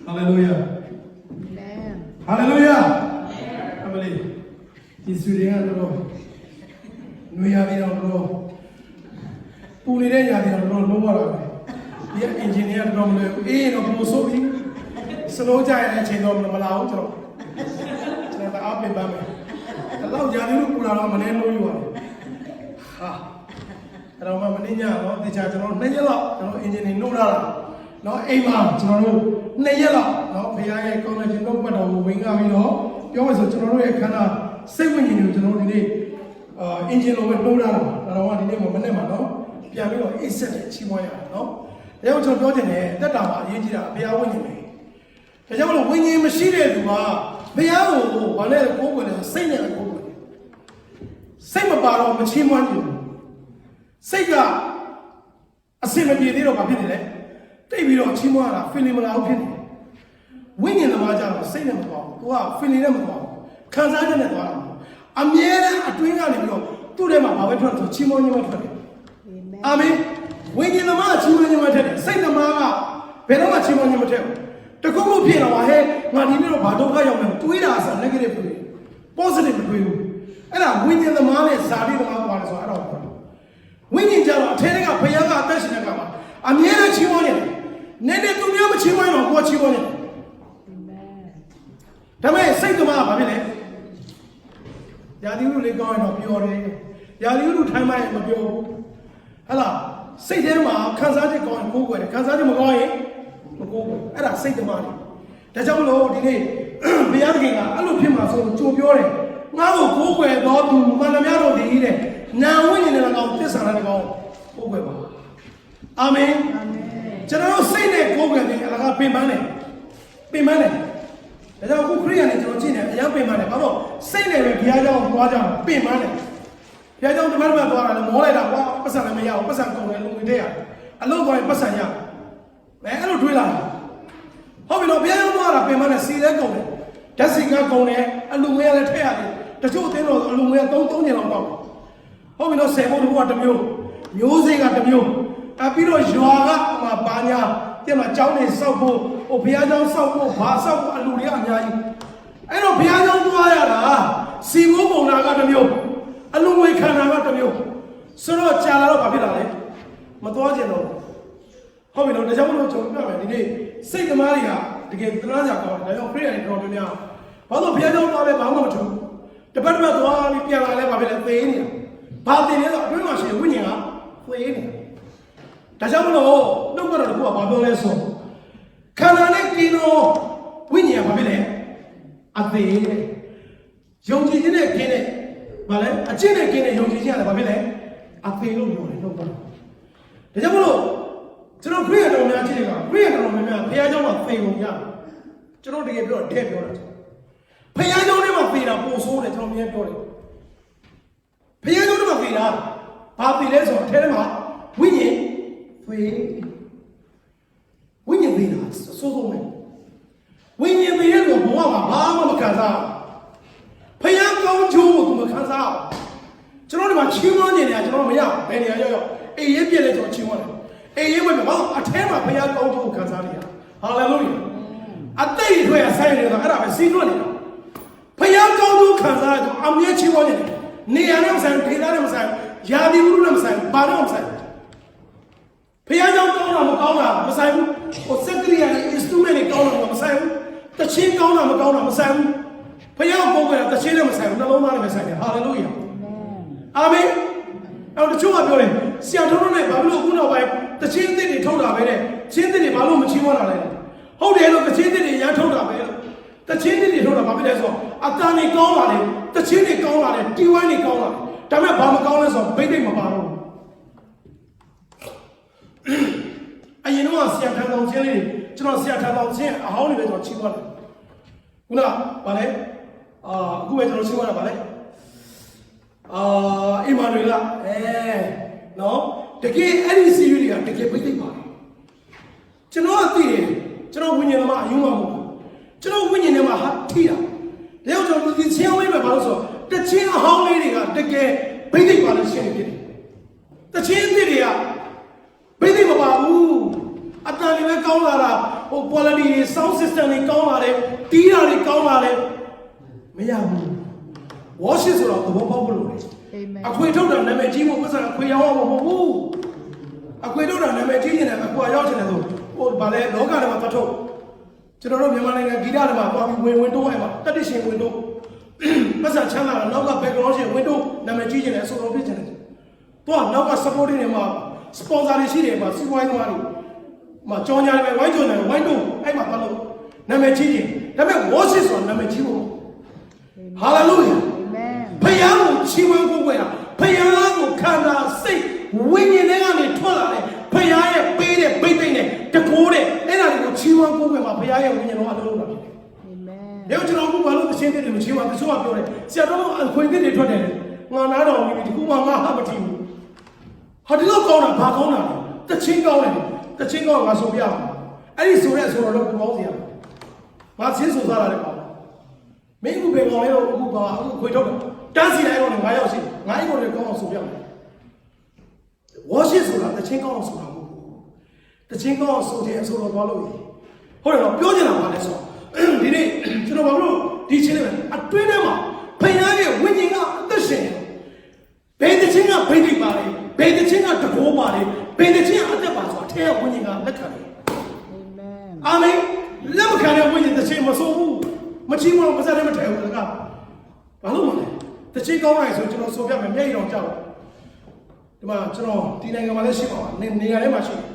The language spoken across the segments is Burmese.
Hallelujah. Hallelujah. Family. This video is about we are in our Puni Raya, no more. We are engineer from the A of Mosobi. Slow giant chain of the Malauto. Never up in Bama. Allow Janu Pula and know you are. Ah. Ramania, the judge, no Nayala, no engineer, no dollar. No Ema, Toronto, Nayala, no Paya College, no one of wing of you know. You always a Toronto Kana, 7 years to know the day. Engine over no dollar, I don't want the name of a name, no. Piano is set, Chimoya, no. They also got in there, that are Yajira, they are winning me. The Yellow winging machine, you are. They are one of the over the same over. Same about machine one. Say, a similar deal of a minute. They will not Chimara, feeling without penny. Winning the Maja, saying them about, wow, feeling them about. Kazan and one. A mere a twin animal, to them about a to Chimon. Amen. Winning the March, you and say the Mama, Penoma Chimon Hotel. The Google Pin of our head, Marino Badoka, tweet us a negative, positive review. And I'm winning the money, Sadi the Mama, so I don't know. Winning Java, telling up a young attention. I'm here at Chimon. Nene to me what you want, what you want. Amen. Tame say to ma babile. Yadi ru le going up your day. Yadi ru time I am your. Hala, say them ma, Kansaji going, go where, Kansaji Magoy, go. Ella say the money. The Jamalo delay. Bianca, I look him as on to your. Now go where, God to Manamiano de Ide. Now winning about this and I go. Amen. General say that go with the pay money. Pay money. The young Korean in Georgia, young pay money. But say that we are down, pay money. You don't remember the more than one person, a person going there. A low boy person. I don't do that. How we know be able to pay money, see that go. That's it, go there, and look where they are. The two things are look where don't know. How we know say what the music at the mule. Apiro joga uma banha tem uma chão salvo o piano salvo passa a luria aí aí no piano do ara se o bom na gata meu a lua e cana gata meu só chala lo papira le matou je no hobi no já não chão na né sei que maria de que traz a cor eu creio em cor minha quando piano do ara vamos chão depois do ara piano le papira tem parte ne do prima che winha foi Tajamolo, no matter what Baboleso. Cananekino, Winnie Babile, at the end. Yongi Kine, Vale, a Chine Kine, Yongi Babile, at the end. No one. Tajamolo, to not create on Nigeria, create on me, Piano thing, young. To not get your dead. Piano never feel a post on it from your body. Piano never feel a Papi Leso, Telema, Winnie. When you be us, so when you be able to walk, Mama Kaza, Payanko Joe Kaza, Geronimo Chimon in Atomia, Penny, a year to Chimon, a year with a tema Payanko to Kazania. Hallelujah. A day where I say in the Arab, see one. Payanko to Kaza, I'm near Chimon, Nianams and Pilanams and Yadi Rulams and Barams. Piano Gona, Masai, or Secretary is too many Gona Masai, the Chin Gona Masai, Piano Boga, the Chin Masai, no one Masai, hallelujah. Amen. Now the two are going, see, I don't know, Babu Guna, the Chin did it told of it, Chin did it, Balu Chimona. How the hell of the Chin did it, I told of it, the Chin did it told of Babileso, Atani Gona, the Chin Gona, Diwani Gona, Tama Bamagonas of Baby Mabaro. I know I see a kind of jelly, to not see a kind of jelly, a holy bit of chihuahua. Una, ballet, who went to Chihuahua ballet? Emanuela, no, the gay any Syria, the gay pretty body. To know a theory, to know when you're not human, to know when you're not hot tea. They also do the same way also. The chain how lady got the gay pretty body. The chain did here. Pretty Babu, at the တွေပဲကောင်းလာတာဟို quality တွေ sound system တွေကောင်းလာတယ်တီးတာတွေကောင်းလာတယ်မရဘူး worship ဆိုတော့သဘောပေါက်လို့လေအခွေထုတ်တာနာမည်ကြီးဖို့ပတ်စံအခွေရောင်းအောင်မဟုတ်ဘူးအခွေထုတ်တာနာမည်ကြီးနေတယ်အခွေရောက်ချင်တယ်ဆိုဟိုဗာလဲလောကထဲမှာသတ်ထုတ်ကျွန်တော်တို့မြန်မာနိုင်ငံဂီတတွေမှာသွားပြီးဝင်တိုးအဲ့မှာတတိရှင်ဝင်တိုးပတ်စံချမ်းသာတာနောက်က background ရှင်ဝင်တိုးနာမည်ကြီးချင်တယ်အဆိုတော်ဖြစ်ချင်တယ်တော့နောက်က supporting တွေမှာ sponsor တွေရှိတယ်မှာစီးပွားရေးသမားတွေမှာကြောင်ညာတွေဝိုင်းကြောင်ညာဝိုင်းတိုးအဲ့မှာဘာလို့နာမည်ကြီးချင်ဒါပေမဲ့ worship ဆိုတာနာမည်ကြီးဖို့ hallelujah ဖယားကိုချီးမွမ်းကိုးကွယ်တာဖယားကိုခန္ဓာစိတ်ဝိညာဉ်ထဲကနေထွက်လာတယ်ဖယားရဲ့ပေးတဲ့ပိတ်သိမ့်တဲ့တကိုးတဲ့အဲ့ဒါတွေကိုချီးမွမ်းကိုးကွယ်မှာဖယားရဲ့ဝိညာဉ်တော်အလုံးလာဖြစ်တယ်။ဒါကျွန်တော်အခုဘာလို့သရှင်တဲ့မချီးမွမ်းတချို့ကပြောတယ်ဆရာတော်အခွင့်အရေးတွေထွက်တယ်ငါနားတော်ပြီးဒီကူမှငါဟာမထီဘူး။ဟာဒီလိုကောင်းတာဘာကောင်းတာလဲတချင်းကောင်းတယ်တချင်းကောင်းငါဆိုပြအောင်အဲ့ဒီဆိုတဲ့ဆိုတော့တော့ကောင်းစရာငါချင်းဆိုစားရတယ်ကောင်းမင်းကူပဲကောင်းလဲတော့အခုပါအခုခွေထုတ်တယ်တန်းစီလိုက်တော့9ယောက်ရှိ9ယောက်လည်းကောင်းအောင်ဆိုပြမယ် worship ဆိုတာတချင်းကောင်းအောင်ဆိုတာမဟုတ်ဘူးတချင်းကောင်းအောင်ဆိုခြင်းအဆိုတော်သွားလို့ဟုတ်တယ်တော့ပြောချင်တာပါလဲဆိုဒီနေ့ကျွန်တော်ဘာလို့ဒီချင်းလေးအတွင်းထဲမှာဖယားရဲ့ဝိညာဉ်ကအသက်ရှင်ဘယ်တချင်းကဘိသိက်ပါလဲဘယ်တချင်းကတဘောပါလဲဘယ်တချင်းကအသက်ပါဆိုတာအထက်ဝိညာဉ်ကလက်ခံတယ်အာမင်လက်မခံတဲ့ဝိညာဉ်တချင်းမဆိုးဘူးမချီးမလို့ပါစတယ်မထဲဘူးကဘာလို့မလဲတချင်းကောင်းလိုက်ဆိုကျွန်တော်ဆိုပြမယ်မျက်ရည်တော်ကြောက်ဒီမှာကျွန်တော်ဒီနိုင်ငံမှာလည်းရှိပါပါနေရာထဲမှာရှိတယ်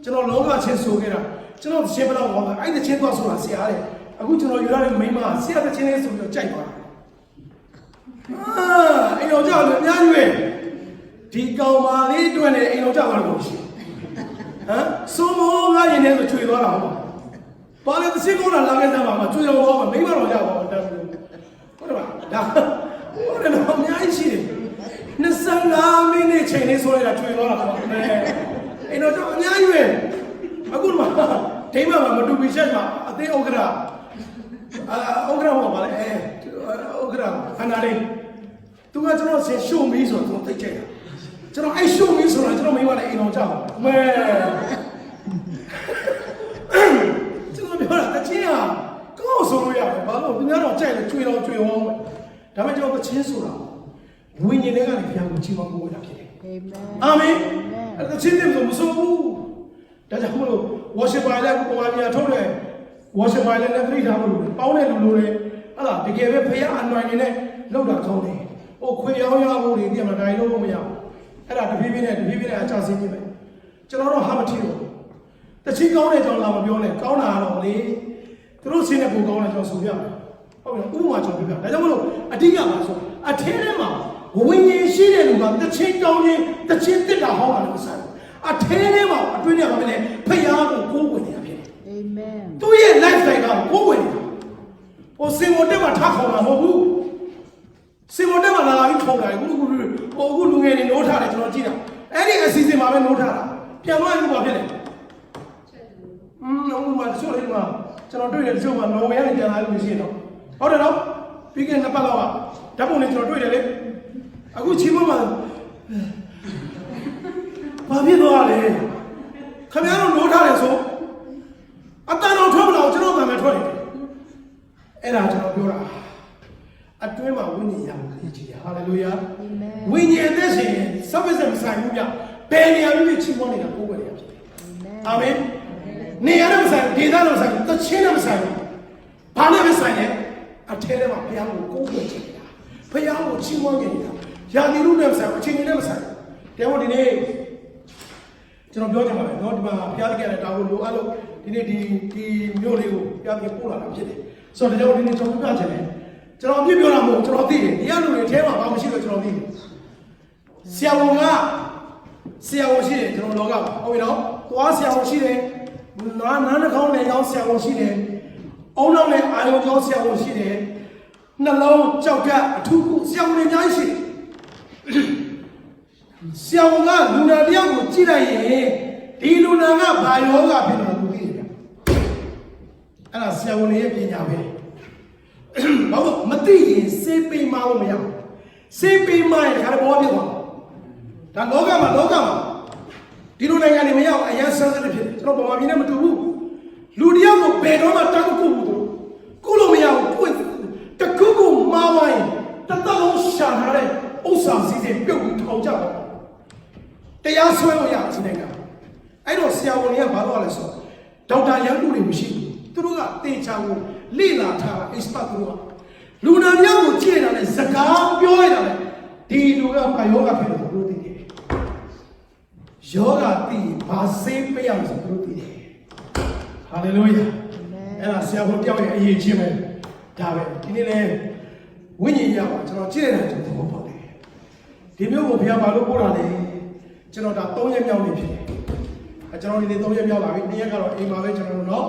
ကျွန်တော်လောကချင်းဆိုခဲ့တာကျွန်တော်တချင်းဘလောက်ဟောတာအဲ့တချင်းသွားဆိုတာဆရာတဲ့အခုကျွန်တော်ယူရတဲ့မိမဆရာတချင်းလေးဆိုပြီးတော့ကြိုက်သွားတာအိမ်တော်ကြောက်တယ်အများကြီးပဲဒီကောင်မလေးတွန်းနေအိမ်တော်ကြောက်သွားလို့ရှိဟမ်စိုးမောငါရင်ထဲဆိုချွေသွားတာဟုတ်ပါလေတချင်းကောင်းတာလာခဲ့သားမှာချွေတော်သွားမှာမိမတော်ရောက်ပါတော့ဟုတ်တယ်ပါဒါဟုတ်တယ်တော့အများကြီးရှိတယ်25မိနစ်ချိန်လေးဆိုရတာချွေသွားတာပေါ့အဲ့တော့အများကြီးပဲအခုမှဒိမမှာမတူပီချက်မှာအသေးဥက္ကရာဥက္ကရာဟောပါလေဥက္ကရာခန္ဓာလေးသူကကျွန်တော်ဆင်ရှုံမီးဆိုတော့သိကြတယ်ကျွန်တော်အဲ့ရှုံမီးဆိုတော့ကျွန်တော်မိမလည်းအိမ်တော်ကြောက်မဲကျွန်တော်ပြောတာတချင်းဟာကောင်းဆိုလို့ရတယ်ဘာလို့သူများတော့ကြိုက်လို့ကျွေတော်ကျွေဝေါမယ်ဒါပေမဲ့ကျွန်တော်တချင်းဆိုတာဝိညာဉ်ထဲကနေဘုရားကိုချီးမွမ်းကိုးတာဖြစ်တယ်အာမင်အဲ့ဒါချင်းတယ်ဆိုမဆိုဘူးဒါကြောင့်မလို့ worship ပါလဲပုံမှန်များထုတ်တယ် worship ပါလဲနဲ့ပြိထားလို့ပေါင်းတဲ့လူလိုလေအဲ့ဒါတကယ်ပဲဘုရားအနွယ်နေနဲ့လောက်တာကောင်းတယ်ဟိုခွေရောင်းရဖို့တွေဒီမှာတိုင်းလို့မရဘူးအဲ့ဒါတဖြည်းဖြည်းနဲ့အချစင်းပြပဲကျွန်တော်တို့ဟာမထီတော့တချင်းကောင်းတဲ့ကြောင့်လာမပြောနဲ့ကောင်းတာတော့လေသူတို့ဆင်းတဲ့ပုံကောင်းတဲ့ကြောင့်ဆိုပြမယ်ဟုတ်ပြီဥပမာကြောင့်ပြပြဒါကြောင့်မလို့အတိကပါဆိုအထင်းထဲမှာဝိညာဉ်ရှိတဲ့လူကတချင်းကောင်းခြင်းတချင်းတစ်တာဟောင်းတာလို့ဆိုင်အထဲထဲမှာအတွင်းထဲမှာလည်းဖယားကိုကိုးကွယ်နေတာဖြစ်တယ်အာမင်သူရဲ့ lifestyle ကကိုးကွယ်နေတာဟိုစင်မတက်မှာထားခေါ်တာမဟုတ်ဘူးစင်မတက်မှာလာပြီးခေါ်တာအခုလူငယ်တွေနိုးထားတယ်ကျွန်တော်ကြည့်တာအဲ့ဒီအစီအစဉ်မှာပဲနိုးထားတာပြန်သွားရင်ဘာဖြစ်လဲဥပမာတချို့လေးမှာကျွန်တော်တွေ့တယ်တချို့မှာနော်ဝေကနေပြန်လာလို့ရှိရင်တော့ဟုတ်တယ်နော်ပြီးခဲ့နှစ်ပတ်လောက်ကဓာတ်ပုံလေးကျွန်တော်တွေ့တယ်လေအခုချီးမွမ်းမှာဘာဖြစ်သွားလဲခင်ဗျားတို့နိုးထားတယ်ဆိုအတန်တော်ထွက်မလာကျွန်တော်ကလည်းထွက်နေတယ်အဲ့ဒါကျွန်တော်ပြောတာအတွင်းမှာဝိညာဉ်ရဖို့သိချင်ဟာလေလုယာဝိညာဉ်သက်ရှင်စပစ်စမဆိုင်ဘူးဗျဘယ်နေရာမျိုးချီးမွမ်းနေတာကိုယ်ပဲရဖြစ်တယ်အာမင်နေရာနဲ့မဆိုင်ဒေသနဲ့မဆိုင်တချင်းနဲ့မဆိုင်ဘာနဲ့မဆိုင်လဲအထဲထဲမှာဘုရားကိုကိုးကွယ်ချင်တာဘုရားကိုချီးမွမ်းနေတာယာတိရုနဲ့မဆိုင်အချိန်နဲ့မဆိုင်တယ်မို့ဒီနေ့ကျွန်တော်ပြောချင်ပါတယ်เนาะဒီမှာဘုရားတကယ်လည်းတာဝန်လိုအပ်လို့ဒီနေ့ဒီမျိုးလေးကိုဘုရားပြန်ပို့လာတာဖြစ်တယ်ဆိုတော့ဒါကြောင့်ဒီနေ့ကျွန်တော်ပြချင်တယ်ကျွန်တော်အပြစ်ပြောတာမဟုတ်ကျွန်တော်သိတယ်ဒီကလူတွေအဲမှာဘာမှမရှိလို့ကျွန်တော်သိတယ်ဆရာဝန်ရှိတယ်ကျွန်တော်လောကပါဟုတ်ပြီနော်သွားဆရာဝန်ရှိတယ်နားနှာခေါင်းနဲ့ကြောင်းဆရာဝန်ရှိတယ်အုံနောက်နဲ့အာယုံကြောင်းဆရာဝန်ရှိတယ်နှလုံးကြောက်ကအထူးခုဆရာဝန်တွေအများကြီးရှိတယ်ဆရာဝန်ကလူနာတယောက်ကိုကြည့်လိုက်ရင်ဒီလူနာကဘာယောဂဖြစ်နေလို့သိတယ်ဗျအဲ့ဒါဆရာဝန်ရဲ့ပညာပဲဘာလို့မသိရင်စေးပေးမလို့မရဘူးစေးပေးမရင်ခါတော့ဘောပြသွားဒါလောကမှာ ဒီလိုနိုင်ငံတွေမရောက်အရန်ဆန်းတဲ့ဖြစ်ကျွန်တော်ဗမာပြည်နဲ့မတူဘူးလူတယောက်ကိုဘယ်တော့မှတောင်းမကူဘူးသူကုလို့မရဘူးကိုတကူကူမာဝိုင်းတသက်လုံးရှာထားတဲ့ဥစ္စာစီစဉ်ပြုတ်ပြီးထောင်ကြပါတရားဆွဲလို့ရဒီနိုင်ငံအဲ့တော့ဆရာဝန်တွေကဘာလို့လဲဆိုဒေါက်တာရန်ကူတွေမရှိဘူးသူတို့ကတေချာကိုလိလာထား expert တို့ကလူနာမျိုးကိုကြည့်နေတာနဲ့စကားပြောရတာလေဒီလူကဘာယောဂဖြစ်လို့သူတို့သိတယ်ယောဂသိဘာစေးပေးရမလဲဆိုသူတို့သိတယ်ဟာလေလုယာအဲ့ဒါဆရာဝန်တယောက်ရဲ့အရေးချင်းပဲဒါပဲဒီနေ့လဲဝိညာဉ်ရပါကျွန်တော်ကြည့်နေတာကျွန်တော်သဘောပေါက်တယ်ဒီမျိုးကိုဘုရားဘာလို့ပို့တာလဲကျွန်တော်ဒါ3ရက်မြောက်နေဖြစ်တယ်ကျွန်တော်ဒီနေ့3ရက်မြောက်လာပြီ2ရက်ကတော့အိမ်မှာပဲကျွန်တော်တို့เนาะ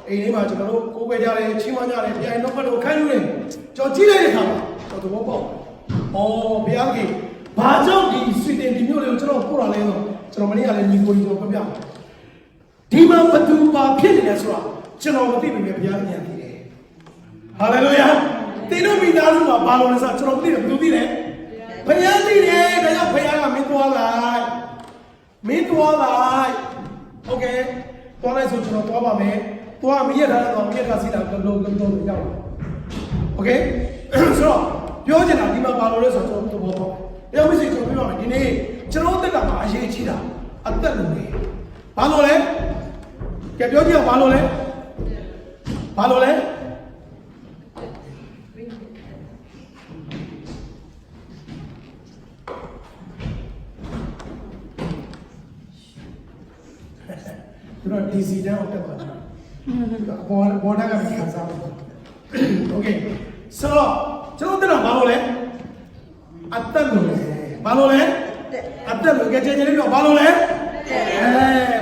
အိမ်လေးမှာကျွန်တော်တို့ကိုယ်ွယ်ကြတယ်ချင်းမကြတယ်ပြန်တော့ဘတ်တော့ခိုင်းလို့တယ်ကျွန်တော်ကြည့်လိုက်တဲ့အခါမှာကျွန်တော်သဘောပေါက်ဩဘုရားကြီးဘာကြောင့်ဒီဆွေတင်ဒီမျိုးလေးကိုကျွန်တော်ပို့တာလဲဆိုကျွန်တော်မနေ့ကလည်းညီကိုကြီးကျွန်တော်ပြပြဒီမှာဘသူပါဖြစ်နေလဲဆိုတော့ကျွန်တော်မသိပေမဲ့ဘုရားဉာဏ်သိတယ်ဟာလေလုယာသင်တို့မိသားစုမှာဘာလို့လဲဆိုတော့ကျွန်တော်သိတယ်ဘယ်သူသိလဲဘုရားသိတယ်ဒါကြောင့်ဘုရားကမင်းသွားလိုက်โอเคသွားလိုက်ဆိုကျွန်တော်သွားပါမယ်သွားမရထားတော့မရထားစီတာလုံးရောက်လာโอเคဆိုတော့ပြောချင်တာဒီမှာဘာလို့လဲဆိုတော့ကျွန်တော်သဘောပေါက်တယ်မရှိကျွန်တော်ပြောပါမယ်ဒီနေ့ကျွန်တော်တက်တာမှာအရေးကြီးတာအသက်လုံးလေဘာလို့လဲကြပြောကြည့်အောင်ဘာလို့လဲကျွန်တော် DC တန်းအောင်တက်ပါတယ်ဘောဓာကမခံစားဘူးโอเคဆိုတော့ကျွန်တော်တက်တာဘာလို့လဲအသက်လို့လဲဘာလို့လဲအသက်လို့ကြည့်ကြလေးပြောဘာလို့လဲဘ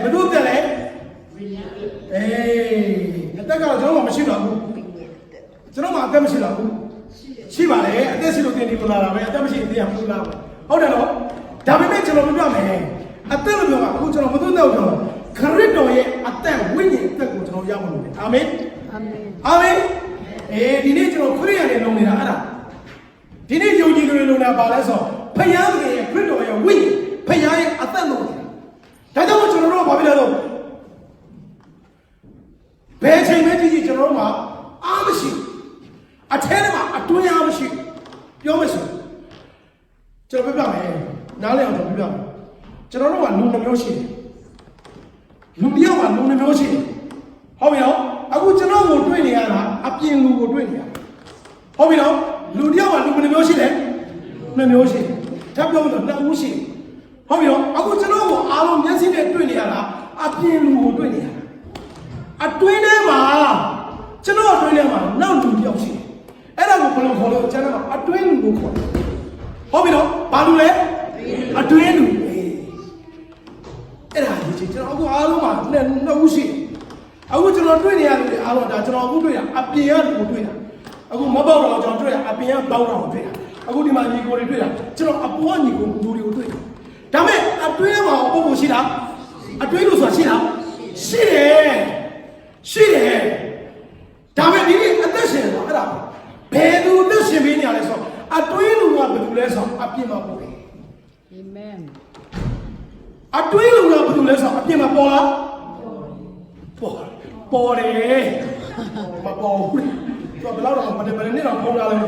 ယ်လိုတက်လဲအသက်ကတော့ကျွန်တော်မှမရှိတော့ဘူးကျွန်တော်မှအသက်မရှိတော့ဘူးရှိပါလေအသက်ရှိလို့တင်ဒီလိုလာတာပဲအသက်မရှိရင်တရားမလို့လာဘူးဟုတ်တယ်နော်ဒါပေမဲ့ကျွန်တော်ပြောမယ်အသက်လို့ပြောတာအခုကျွန်တော်မသိတော့ပြောခရစ်တော်ရဲ့အသက်ဝိညာဉ်အသက်ကိုကျွန်တော်ရဖို့လုပ်တယ်အာမင်ဒီနေ့ကျွန်တော်ခရစ်ယာန်နဲ့လုံနေတာအဲ့ဒါဒီနေ့ယုံကြည်သူတွေလုံနေတာပါလဲဆိုဖခင်ရဲ့ခရစ်တော်ရဲ့ဝိညာဉ်ဖခင်ရဲ့အသက်လုံနေတာဒါကြောင့်ကျွန်တော်တို့ကဘာဖြစ်လဲတော့ဘယ်ချိန်ပဲကြည့်ကျွန်တော်တို့မှာအားမရှိအထဲထဲမှာအတွင်းအားမရှိပြောမရှိကျွန်တော်ပြပြမယ်နားလည်အောင်ကျွန်တော်ပြပြမယ်ကျွန်တော်တို့ကလူနှမျိုးရှိတယ်လူတယောက်မှာလူနှမျိုးရှိတယ်ဟုတ်ပြီနော်အခုကျွန်တော်ကိုတွေ့နေရတာအပြင်လူကိုတွေ့နေရဟုတ်ပြီနော်လူတယောက်မှာလူနှမျိုးရှိတယ်2မျိုးရှိတယ်ထပ်ပြောလို့2ဦးရှိတယ်ဟုတ်ပြီနော်အခုကျွန်တော်ကိုအားလုံးမျက်စိနဲ့တွေ့နေရတာအပြင်လူကိုတွေ့နေရတာအတွင်းထဲမှာကျွန်တော်အတွင်းထဲမှာနောက်လူတယောက်ရှိတယ်အဲ့ဒါကိုဘယ်လိုခေါ်လို့ကျွန်တော်အတွင်းလူကိုခေါ်တယ်ဟုတ်ပြီနော်ဘာလူလဲအတွင်းလူအဲ့ဒါကြီးကျွန်တော်အခုအားလုံးမှာ2ဦးရှိတယ်အခုကျွန်တော်တွေ့နေရတယ်အားလုံးဒါကျွန်တော်အခုတွေ့တာအပြင်ကလူကိုတွေ့တာအခုမပေါက်တော့ကျွန်တော်တွေ့တာအပြင်ကပေါက်တော့တွေ့တာအခုဒီမှာညီကိုတွေတွေ့တာကျွန်တော်အပေါ်ကညီကိုလူတွေကိုတွေ့တာဒါပေမဲ့အတွင်းမှာပုံပုံရှိတာအတွင်းလို့ဆိုတာရှိတာရှိတယ်ဒါပေမဲ့ဒီနေ့အသက်ရှင်တာအဲ့ဒါဘယ်သူအသက်ရှင်ပေးနေရလဲဆိုတော့အတွင်းလူကဘယ်သူလဲဆိုတော့အပြင်မှာပေါ်တယ်အာမင်အတွင်းလူကဘယ်သူလဲဆိုတော့အပြင်မှာပေါ်လားပေါ်တယ်မပေါ်ဘူးတော့ဘယ်တော့မှမတယ်နဲ့တော့ပေါ်လာလို့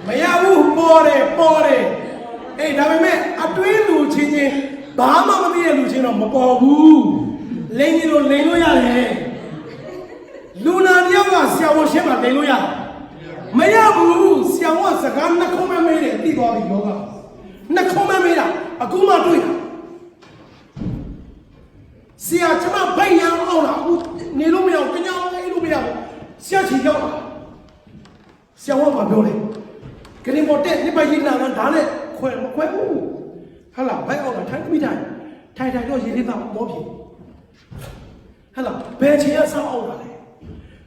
မရဘူးပေါ်တယ်အေးဒါပေမဲ့အတွင်းလူချင်းဘာမှမသိတဲ့လူချင်းတော့မပေါ်ဘူးလိန်ကြီးလို့လိန်လို့ရတယ်လူနာတယောက်ကဆရာဝန်ရှင်းမှာလိန်လို့ရတယ်မရဘူးဆရာဝန်စကားနှခုံးမမေးတယ်သိသွားပြီယောဂနှခုံးမမေးတာအခုမှတွေ့တာဆရာကျမဗိုက်ရန်အောင်လားအခုနေလို့မရဘူးတညာအေးလို့မရဘူးဆရာချီရောက်လာဆရာဝန်ကပြောတယ်ဂရင်ပေါ်တက်နိဗ္ဗာန်ရည်နာဓာတ်နဲ့ခွဲမခွဲဘူးဟာလားဘိုက်အောင်လားထိုင်ပြီးထိုင်တော့ရေလေးပါမောပြေဟာလားဘယ်ချိန်ကစောင်းအောင်လာလဲ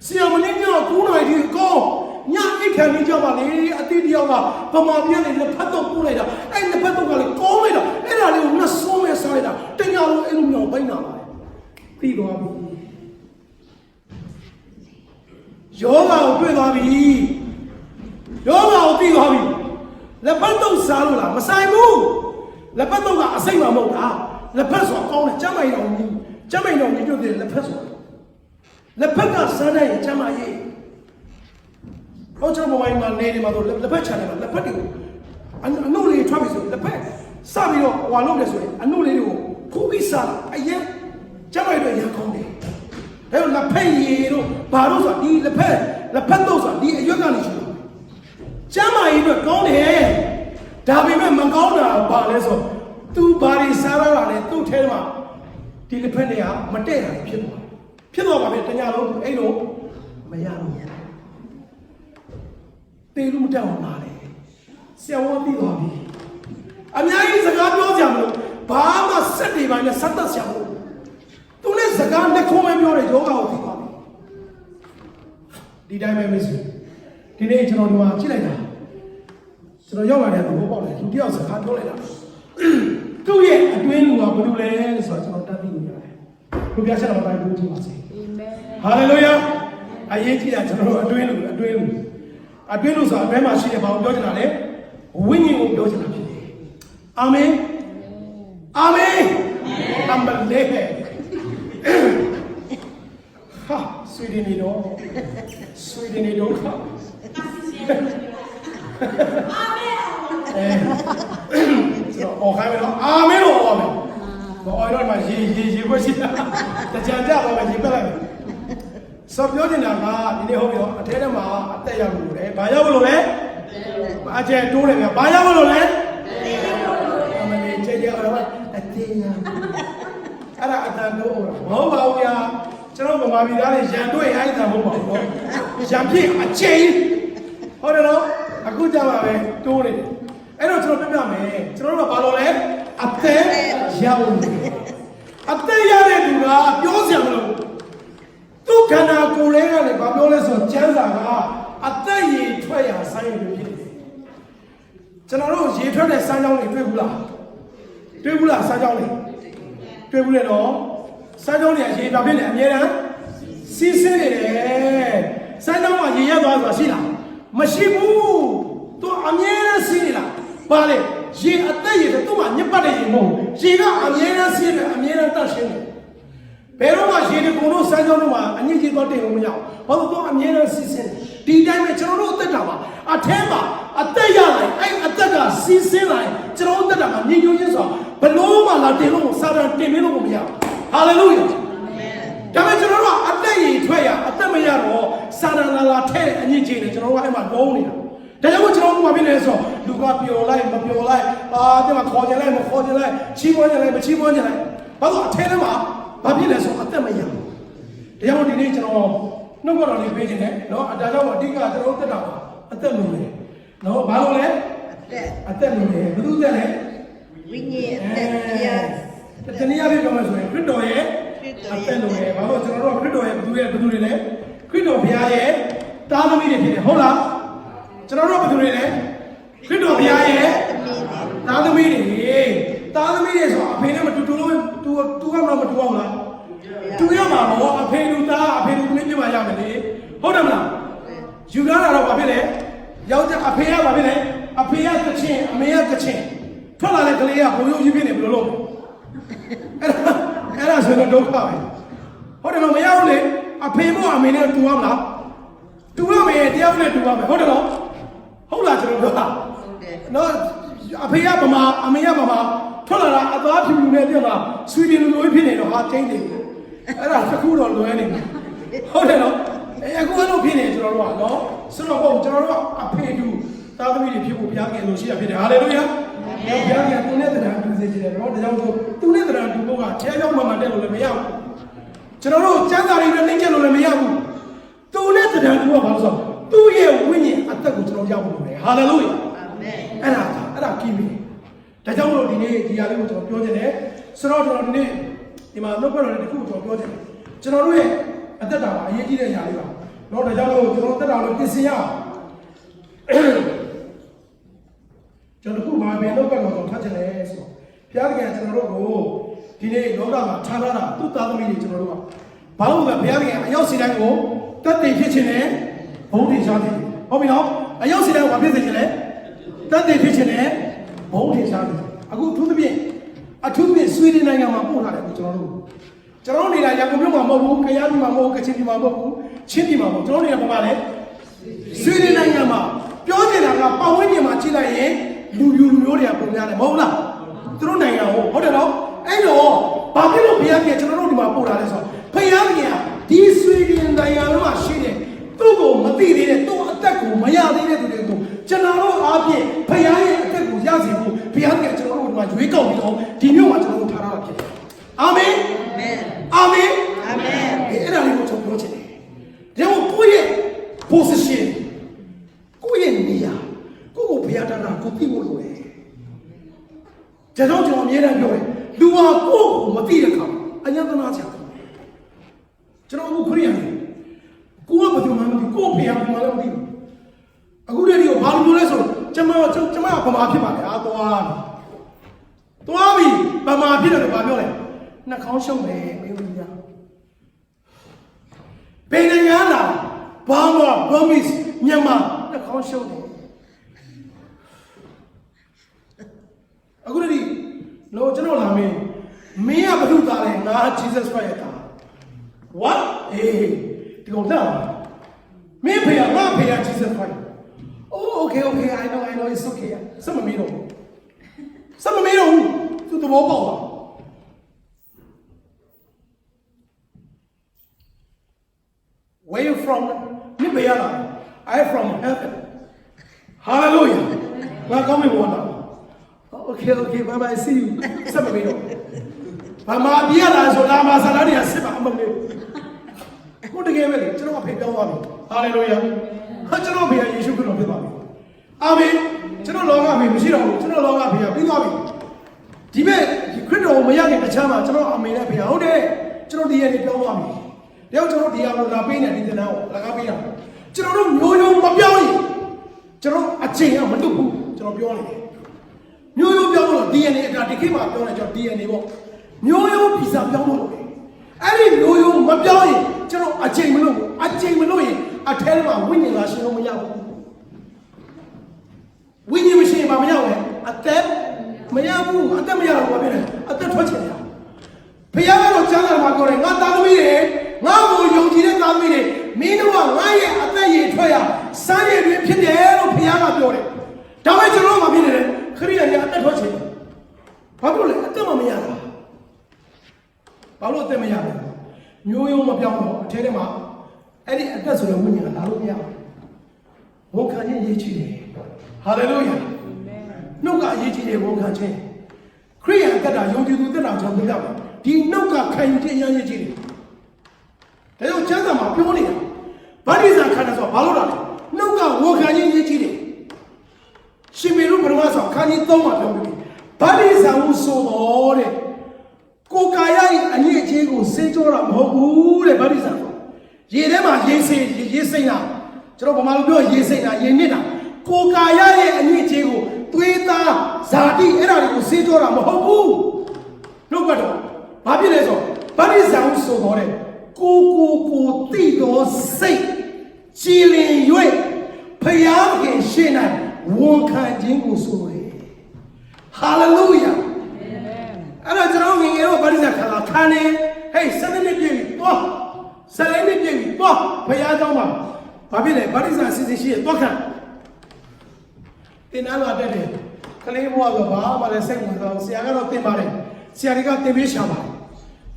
ဆရာမင်းည9နာရီကောညအိတ်ခံနေကြပါလေအတိတယောက်ကဗမာပြည်နဲ့လက်ဖက်တော့ပို့လိုက်တာအဲ့လက်ဖက်တော့ကလည်းကောင်းလိုက်တာအဲ့ဒါလေးကိုနှဆိုးမဲ့စားလိုက်တာတညာလုံးအဲ့လိုမျိုးပိန်းတာပါပြီးသွားပြီယောဂကိုတွေ့သွားပြီယောဂကိုပြီးသွားပြီလက်ဖက်တော့စားလို့လားမဆိုင်ဘူး လက်ဖက်တော့ကအစိမ့်မှမဟုတ်တာလက်ဖက်ဆိုကောင်းတယ်ကျမ်းမာရေးတော်ကြီးကျမ်းမာရေးတော်ကြီးတို့တဲ့လက်ဖက်ဆိုလက်ဖက်ကစားတဲ့ကျမ်းမာရေးဟောကျွန်တော်ဘဝမှာနေနေမှာတော့လက်ဖက်ချတယ်မှာလက်ဖက်တွေကိုအနုလေးထွက်ပြီဆိုလက်ဖက်စပြီးတော့ဟွာလုပ်တယ်ဆိုရင်အနုလေးတွေကိုဖူးပြီးစားအရင်ကျမ်းမာရေးတော်ရန်ကောင်းတယ်ဒါတော့လက်ဖက်ရည်တို့ဘာလို့ဆိုဒီလက်ဖက်တော့ဆိုဒီအရွက်ကနေရှိတယ်ကျမ်းမာရေးအတွက်ကောင်းတယ်ဒါပေမဲ့မကောင်းတာဘာလဲဆိုသူဘာတွေစားရတာလဲသူ့ထဲမှာဒီလက်ဖက်တွေကမတည့်တာဖြစ်သွားပါပဲတညာလုံးအဲ့လိုမရတော့တေးလို့မတက်အောင်ပါလေဆရာဝန်ပြီးသွားပြီအများကြီးစကားပြောကြမလို့ဘာမှစက်တွေပိုင်းနဲ့စက်သက်ဆရာဝန်သူနဲ့စကားနဲ့ခုံးမပြောတဲ့ယောဂကိုပြီးသွားပြီဒီတိုင်းပဲမစ္စဒီနေ့ကျွန်တော်ဒီမှာကြည့်လိုက်တာကျွန်တော်ရောက်လာတဲ့သဘောပေါက်တယ်လူတယောက်စကားပြောလိုက်တာသူ့ရဲ့အတွင်းလူကဘာလို့လဲဆိုတော့ကျွန်တော်တတ်သိနေရတယ်ဘုရားဆက်တော်တိုင်းပြောကြည့်ပါစေအာမင်ဟာလေလုယာအရေးကြီးတာကျွန်တော်တို့အတွင်းလူဆိုအတွင်းမှာရှိတဲ့ဘာကိုပြောချင်တာလဲဝိညာဉ်ကိုပြောချင်တာဖြစ်တယ်အာမင်အာမင်နံပါတ်၄ဟာဆွေဒင်နေတော့ခါအာမင်အော်ခိုင်းမယ်နော်အာမင်လို့အော်မယ်ဘောအော်တော့မှရေခွက်ရှိတာတကြံကြတော့မှရေပက်လိုက်မယ်ဆော်ပြောနေတာကဒီနေ့ဟုတ်ပြီတော့အထဲထဲမှာအသက်ရောက်လို့လေဘာရောက်လို့လဲအကျဲတိုးတယ်ဗျဘာရောက်လို့လဲအမလေးကျဲကျဲတော့အသေးရအဲ့ဒါအတန်တိုးမဟုတ်ပါဘူးဗျာကျွန်တော်ဗမာပြည်သားတွေရန်တွေ့အဲ့ဒါမဟုတ်ပါဘူးရန်ဖြစ်အကျဲဟုတ်တယ်နော်အခုကြပါပဲတိုးနေတယ်အဲ့တော့ကျွန်တော်ပြပြမယ်ကျွန်တော်တို့ကဘာလို့လဲအသက်ရောက်လို့အသက်ရတဲ့လူကပြောစရာမလိုသူခန္ဓာကိုယ်လေးကလည်းဘာပြောလဲဆိုကျမ်းစာကအသက်ရည်ထွက်ရဆိုင်ရည်ဖြစ်တယ်ကျွန်တော်တို့ရေထွက်တဲ့စမ်းကြောင်းတွေတွေ့ဘူးလားစမ်းကြောင်းတွေတွေ့ဘူးလေနော်စမ်းကြောင်းတွေကရေဘာဖြစ်လဲအများအားစီးဆင်းနေတယ်စမ်းကြောင်းမှာရေရက်သွားဆိုတာရှိလားမရှိဘူးသူအများအားစီးနေလားဘာလဲရေအသက်ရည်သူ့မှာညစ်ပတ်တဲ့ရေမဟုတ်ရေကအများအားစီးတယ်အများအားတတ်ရှင်းတယ်ဘယ်တော့မှရေဒီကုံတို့စမ်းကြောင်းတို့မှာအညစ်အကြေးတော့တင်လို့မရဘူးဘာလို့တော့အမြဲတမ်းစီးဆင်းဒီတိုင်းပဲကျွန်တော်တို့အသက်တာမှာအထဲမှာအသက်ရလိုက်အဲ့အသက်ကစီးဆင်းလိုက်ကျွန်တော်တို့အသက်တာမှာညင်ညွတ်ခြင်းဆိုဘလို့မှလာတင်လို့စာတန်တင်လို့မရဘူးဟာလေလုယာအာမင်ဒါပေမဲ့ကျွန်တော်တို့ကအသက်ရည်ထွက်ရအသက်မရတော့စာတန်လာထဲအညစ်အကြေးနဲ့ကျွန်တော်တို့ကအဲ့မှာလုံးနေတာဒါကြောင့်ကျွန်တော်တို့ကဖြစ်နေဆိုလူကပျော်လိုက်မပျော်လိုက်ဒီမှာခေါ်ကြလိုက်မခေါ်ကြလိုက်ချီးမွမ်းကြလိုက်မချီးမွမ်းကြလိုက်ဘာလို့အထဲထဲမှာဘာဖြစ်လဲဆိုအသက်မရဘူးတရားဝင်ဒီနေ့ကျွန်တော်နှုတ်ကတော်လေးပေးခြင်းနဲ့နော်ဒါကြောင့်အဓိကကျွန်တော်တက်တာပါအသက်လို့လေနော်ဘာလို့လဲအသက်လို့လေဘယ်သူတက်လဲဝိညာဉ်အသက်တရားတနည်းအားဖြင့်ပြောမယ်ဆိုရင်ခရစ်တော်ရဲ့အသက်လို့လေဘာလို့ကျွန်တော်တို့ခရစ်တော်ရဲ့ဘယ်သူတွေလဲခရစ်တော်ဘုရားရဲ့တာသမီးတွေဖြစ်တယ်ဟုတ်လားကျွန်တော်တို့ဘယ်သူတွေလဲခရစ်တော်ဘုရားရဲ့တာသမီးတွေဆိုအဖေနဲ့မတူတူလို့တူကမှမတူအောင်လားတူရမှာပေါ့အဖေလူသားအဖေလူသမီးပြမရမယ်လေဟုတ်တယ်မလားယူကားတာတော့ဘာဖြစ်လဲယောက်ျားအဖေကဘာဖြစ်လဲအဖေကကချင်းအမေကကချင်းထွက်လာတဲ့ကလေးကဘုံရုပ်ကြီးဖြစ်နေဘယ်လိုလုပ်အဲ့ဒါဆိုတော့ဒုက္ခပဲဟုတ်တယ်နော်မရဘူးလေအဖေမို့အမေနဲ့တူအောင်လားတူရမယ်တယောက်နဲ့တူရမယ်ဟုတ်တယ်နော်ဟုတ်လားကျွန်တော်ပြောတာနော်အဖေကဗမာအမေကဗမာထွက်လာတာအသားဖြူဖြူနဲ့ပြတ်လာဆွေးတယ်လူလိုဖြစ်နေတော့ဟာတင်းတယ်အဲ့ဒါတစ်ခုတော့လွယ်နေပြီဟုတ်တယ်နော်အခုအဲ့လိုဖြစ်နေကျွန်တော်တို့ကနော်ဆိုတော့ပေါ့ကျွန်တော်တို့ကအဖေတူသားသမီးတွေဖြစ်ဖို့ဘုရားခင်လို့ရှိရဖြစ်တယ်ဟာလေလုယာဘုရားခင်သူနဲ့တရားတူစေချင်တယ်နော်ဒါကြောင့်သူနဲ့တရားတူဖို့ကထဲရောက်မှတက်လို့လည်းမရဘူးကျွန်တော်တို့စံစာတွေနဲ့နှိမ့်ချက်လို့လည်းမရဘူးသူနဲ့တရားတူကဘာလို့ဆိုသူ့ရဲ့ဝိညာဉ်အသက်ကိုကျွန်တော်ရောက်ဖို့လေဟာလေလုယာအာမင်အဲ့ဒါကြည့်ပြီဒါကြောင့်မို့ဒီနေ့ဒီဟာလေးကိုကျွန်တော်ပြောချင်တယ်ဆိုတော့ကျွန်တော်ဒီနေ့ဒီမှာနှုတ်ဘက်တော်လေးတစ်ခုကျွန်တော်ပြောချင်တယ်ကျွန်တော်တို့ရဲ့အသက်တာကအရေးကြီးတဲ့ຢာလေးပါတော့ဒါကြောင့်မို့ကျွန်တော်အသက်တာကိုပြင်ဆင်ရအောင်ကျွန်တော်ခုမှာဘယ်နှုတ်ဘက်တော်ကိုထားချင်လဲဆိုတော့ဘုရားခင်ကျွန်တော်တို့ကိုဒီနေ့လောကမှာထားထားတာသူ့သားသမီးတွေကျွန်တော်တို့ကဘာလို့လဲဘုရားခင်အရောက်စီတိုင်းကိုတတ်သိဖြစ်ခြင်းနဲ့ဘုန်းတင်ရှားတယ်ဟုတ်ပြီနော်အရောက်စီတိုင်းကိုမဖြစ်စေချင်လဲတတ်သိဖြစ်ခြင်းနဲ့ဘုန်းတင်ရှားတယ် အခုအထူးသဖြင့်ဆွေဒင်နိုင်ငံမှာပို့ထားတယ်ကျွန်တော်နေတာရန်ကုန်မြို့မှာမဟုတ်ဘူးခရမ်းပြည်မှာမဟုတ်ကချင်ပြည်မှာမဟုတ်ဘူးချင်းပြည်မှာမဟုတ်ကျွန်တော်နေတာဘာလဲဆွေဒင်နိုင်ငံမှာပြောနေတာကပတ်ဝန်းကျင်မှာကြည့်လိုက်ရင်လူမျိုးတွေကပုံများတယ်မဟုတ်လားသူတို့နိုင်ငံဟုတ်တယ်နော်အဲ့တော့ဘာဖြစ်လို့ဘုရားကြီးကျွန်တော်တို့ဒီမှာပို့ထားလဲဆိုတော့ဘုရားကြီးကဒီဆွေဒင်နိုင်ငံမှာရှိတယ်သူ့ကိုမသိသေးတဲ့သူ့အသက်ကိုမရသေးတဲ့သူတွေကိုကျွန်တော်တို့အားဖြင့်ဘုရားရဲ့အသက်ကိုရစေဖို့ဘုရားကြီးကကျွန်တော်တို့ဒီမှာရွေးကောက်ပြီးတော့ဒီမြို့မှာကျွန်တော်တို့ထားတာဖြစ်တယ်အာမင်အာမင်အာမင်အဲ့ဒါလေးကိုကျွန်တော်ပြောချင်တယ်ဒါကိုကိုယ့်ရဲ့ position ကိုယ့်ရဲ့နေရာကိုယ့်ကိုဘုရားတာကိုသိဖို့လိုတယ်ကျွန်တော်အမြဲတမ်းပြောတယ်လူဟာကိုယ့်ကိုမသိတဲ့အခါအញ្ញတနာချာကျွန်တော်အခုခရိယာနေကိုယ်ကဘယ်သူမှမသိကိုယ့်ဘုရားကမှလည်းမသိဘူးအခုတည်းကဘာလို့ပြောလဲဆိုကျွန်မဗမာဖြစ်ပါလေသွားပြီဗမာဖြစ်တယ်ဘာပြောလဲနှာခေါင်းရှုံတယ်မင်းတို့ကဘယ်နိုင်ငံလာဘာမှ promise မြန်မာနှာခေါင်းရှုံတယ်အခုတည်းလို့ကျွန်တော်လာမင်းကဘယ်သူသားလဲငါ Jesus Christ ရဲ့သား what ဒီကောင်လာမင်းဖေရငါဖေရ Jesus Christ oh okay I know it's okay စမမီးတော့သူတဘောပေါက်ပါWhere you from? I'm from heaven. Hallelujah. Welcome everyone. Okay, bye. See you. Some of you. Mama, dear, so Lama Saladi has said, I'm a little. What again? You know, pick up on me. Hallelujah. How do you know here? You should go with me. Amen. You know, long up here. You know, long up here. Bring on me. Debate, you couldn't know me young in the chama. You know, I mean, up here. Okay. You know, the end of me. เดี๋ยวကျွန်တော်တရားကိုလာပေးနေတယ်နော်လာကားပေးတာကျွန်တော်တို့မျိုးမပြောင်းရင်ကျွန်တော်အချိန်ကမလွတ်ဘူးကျွန်တော်ပြောနေတယ်မျိုးပြောင်းလို့ DNA အတာဒီခေတ်မှာပြောနေကျွန်တော် DNA ပေါ့မျိုးဗီဇပြောင်းလို့အဲ့ဒီမျိုးမပြောင်းရင်ကျွန်တော်အချိန်မလွတ်ဘူးအချိန်မလွတ်ရင်အထဲမှာဝိညာဉ်လာရှင်လို့မရဘူးဝိညာဉ်မရှိရင်မရဘူးအသက်မရဘူးအသက်မရဘူးဘာဖြစ်လဲအသက်ထွက်ချင်တယ်ဘုရားကတော့ကျမ်းစာမှာပြောတယ်ငါသားသမီးတွေငါ့ကိုယုံကြည်တဲ့သားသမီးတွေမင်းတို့ကငါရဲ့အသက်ရည်ထွက်ရစမ်းရည်တွေဖြစ်တယ်လို့ဘုရားကပြောတယ်ဒါပေမဲ့ကျွန်တော်ကဖြစ်နေတယ်ခရိယာကအသက်ထွက်ချင်ဘာဖြစ်လို့လဲအသက်မရတာဘာလို့အသက်မရလဲမျိုးမပြောင်းတော့အထဲထဲမှာအဲ့ဒီအသက်ဆိုတဲ့ဝိညာဉ်ကလာလို့မရဘူးဝန်ခံခြင်းရေးချတယ်ဟာလေလုယာနှုတ်ကအရေးကြီးတယ်ဝန်ခံခြင်းခရိယာအသက်တာယုံကြည်သူသက်တာကြောင့်ပြရမယ်ဒီနှုတ်ကခံယူခြင်းအရေးကြီးတယ်ဒါကြောင့်ကျမ်းစာမှာပြောနေတာဗတ္တိဇံခန္ဓာဆိုဘာလို့လဲနှုတ်ကဝန်ခံခြင်းရေးကြီးတယ်ရှင်မေရုပရမဆိုခန်းကြီး3မှာပြောပြီးဗတ္တိဇံဟုဆိုတော်တဲ့ကိုယ်ကာယရဲ့အညစ်အကြေးကိုစေးကြောတာမဟုတ်ဘူးတဲ့ဗတ္တိဇံရေထဲမှာရေစိမ့်တာကျွန်တော်ဗမာလိုပြောရေစိမ့်တာရေနစ်တာကိုယ်ကာယရဲ့အညစ်အကြေးကိုသွေးသားဇာတိအဲ့ဒါတွေကိုစေးကြောတာမဟုတ်ဘူးနှုတ်ကတော့ဘာဖြစ်လဲဆိုဗတ္တိဇံဟုဆိုတော်တဲ့ကိုတိတော်စိတ်ကြည်လင်၍ဖယားခင်ရှေ့၌ဝန်ခံခြင်းကိုဆိုတယ်ဟာလေလုယာအဲ့တော့ကျွန်တော်ငယ်ငယ်တော့ဗတ္တိဇံခံနေဟေး7နှစ်ပြည့်ပြီသွား7နှစ်ပြည့်ပြီသွားဖယားเจ้าမှာဘာဖြစ်လဲဗတ္တိဇံစီစဉ်ရှိရသွားခံတင်နာလာတက်တယ်ကလေးဘွားကဘာမှလည်းစိတ်ဝင်စားဆရာကတော့တင်ပါတယ်ဆရာတွေကတင်ပေးရှာပါတယ်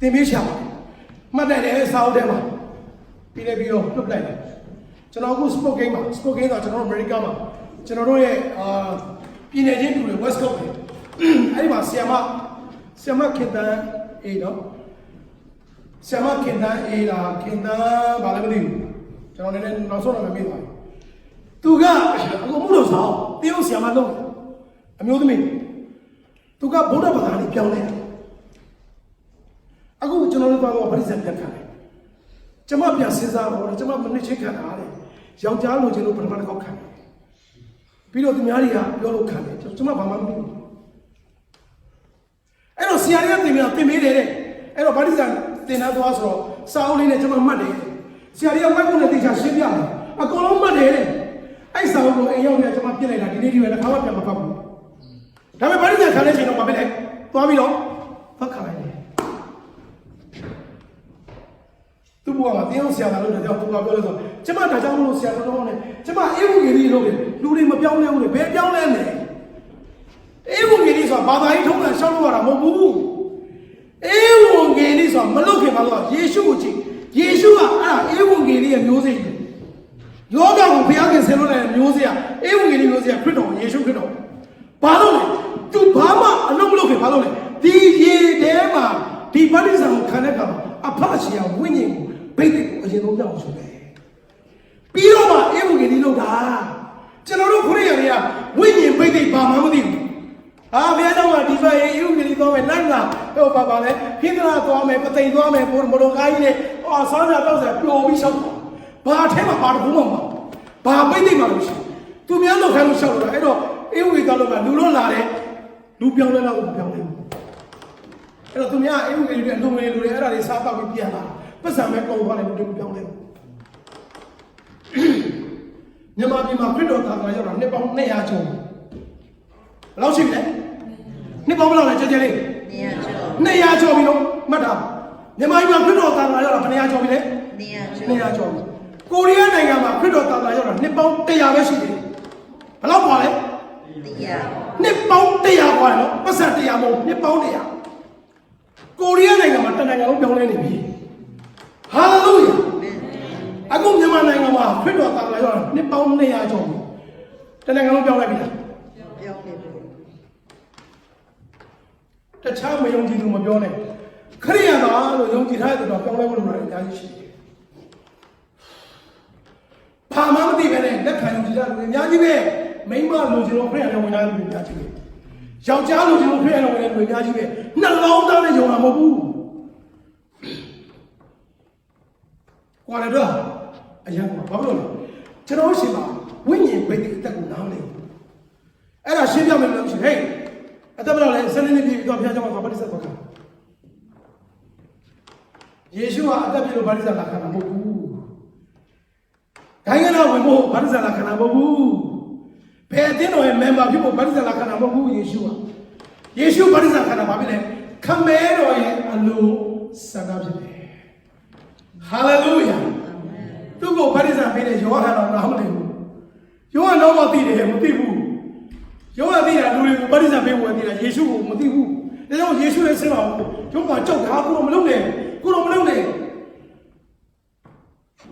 တင်ပေးရှာပါတယ်မှတ်တယ်စာအုပ်ထဲမှာပြီးတော့လွတ်လိုက်တယ်ကျွန်တော်အခု sport game တော့ကျွန်တော်အမေရိကမှာကျွန်တော်တို့ရဲ့ပြည်နယ်ချင်းတူတွေ West Coast ပဲအဲ့ဒီမှာဆီယမခင်တန်းအေးနော်ဆီယမခင်တန်းအေးလားခင်တန်းဘာလဲမသိဘူးကျွန်တော်လည်းနောက်ဆုံးတော့မမေ့ပါဘူးသူကအခုမှုလို့ဆောင်တရုတ်ဆီယမလုံးအမျိုးသမီးသူကဗုဒ္ဓဘာသာနဲ့ပြောင်းလဲအခုကျွန်တော်တို့ဘာလို့ဗတ္တိဇံပြန်ခံလဲကျွန်မပြန်စဉ်းစားတော့ကျွန်မမနစ်ချင်းခံတာလေယောက်ျားလိုချင်လို့ပထမတစ်ခေါက်ခံတယ်ပြီးတော့သူများတွေကပြောလို့ခံတယ်ကျွန်မဘာမှမသိဘူးအဲ့တော့ဆရာတွေကတင်ပေးတယ်တဲ့အဲ့တော့ဗတ္တိဇံတင်ထားသွားဆိုတော့စာအုပ်လေးနဲ့ကျွန်မမှတ်တယ်ဆရာတွေကမှတ်ဖို့နဲ့တေချာရှင်းပြတယ်အကုန်လုံးမှတ်တယ်တဲ့အဲ့စာအုပ်ကိုအိမ်ရောက်နေကျွန်မပြစ်လိုက်တာဒီနေ့ဒီပဲတစ်ခါမှပြန်မဖတ်ဘူး ဒါပေမဲ့ဗာလိဇံခံတဲ့ချိန်တော့မဖြစ်လဲသွားပြီးတော့ဖတ်ခါလိုက်တယ်သူ့ဘဝမှာတင်းအောင်ဆရာလာလို့တော့သူကပြောလို့ဆိုကျမဒါကြောင့်မလို့ဆရာတော်တော်နဲ့ကျမအေးဘူးကြီးလို့လူတွေမပြောင်းလဲဘူးလေဘယ်ပြောင်းလဲလဲအေးဘူးကြီးဆိုတာဘာသာရေးထုံးစံရှောက်လို့ရတာမဟုတ်ဘူးအေးဘူးကြီးဆိုတာမလုပ်ခင်မှာတော့ယေရှုကိုကြည့်ယေရှုကအဲ့ဒါအေးဘူးကြီးရဲ့မျိုးစေ့ယောဂကိုဘုရားခင်ဆင်လို့တဲ့မျိုးစေ့ကအေးဘူးကြီးမျိုးစေ့ကခရစ်တော်ယေရှုခရစ်တော်ဘာလို့လဲသူဘာမှအလုပ်မလုပ်ခင်ဘာလို့လဲဒီရေထဲမှာဒီဗတ္တိဇံကိုခံတဲ့အခါမှာအဖရှိယဝိညာဉ်ကိုဘိတ်ကိုအရင်ဆုံးပြောင်းဆိုတယ်ပြီးတော့မှအေဝဂေလိလောက်တာကျွန်တော်တို့ခရစ်ယာန်တွေကဝိညာဉ်ဘိတ်ဘာမှမသိဘူးဟာဘုရားတော်ကဒီဘက်အေဝဂေလိသွားမယ်နိုင်လားတော့ပါလေခိန္ဒရာသွားမယ်ပသိမ်သွားမယ်ဘုမတော်ကိုင်းနဲ့အော်ဆောင်းရတော့ဆိုပျော်ပြီးရှောက်ဘာထဲမှာပါတခုမှမဘာဘိတ်မှလို့ရှိသူများလောက်ခိုင်းလို့ရှောက်တော့အဲ့တော့အေဝဂေလိတော့ကလူလုံးလာတယ်လူပြောင်းလဲတော့မပြောင်းလဲဘူးအဲ့တော့သူများအေဝဂေလိတွေအလုံးလေးလူတွေအဲ့ဒါတွေစားတော့ပြီးပြန်လာပတ်စံမဲ့ကုန်သွားတယ်ဘယ်လိုပြောင်းလဲမြန်မာပြည်မှာခရစ်တော်သာသနာရောက်တာနှစ်ပေါင်း200ကျော်ဘယ်လောက်ရှိပြီလဲနှစ်ပေါင်းဘယ်လောက်လဲကြဲကြဲလေး200ကျော်ပြီနော်မှတ်တာမြန်မာပြည်မှာခရစ်တော်သာသနာရောက်တာဘယ်200ကျော်ပြီလဲ200ကျော်ကိုရီးယားနိုင်ငံမှာခရစ်တော်သာသနာရောက်တာနှစ်ပေါင်း100ပဲရှိတယ်ဘယ်လောက်ပါလဲ100နှစ်ပေါင်း100ပါနော်ပတ်စံ100မဟုတ်နှစ်ပေါင်း100ကိုရီးယားနိုင်ငံမှာတနိုင်ငံလုံးပြောင်းလဲနေပြီဟာလေလုယာအခုမြန်မာနိုင်ငံမှာခရစ်တော်သာသနာရောက်နှစ်ပေါင်း200ကျော်ပြီတနိုင်ငံလုံးပြောင်းလဲပြီလားပြောင်းလဲပြီတခြားမယုံကြည်သူမပြောနဲ့ခရစ်ယာန်သာလို့ယုံကြည်ထားတဲ့သူတော့ပြောင်းလဲဖို့လိုတာအများကြီးရှိတယ်ဘာမှမသိပဲနဲ့လက်ခံယုံကြည်တဲ့လူအများကြီးပဲမိန်းမလူချင်းတို့ခရစ်ယာန်နဲ့ဝင်လာတဲ့လူအများကြီးပဲယောက်ျားလူချင်းတို့ခရစ်ယာန်နဲ့ဝင်လာတဲ့လူအများကြီးပဲနှလုံးသားနဲ့ယုံတာမဟုတ်ဘူးကွာတော့အရင်ကဘာလို့လဲကျွန်တော်ရှင်ပါဝိညာဉ်ဘိတ်အသက်ကိုနားမလဲအဲ့ဒါရှင်းပြမယ်လို့ရှိရင်ဟေးအသက်ဘယ်လောက်လဲ12နှစ်ပြည့်ပြီးတော့ဘုရားကျောင်းမှာဗတ္တိဇံသွားခံယေရှုဟာအသက်ပြည့်လို့ဗတ္တိဇံလာခံတာမဟုတ်ဘူးဂိုင်းကနာဝင်ဖို့ဗတ္တိဇံလာခံတာမဟုတ်ဘူးဘယ်အသင်းတော်ရဲ့ member ဖြစ်ဖို့ဗတ္တိဇံလာခံတာမဟုတ်ဘူးယေရှုဟာယေရှုဗတ္တိဇံခံတာဘာဖြစ်လဲခမဲတော်ရဲ့အလိုဆန္ဒဖြစ်တယ်ဟာလေလုယာသူ့ကိုဗတ္တိဇံပေးတဲ့ယောဟန်တော်နားမလည်ဘူးယောဟန်တော့မသိတယ်မသိဘူးယောဟန်သိတာလူတွေကိုဗတ္တိဇံပေးဝင်သိတာယေရှုကိုမသိဘူးဒါကြောင့်ယေရှုရဲ့ဆင်းတော်ကိုယောဟန်ကြောက်တာကိုတော့မလုပ်နဲ့ကိုတော့မလုပ်နဲ့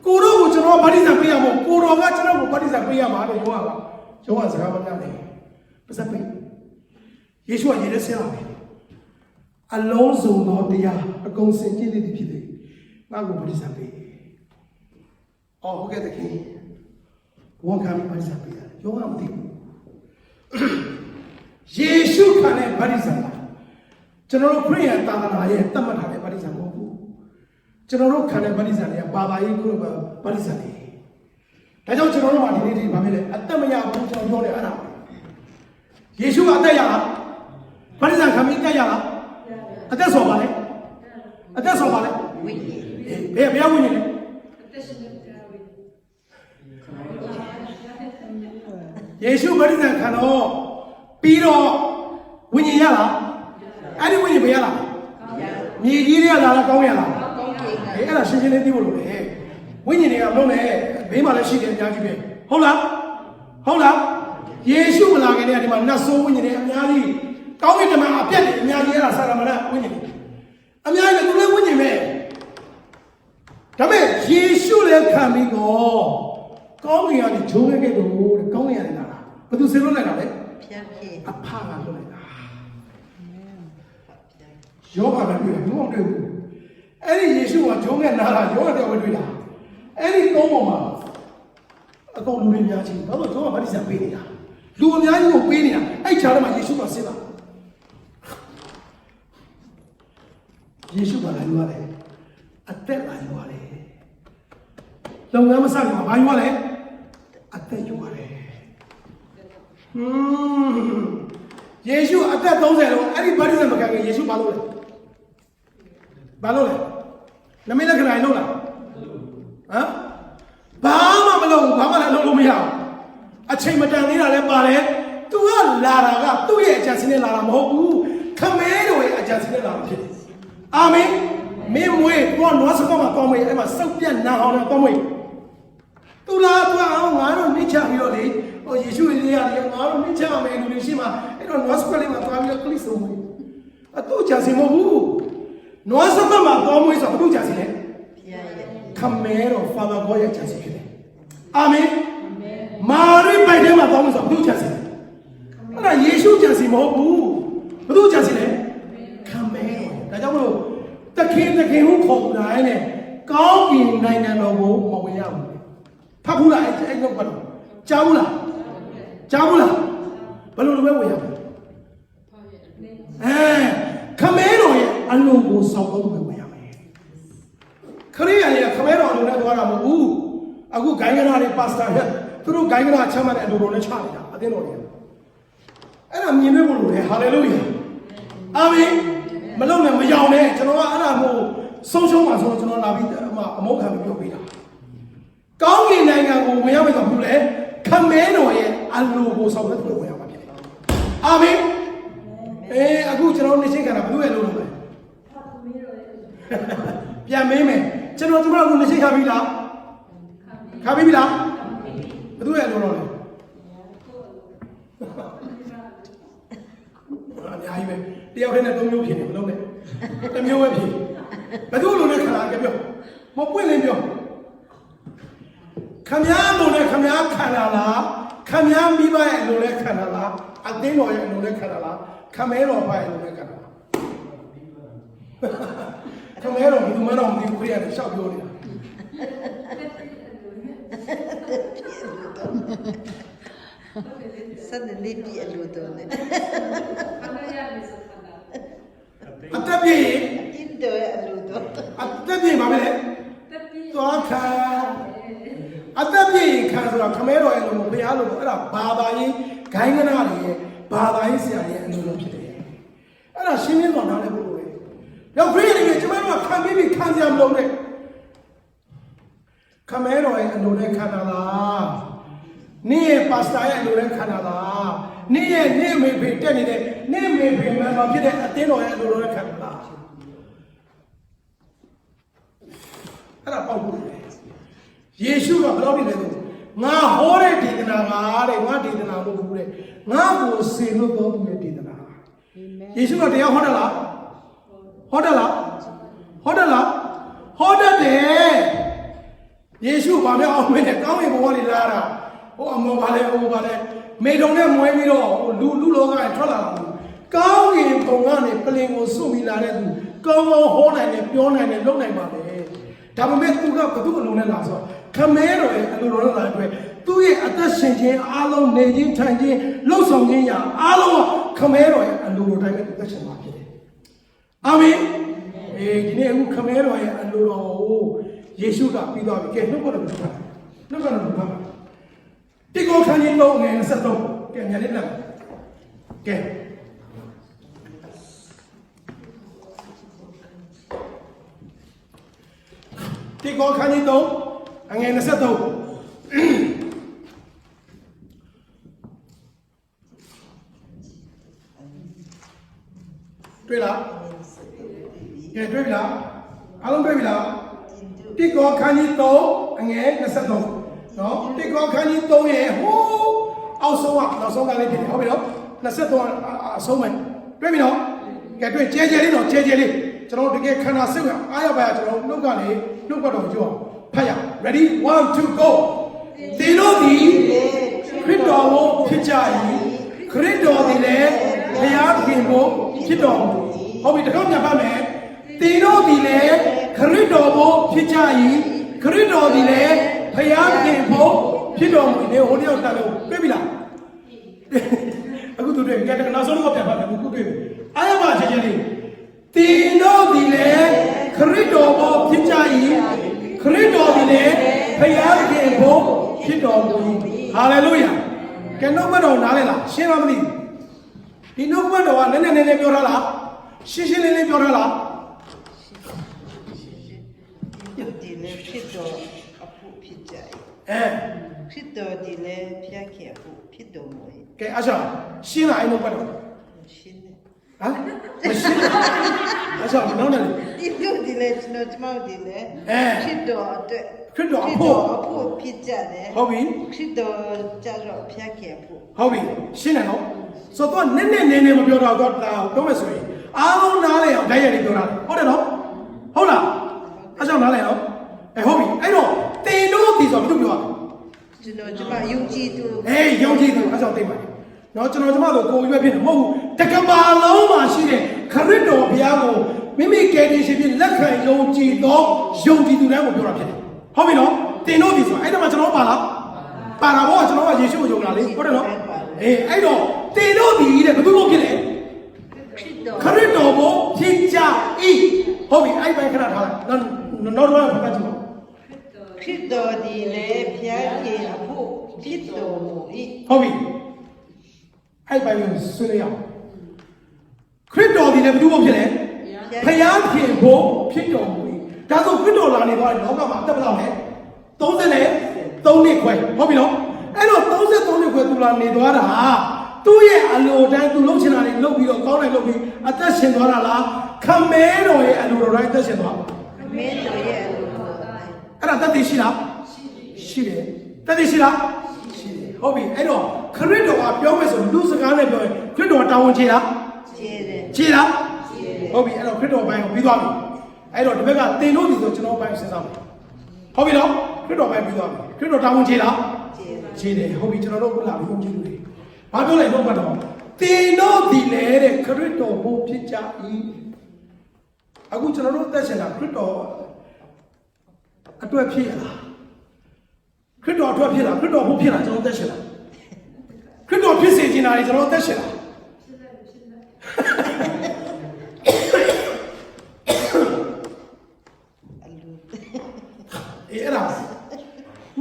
ကိုတော့ကိုကျွန်တော်ဗတ္တိဇံပေးရမို့ကိုတော်ကကျွန်တော်ကိုဗတ္တိဇံပေးရမှာတဲ့ယောဟန်စကားမပြောနဲ့ပါစပ်ပေးယေရှုကရေထဲဆင်းလာတယ်အလုံးစုံသောတရားအကုန်စင်ကြည့်နေသည်ဖြစ်တယ်ငါ့ကိုဗတ္တိဇံပေးအော်ဟုတ်ကဲ့တခင်ဝန်ခံပြီးဗတ္တိဇံပေးရတယ်ယောဟန်မသိဘူးယေရှုခံတဲ့ဗတ္တိဇံကကျွန်တော်တို့ခရစ်ယာန်သာသနာရဲ့တတ်မှတ်ထားတဲ့ဗတ္တိဇံမဟုတ်ဘူးကျွန်တော်တို့ခံတဲ့ဗတ္တိဇံတွေကဘာသာရေးခုဗတ္တိဇံတွေဒါကြောင့်ကျွန်တော်တို့မှာဒီနေ့ဒီဘာဖြစ်လဲအသက်မရဘူးကျွန်တော်ပြောတယ်အဲ့ဒါယေရှုကအသက်ရလားဗတ္တိဇံခံပြီးတက်ရလားအသက်ဆော်ပါလေအသက်ဆော်ပါလေဝိညာဉ်ဘယ်ဝိညာဉ်လဲယေရှုဗတ္တိဇံခံတော့ပြီးတော့ဝိညာဉ်ရလားအဲ့ဒီဝိညာဉ်ဘယ်ရလားမြေကြီးတွေကလာလားကောင်းရလားအဲ့ဒါရှင်းရှင်းလေးသိဖို့လိုတယ်ဝိညာဉ်တွေကလုံးနဲ့ဘေးမှာလည်းရှိတယ်အများကြီးပဲဟုတ်လားဟုတ်လားယေရှုမလာခင်တည်းကဒီမှာနတ်ဆိုးဝိညာဉ်တွေအများကြီးကောင်းကင်တမန်အပြက်တွေအများကြီးအဲ့ဒါဆာရမဏဝိညာဉ်တွေအများကြီးသူလည်းဝိညာဉ်ပဲဒါပေမဲ့ယေရှုလည်းခံပြီးတော့ကောင်းကင်ကနေဂျုံးခဲ့တော့တဲ့ကောင်းကင်ကနေလာတာဘယ်သူဆင်းလို့လိုက်တာလဲဖျက်ဖြစ်အဖကလွတ်လိုက်တာယောဂကတွေ့တယ်ဘုံတွေ့ဘူးအဲ့ဒီယေရှုကဂျုံးနဲ့နာတာယောဂတဲ့ဝတွေ့တာအဲ့ဒီကောင်းပေါ်မှာအကုန်လူတွေများချင်းဘာလို့ဂျုံးကဗတ္တိဇံပေးနေတာလူအများကြီးကိုပေးနေတာအဲ့ခြားထဲမှာယေရှုကဆင်းလာယေရှုကလာယူရတယ်အသက်လာယူရတယ်လုပ်ငန်းမစခင်မှာဘာယူရလဲအသက်ယူရတယ်ယေရှုအသက်30လုံးအဲ့ဒီဗတ္တိဇံမခံခင်ယေရှုဘာလုပ်လဲဘာလုပ်လဲနမိတ်လက္ခဏာလုပ်လားဟမ်ဘာမှမလုပ်ဘူးဘာမှလည်းလုပ်လို့မရဘူးအချိန်မတန်သေးတာလည်းပါတယ်သူ ကလာတာကသူ့ရဲ့အကြံစီနဲ့လာတာမဟုတ်ဘူးခမဲတော်ရဲ့အကြံစီနဲ့လာတာဖြစ်တယ်အာမင်မင်းမွေးတော့နွားစကောမှာတောင်းမွေးအဲ့မှာစောက်ပြတ်နာအောင်နဲ့တောင်းမွေးသူလားသူအောင်ငါတို့နှိချပြီးတော့လေဟိုယေရှုရဲ့နေရာတွေငါတို့နှိချမယ်လူတွေရှိမှအဲ့တော့နွားစကောလေးမှာသွားပြီးတော့ကလစ်ဆုံးမွေးအတူကြံစီမဟုတ်ဘူးနွားစကောမှာတောင်းမွေးဆိုတော့အတူကြံစီလေခမဲတော် Father God ရဲ့ကြံစီဖြစ်တယ်အာမင်မာရိပိုင်ထဲမှာတောင်းမွေးဆိုတော့အတူကြံစီအဲ့ဒါယေရှုကြံစီမဟုတ်ဘူးဘယ်သူကြံစီလဲခမဲတော်ဒါကြောင့်မလို့တခင်ဟုခေါ်လာတဲ့ကောင်းကင်နိုင်ငံတော်ကိုမဝင်ရဘူးဖတ်ဘူးလားအဲ့တော့ကတော့ကြားဘူးလားဘယ်လိုလုပ်ဝင်ရမလဲခမဲတော်ရဲ့အလုံးကိုစောင့်တော့ဝင်ရမယ်ခရိယာရဲ့ခမဲတော်အလုံးနဲ့သွားတာမဟုတ်ဘူးအခုဂိုင်းကနာတွေပါစတာရဲ့သူတို့ဂိုင်းကနာချမ်းမတဲ့အလိုတော်နဲ့ချနေတာအသင်းတော်တွေအဲ့ဒါမြင်တွေ့ဖို့လိုတယ်ဟာလေလုယာအာမင်မလုံနဲ့မယောင်နဲ့ကျွန်တော်ကအဲ့ဒါမို့ဆုံးရှုံးပါဆိုတော့ကျွန်တော်လာပြီးအမုန်းခံပြီးပြောပေးတာကောင်းကင်နိုင်ငံကိုဝင်ရမယ်ဆိုတော့ဘူးလေခမဲတော်ရဲ့အလိုကိုဆောင်တဲ့သူဝင်ရမှာဖြစ်တယ်အာမင်အခုကျွန်တော်နေချင်းခံတာဘယ်လိုလဲလို့လဲပြန်မေးမယ်ကျွန်တော်တို့နေချင်းခံပြီလားခံပြီလားဘယ်သူရဲ့လို့လဲအများကြီးပဲတယောက်တည်းနဲ့၃မျိုးဖြစ်နေမလို့နဲ့တစ်မျိုးပဲဖြစ်ဘယ်သူလိုလဲခဏကြပြောမပွင့်လင်းပြောခမည်းလိုလဲခမည်းခံလာလားခမည်းမိဘရဲ့လိုလဲခံလာလားအသင်းတော်ရဲ့လိုလဲခံလာလားခမဲတော်ဘာရဲ့လိုလဲခံလာလားခမဲတော်ဘယ်သူမှတော့မသိဘူးခရီးရတယ်ရှောက်ပြောနေတာစတဲ့လေးပြအလို့တော့လေအသက်ပြည့်အင်းတော့အလို့တော့အသက်ပြည့်ပါပဲလေသွားခါအသက်ပြည့်ခံဆိုတာခမဲတော်ရဲ့လိုဘုရားလိုအဲ့ဒါဘာသာရေးဂိုင်းကနာတွေရဲ့ဘာသာရေးဆရာရဲ့အလိုလိုဖြစ်တယ်အဲ့ဒါရှင်းရှင်းတော့နားလည်ဖို့လိုတယ်နောက်ခရီးရတယ်ကျွန်တော်တို့ခံပြီးခံစရာမလိုနဲ့ခမဲတော်ရဲ့အလိုနဲ့ခံတာလားနေ့ရဲ့ပါစတာရဲ့အလိုနဲ့ခံတာလားနေ့ရဲ့နေ့မေဖေတက်နေတဲ့နေ့မေဖေမှာဖြစ်တဲ့အသင်းတော်ရဲ့အလိုနဲ့ခံတာလားအဲ့ဒါပေါ့ဘူးယေရှုကဘယ်လိုနေလဲဆိုငါဟောတဲ့ဒေသနာတဲ့ငါဒေသနာမဟုတ်ဘူးတဲ့ငါကိုစေလို့တော်သူရဲ့ဒေသနာယေရှုကတရားဟောတယ်လားဟောတယ်ယေရှုဘာပြောင်းမလဲကောင်းကင်ဘဝလေးလာတာဟိုအမောဘာလဲမေတုံနဲ့မွေးပြီးတော့လူလောကကထွက်လာတာကောင်းကင်ဘုံကနေပလင်ကိုစွန့်ပြီးလာတဲ့သူကောင်းဟောနိုင်တယ်ပြောနိုင်တယ်လုပ်နိုင်ပါလေဒါပေမဲ့သူကဘသူ့အလုံးနဲ့လာဆိုခမဲတော်ရဲ့အလိုတော်နဲ့လာအတွက်သူ့ရဲ့အသက်ရှင်ခြင်းအားလုံးနေခြင်းထိုင်ခြင်းလှုပ်ဆောင်ခြင်းရာအားလုံးခမဲတော်ရဲ့အလိုတော်တိုင်းပဲအသက်ရှင်မှာဖြစ်တယ်အာမင်ဒီနေ့အခုခမဲတော်ရဲ့အလိုတော်ကိုယေရှုကပြီးသွားပြီကဲနှုတ်ကတော့ပြောတာနှုတ်ကတော့ပြောတာတိကောခန်းကြီးလုံးငယ်23ကဲညာလေးလက်ကဲတိကောခန်းကြီးလုံးငယ်23တွေ့လားကဲတွေ့ပြီလားအားလုံးတွေ့ပြီလားတိကောခန်းကြီး3ငယ်23နော်တိကောခန်းကြီး3ရဲ့ဟိုးအောက်ဆုံးကနောက်ဆုံးကလေးဖြစ်တယ်ဟုတ်ပြီနော်23အဆုံးပဲတွေ့ပြီနော်ကဲတွေ့ကျဲလေးတော့ကျဲလေးကျွန်တော်တကယ်ခန္ဓာစိတ်ကအားရပါရကျွန်တော်နှုတ်ကလေနှုတ်ကတော့ကြောက်ဖတ်ရ ready 1 2 go ဒီတို့ဒီခရစ်တော်ကိုဖြစ်ကြ၏ခရစ်တော်ဒီလည်းဘုရားခင်ကိုဖြစ်တော်မူဟုတ်ပြီတခါပြန်ပါမယ်ဒီတို့ဒီလည်းခရစ်တော်ကိုဖြစ်ကြ၏ခရစ်တော်ဒီလည်းဘုရားခင်ကိုဖြစ်တော်မူနေဟိုတယောက်တန်လို့တွေ့ပြီလားအခုတို့တွေ့ကြတယ်နောက်ဆုံးတော့ပြန်ပါမယ်အခုတွေ့ပြီအားရပါချင်ချင်လေးဒီတို့ဒီလည်းခရစ်တော်ကိုဖြစ်ကြ၏ခရစ်တော်ဒီလည်းဘုရားခင်ကိုဖြစ်တော်မူဟာလေလုယာကဲနှုတ်ဘတော်နားလဲလားရှင်းလားမသိဒီနှုတ်ဘတော်ကနည်းနည်းပြောထားလားရှင်းလင်းပြောထားလားဒီနေ့ဖြစ်တော့အ ဖို့ဖြစ်ကြ၏ အဲ ခရစ်တော်ဒီလည်းဖျားခင်ဖို့ဖြစ်တော်မူ၏ ကဲအားကြောင့်ရှင်းလာအဲ့လိုပတ်တော့ ရှင်းတယ် ဟမ်မရှင်းအားကြောင့်နောက်နေ ဒီလိုဒီလည်းကျွန်တော်ကျမတို့ဒီလည်းခရစ်တော်အတွက် ခရစ်တော်အဖို့ ဖြစ်ကြတယ် ဟုတ်ပြီ ခရစ်တော်ကြတော့ဖျားခင်ဖို့ ဟုတ်ပြီရှင်းတယ်နော်ဆိုတော့နည်းနည်းမပြောတော့တော့တော့မယ်ဆိုရင်အားလုံးနားလဲအောင်ဓာတ်ရိုက်နေပြောတာဟုတ်တယ်နော်ဟုတ်လားအားကြောင့်နားလဲအောင်ဟုတ်ပြီအဲ့တော့တင်တို့ဒီဆိုဘာလို့ပြောရလဲ ကျွန်တော်ကျမယုံကြည်သူ ယုံကြည်သူအားကြောင့်သိပါတယ်နော်ကျွန်တော်ကျမတို့ကိုယ်ရွက်ဖြစ်တယ်မဟုတ်ဘူးတက္ကပါလုံးမှာရှိတဲ့ခရစ်တော်ဘုရားကိုမိမိကယ်တင်ရှင်ဖြစ်လက်ခံယုံကြည်သောယုံကြည်သူတိုင်းကိုပြောတာဖြစ်တယ်ဟုတ်ပြီနော်တင်တို့ဒီဆိုအဲ့တော့မှကျွန်တော်ပါလားပါတာဘောကျွန်တော်ကယေရှုကိုယုံတာလေဟုတ်တယ်နော်အဲ့တော့တင်တို့ဒီတဲ့ဘယ်သူလို့ဖြစ်လဲ ခရစ်တော် ခရစ်တော်ကိုဖြစ်ကြ၏ဟုတ်ပြီအဲ့ပိုင်းခဏထားလိုက်နောက်တော့ဖတ်ကြည့်ပါ ခရစ်တော်ဒီလည်းဖျားခင်ဖို့ဖြစ်တော်မူ၏ ဟုတ်ပြီအဲ့ပိုင်းကိုဆွေးနွေးအောင်ခရစ်တော်ဒီလည်းဘယ်သူ့ဘုဖြစ်လဲဖျားခင်ဖို့ဖြစ်တော်မူ၏ဒါဆိုခရစ်တော်လာနေသွားတယ်လောကမှာတက်ဘယ်လောက်လဲ33နှစ်ခွဲဟုတ်ပြီနော်အဲ့တော့33နှစ်ခွဲသူလာနေသွားတာသူ့ရဲ့အလိုတိုင်းသူလှုပ်ချင်တာတွေလှုပ်ပြီးတော့ကောင်းတယ်လှုပ်ပြီးအသက်ရှင်သွားတာလားခမဲတော်ရဲ့အလိုတော်တိုင်းအသက်ရှင်သွားတာ မင်းတို့ရဲ့အလိုတော် အဲ့ဒါတသက်ရှိလားရှိတယ်တသက်ရှိလားရှိတယ်ဟုတ်ပြီအဲ့တော့ခရစ်တော်ကပြောမယ်ဆိုလူစကားနဲ့ပြောရင်ခရစ်တော်တာဝန်ချေလား ကျေးတယ် ချေလားဟုတ်ပြီအဲ့တော့ခရစ်တော်ဘိုင်းကိုပြီးသွားပြီအဲ့တော့ဒီဘက်ကတင်လို့ဒီဆိုကျွန်တော်ဘိုင်းစဉ်းစားမယ်ဟုတ်ပြီနော်ခရစ်တော်ဘိုင်းပြီးသွားပြီခရစ်တော်တာဝန်ချေလားချေတယ်ဟုတ်ပြီကျွန်တော်တို့လာပြီးယုံကြည်လူတွေဘာပြောလိုက်တော့ကတော့တင်တော့ဒီလေတဲ့ခရစ်တော်ဘုဖြစ်ကြ၏အခုကျွန်တော်တို့သက်ရှင်တာခရစ်တော်အတွက်ဖြစ်ရလားခရစ်တော်အတွက်ဖြစ်လားခရစ်တော်ဘုဖြစ်လားကျွန်တော်သက်ရှင်လားခရစ်တော်ဖြစ်စေချင်တာတွေကျွန်တော်သက်ရှင်လားအဲ့ဒါ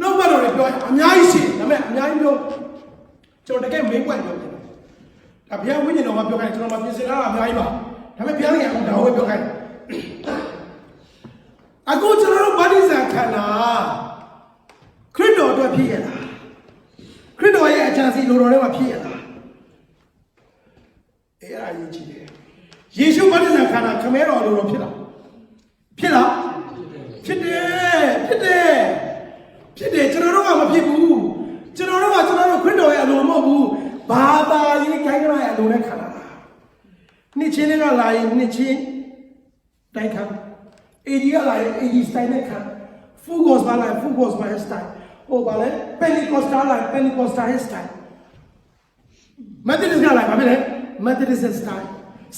နောက်မှတော့ပြောအများကြီးရှိဒါပေမဲ့အများကြီးပြောကျွန်တော်တကယ်မေးခွန်းပြောတယ်ဒါဘုရားဝိညာဉ်တော်ကပြောခိုင်းကျွန်တော်မပြင်ဆင်တာအများကြီးပါဒါပေမဲ့ဘုရားကဒါဝဲပြောခိုင်းအခုကျွန်တော်တို့ဗတ္တိဇံခန္ဓာခရစ်တော်အတွက်ဖြစ်ရလားခရစ်တော်ရဲ့အချမ်းစီလိုတော်ထဲမှာဖြစ်ရလားအဲ့ဒါရေးကြည့်တယ်ယေရှုဗတ္တိဇံခန္ဓာခမဲတော်လိုတော်ဖြစ်လားဖြစ်လားဖြစ်တယ်ဖြစ်တယ်ကျွန်တော်တို့ကမဖြစ်ဘူးကျွန်တော်တို့ခရစ်တော်ရဲ့အလိုမဟုတ်ဘူးဘာသာရေးခိုင်းကြရအလိုနဲ့ခန္ဓာနှစ်ချင်းတွေကလာရင်နှစ်ချင်းတိုင်းခံအေဒီကလာရင်အေဒီစတိုင်းနဲ့ခံဖူဂော့စ်ပါလာရင်ဖူဂော့စ်ပါစတိုင်းဟိုပါလေပန်နီကောစတာလာပန်နီကောစတာစတိုင်းမက်သဒစ်ကလာပါမယ်မက်သဒစ်စတိုင်း